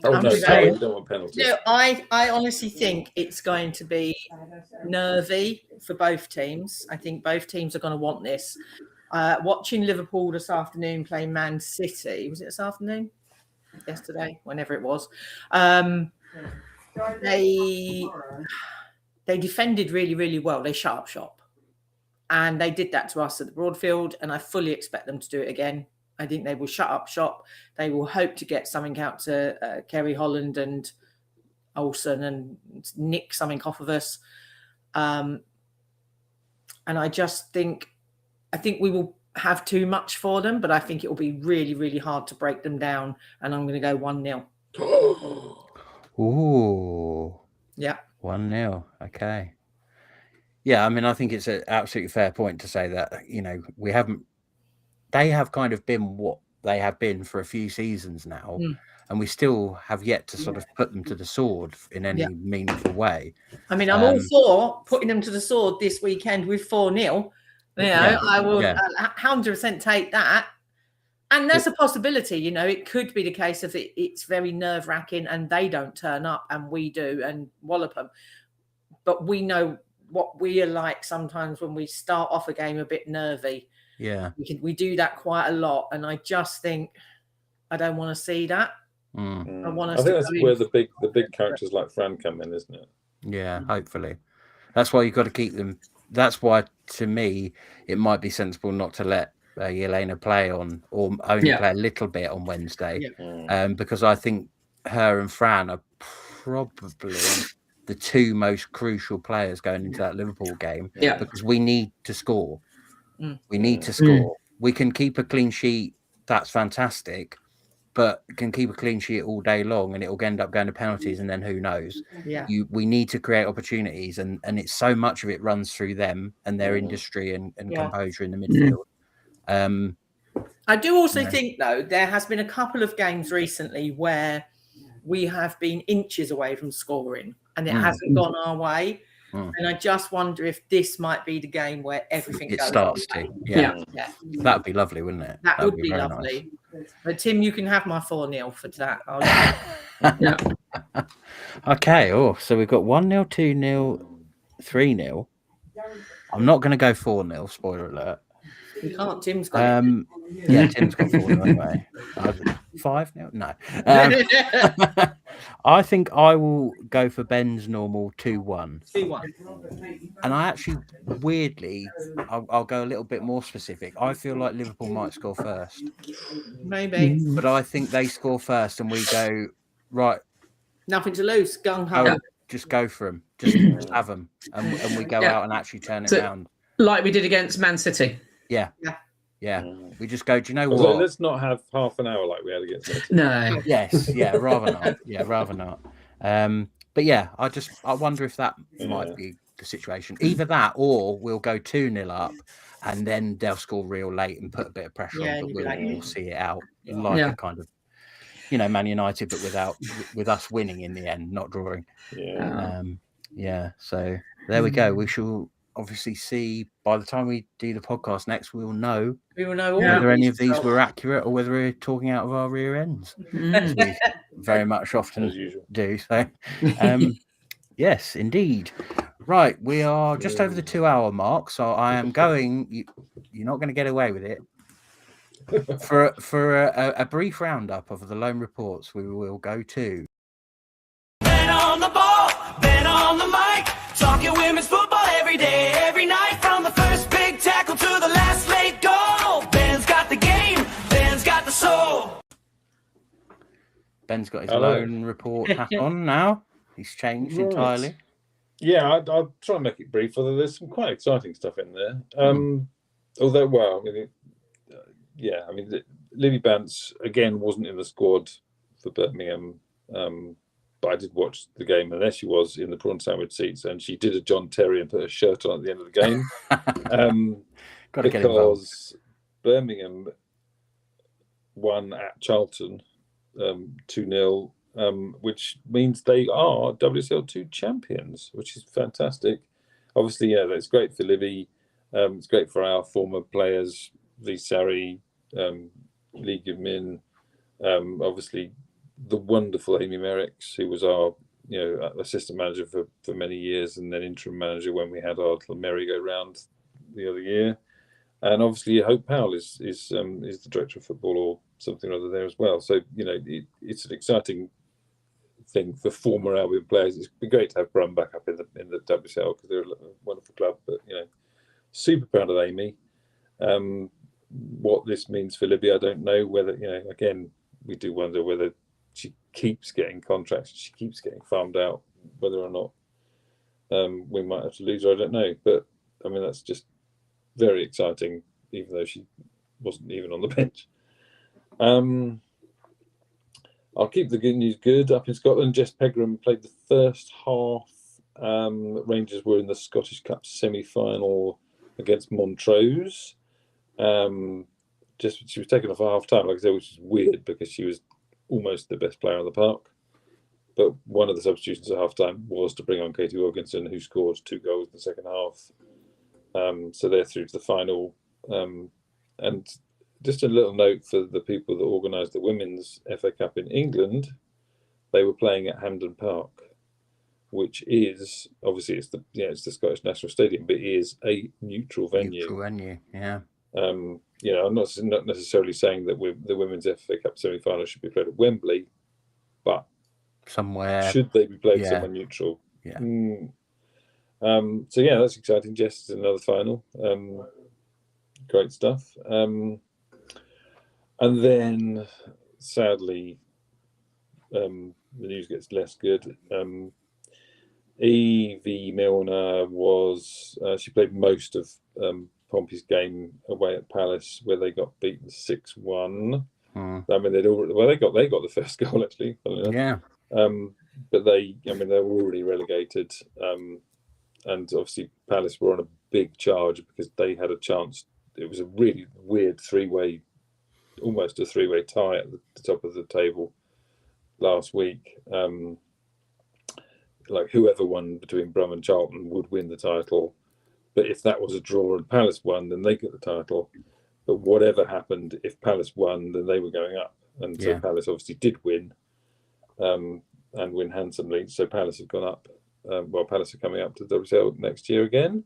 Oh, no, sorry, we don't want penalties. No, I honestly think it's going to be nervy for both teams. I think both teams are going to want this. Watching Liverpool this afternoon play Man City, was it this afternoon? Yesterday, whenever it was. They defended really, really well. They shut up shop. And they did that to us at the Broadfield, and I fully expect them to do it again. I think they will shut up shop. They will hope to get something out to Kerry Holland and Olsen and nick something off of us. And I just think we will have too much for them, but I think it will be really, really hard to break them down. And I'm going to go 1-0. Ooh. Yeah. 1-0. Okay. Yeah, I mean, I think it's an absolutely fair point to say that, they have kind of been what they have been for a few seasons now, and we still have yet to sort of put them to the sword in any meaningful way. I mean, I'm all for putting them to the sword this weekend with 4-0. I will 100% take that. And there's a possibility, it could be the case of it's very nerve-wracking and they don't turn up and we do and wallop them. But we know what we are like sometimes when we start off a game a bit nervy. Yeah. We do that quite a lot. And I just think I don't want to see that. I think that's where the big characters like Fran come in, isn't it? Yeah, hopefully. That's why you've got to keep them. That's why, to me, it might be sensible not to let Yelena play on, or only play a little bit on Wednesday, because I think her and Fran are probably the two most crucial players going into that Liverpool game, because we need to score. We need to score. We can keep a clean sheet. That's fantastic. But can keep a clean sheet all day long and it will end up going to penalties, and then who knows? Yeah. We need to create opportunities, and it's so much of it runs through them and their industry and composure in the midfield. I do also think, though, there has been a couple of games recently where we have been inches away from scoring and it hasn't gone our way. And I just wonder if this might be the game where everything goes starts to. Yeah. That'd be lovely, wouldn't it? That would be lovely. Nice. But Tim, you can have my 4-0 for that. Okay. So we've got 1-0, 2-0, 3-0. I'm not going to go 4-0. Spoiler alert. You can't. Tim's got Tim's got 4-0 anyway. 5-0? No. I think I will go for Ben's normal 2-1. 2-1. And I actually, weirdly, I'll go a little bit more specific. I feel like Liverpool might score first. Maybe. But I think they score first and we go, right. Nothing to lose. Gung ho. Just go for them. Just have them. And we go out and actually turn it around. Like we did against Man City. Yeah. We just go, do you know what? Let's not have half an hour like we had against City. No. Yes. Yeah. Rather not. Rather not. But yeah, I wonder if that might be the situation. Either that, or we'll go 2-0 up, and then they'll score real late and put a bit of pressure on. But we'll see it out like a kind of, Man United, but with us winning in the end, not drawing. So there we go. We shall obviously see by the time we do the podcast next. We will know whether any of these were accurate or whether we're talking out of our rear ends, as we very much often do. So, yes, indeed. Right, we are just over the 2-hour mark, so I am going. You're not going to get away with it. For a brief roundup of the loan reports, we will go to. Ben on the ball, Ben on the mic, talking women's football every day, every night, from the first big tackle to the last late goal. Ben's got the game, Ben's got the soul. Ben's got his loan report hat on now. He's changed entirely. Yeah, I'll try and make it brief, although there's some quite exciting stuff in there. Although, Libby Bance, again, wasn't in the squad for Birmingham, but I did watch the game, and there she was in the prawn sandwich seats, and she did a John Terry and put a shirt on at the end of the game. Because Birmingham won at Charlton 2-0, which means they are WSL2 champions, which is fantastic. Obviously, that's great for Libby. It's great for our former players, Lee Sarri, Lee Givmin, obviously the wonderful Amy Merricks, who was our assistant manager for many years, and then interim manager when we had our little merry-go-round the other year. And obviously Hope Powell is the director of football or something or other there as well. So it's an exciting thing for former Albion players. It's been great to have Brum back up in the WSL because they're a wonderful club. But super proud of Amy. what this means for Libby, I don't know. Whether, again, we do wonder whether she keeps getting contracts, she keeps getting farmed out, whether or not we might have to lose her, I don't know. But I mean, that's just very exciting, even though she wasn't even on the bench. I'll keep the good news good. Up in Scotland, Jess Pegram played the first half. Rangers were in the Scottish Cup semi-final against Montrose. She was taken off at half time, like I said, which is weird because she was almost the best player on the park. But one of the substitutions at half time was to bring on Katie Wilkinson, who scored 2 goals in the second half. So they're through to the final. And just a little note for the people that organised the Women's FA Cup in England, they were playing at Hampden Park, which is obviously it's the Scottish National Stadium, but it is a neutral venue. Neutral venue, yeah. I'm not necessarily saying that the Women's FA Cup semi-final should be played at Wembley, but somewhere should they be played somewhere neutral? Yeah. So yeah, that's exciting. Jess is another final. Great stuff. And then, sadly, the news gets less good. Evie Milner she played most of Pompey's game away at Palace, where they got beaten 6-1. I mean, they got the first goal actually. Yeah. But they were already relegated, and obviously Palace were on a big charge because they had a chance. It was a really weird almost a three-way tie at the top of the table last week. Like whoever won between Brum and Charlton would win the title, but if that was a draw and Palace won, then they get the title. But whatever happened, if Palace won, then they were going up, and so Palace obviously did win, and win handsomely. So Palace have gone up. Palace are coming up to the WSL next year again.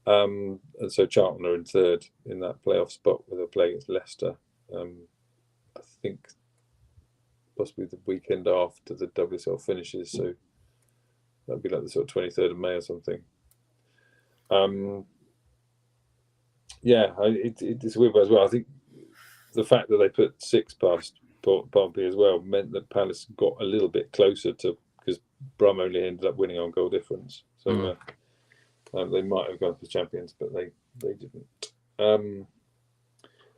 And so Charlton are in third in that playoff spot where they'll play against Leicester. I think possibly the weekend after the WSL finishes, so that'd be like the sort of 23rd of May or something. It's weird as well. I think the fact that they put 6 past Pompey as well meant that Palace got a little bit closer to, because Brum only ended up winning on goal difference. So they might have gone for champions, but they didn't.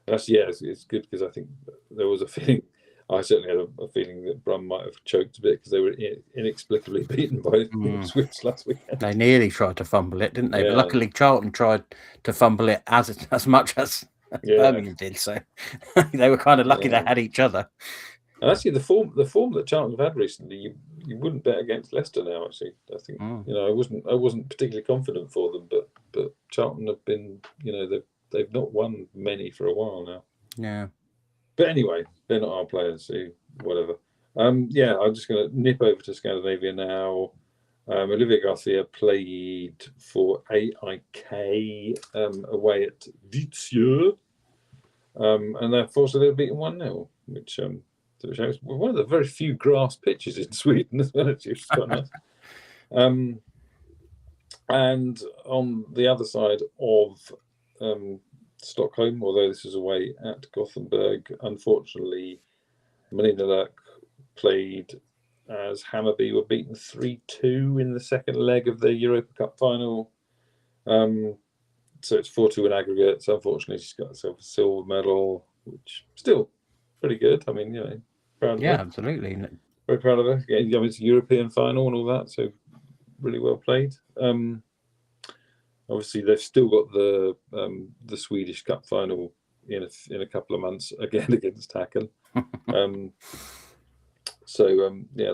It's good because I think there was a feeling. I certainly had a feeling that Brum might have choked a bit because they were inexplicably beaten by Swifts last weekend. They nearly tried to fumble it, didn't they? Yeah. But luckily, Charlton tried to fumble it as much as Birmingham did. So they were kind of lucky they had each other. And actually, the form that Charlton have had recently, you wouldn't bet against Leicester now. Actually, I think I wasn't particularly confident for them, but Charlton have been, they've not won many for a while now. Yeah. But anyway, they're not our players, so whatever. I'm just going to nip over to Scandinavia now. Olivia Garcia played for AIK away at Vitsjö, and unfortunately they're beaten 1-0, which shows one of the very few grass pitches in Sweden as well. It's quite nice. And on the other side of Stockholm, although this is away at Gothenburg, unfortunately, Melina Lurk played as Hammarby were beaten 3-2 in the second leg of the Europa Cup final. So it's 4-2 in aggregate. So unfortunately, she's got herself a silver medal, which still pretty good. I mean, proud of her. Absolutely. Very proud of her. It's a European final and all that, so really well played. Obviously, they've still got the Swedish Cup final in a couple of months again against Häcken.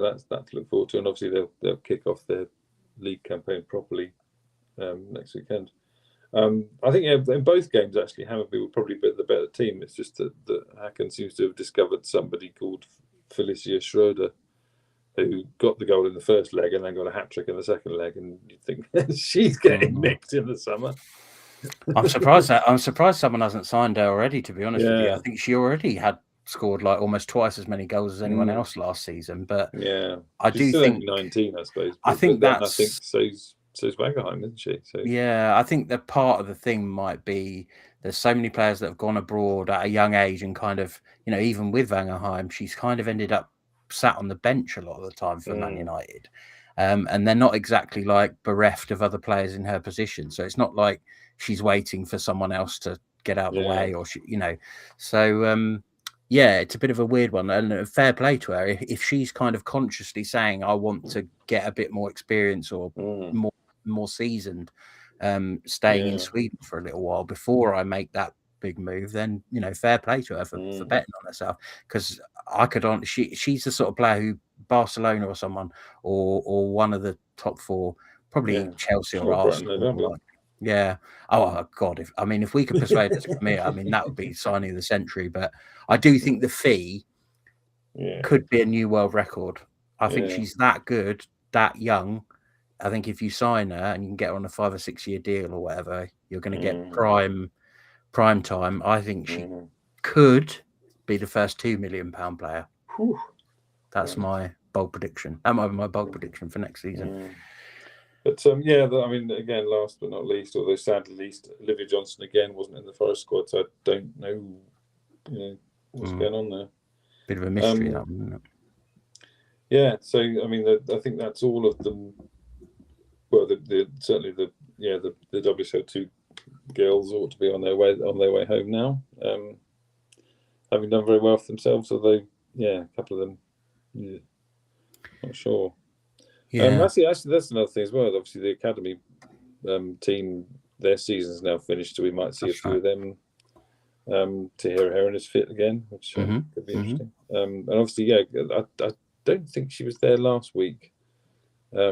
That's that to look forward to, and obviously they'll kick off their league campaign properly next weekend. I think in both games actually Hammarby will probably be the better team. It's just that Häcken seems to have discovered somebody called Felicia Schroeder, who got the goal in the first leg and then got a hat-trick in the second leg, and you think she's getting nicked in the summer. I'm surprised someone hasn't signed her already, to be honest with you. I think she already had scored like almost twice as many goals as anyone else last season, but I do think 19, I suppose. I think so's Wangerheim, isn't she? So yeah, I think that part of the thing might be there's so many players that have gone abroad at a young age and kind of, even with Wangerheim, she's kind of ended up sat on the bench a lot of the time for Man United. And they're not exactly like bereft of other players in her position. So it's not like she's waiting for someone else to get out of the way or, so, yeah, it's a bit of a weird one, and fair play to her. If she's kind of consciously saying, I want to get a bit more experience or more seasoned, staying in Sweden for a little while before I make that big move, then, fair play to her for betting on herself. Because I could she's the sort of player who Barcelona or someone or one of the top four, probably Chelsea or Arsenal. Yeah. Oh God. If we could persuade us to come here, that would be signing of the century. But I do think the fee could be a new world record. I think she's that good, that young. I think if you sign her and you can get her on a 5 or 6 year deal or whatever, you're going to get prime time. I think she could be the first £2 million player. That's my bold prediction. That might be my bold prediction for next season. But again, last but not least, although sadly, Olivia Johnson again wasn't in the Forest squad, so I don't know, what's going on there. Bit of a mystery, that one, isn't it? Yeah. So I think that's all of them. Well, certainly the WSL2 girls ought to be on their way home now, having done very well for themselves. Although, a couple of them, not sure. Yeah, actually, that's another thing as well. Obviously, the academy team, their season's now finished, so we might see a few of them. Tahira Heron is fit again, which could be interesting. And obviously, I don't think she was there last week, but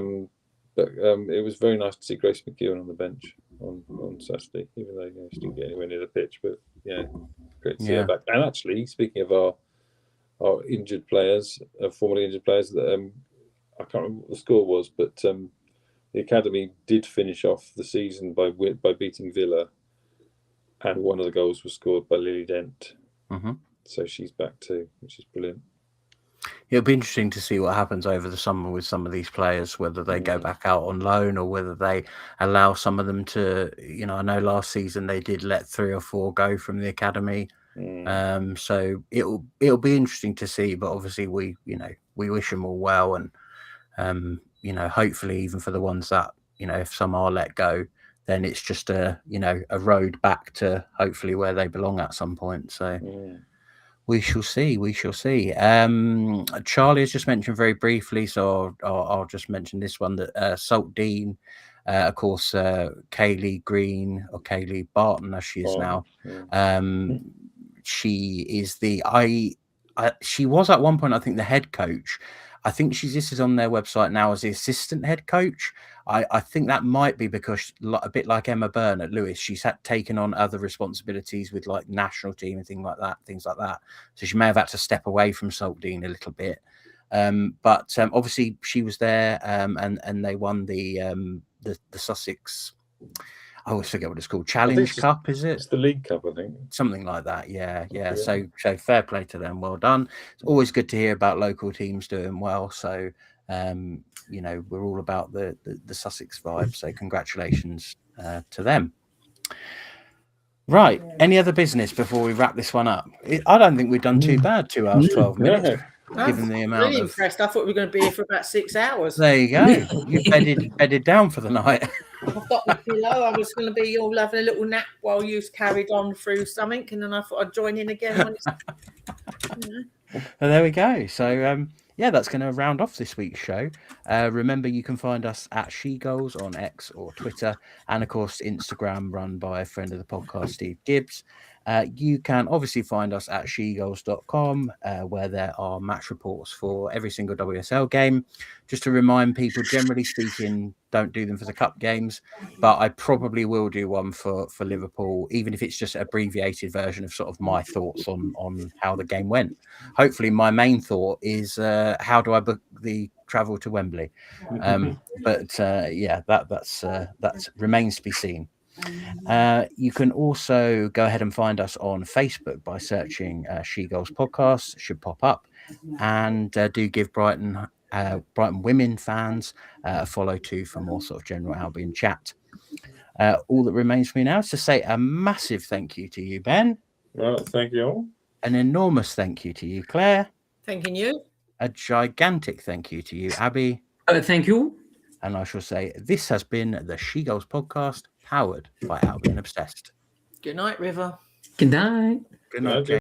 it was very nice to see Grace McEwen on the bench on Saturday, even though she didn't get anywhere near the pitch. But great to see her back. And actually, speaking of our injured players, formerly injured players, that I can't remember what the score was, but the academy did finish off the season by beating Villa, and one of the goals was scored by Lily Dent. So she's back too, which is brilliant. It'll be interesting to see what happens over the summer with some of these players, whether they go back out on loan or whether they allow some of them to, I know last season they did let 3 or 4 go from the academy. So it'll be interesting to see, but obviously we wish them all well, and hopefully even for the ones that, if some are let go, then it's just a road back to hopefully where they belong at some point. So we shall see. Charlie has just mentioned very briefly, so I'll just mention this one, that Salt Dean, of course, Kaylee Green, or Kaylee Barton as she is now. She is she was at one point, I think, the head coach. I think she's listed on their website now as the assistant head coach. I think that might be because, a bit like Emma Byrne at Lewis, she's taken on other responsibilities with like national team and things like that. So she may have had to step away from Salt Dean a little bit. But obviously she was there, and they won the Sussex. I always forget what it's called. Challenge Cup, is it? It's the League Cup, I think. Something like that. Yeah. So fair play to them. Well done. It's always good to hear about local teams doing well. So, we're all about the Sussex vibe. So congratulations to them. Right. Any other business before we wrap this one up? I don't think we've done too bad. 2 hours, 12 minutes. Given the amount really impressed. I thought we were going to be here for about 6 hours. There you go. You bedded down for the night. I've got my pillow. I was going to be all having a little nap while you carried on through something, and then I thought I'd join in again when it's. And there we go. So that's going to round off this week's show. Remember, you can find us at SheGulls on X or Twitter, and of course Instagram, run by a friend of the podcast, Steve Gibbs. You can obviously find us at SheGulls.com, where there are match reports for every single WSL game. Just to remind people, generally speaking, don't do them for the cup games, but I probably will do one for Liverpool, even if it's just an abbreviated version of sort of my thoughts on how the game went. Hopefully my main thought is how do I book the travel to Wembley? But that remains to be seen. You can also go ahead and find us on Facebook by searching SheGulls Podcast. Should pop up, and do give Brighton Brighton women fans a follow too for more sort of general Albion chat. All that remains for me now is to say a massive thank you to you, Ben. Well, thank you all. An enormous thank you to you, Claire. Thanking you. A gigantic thank you to you, Abby. Thank you. And I shall say this has been the SheGulls podcast, powered by Albion Obsessed. Good night, River. Good night. Good night, Jane.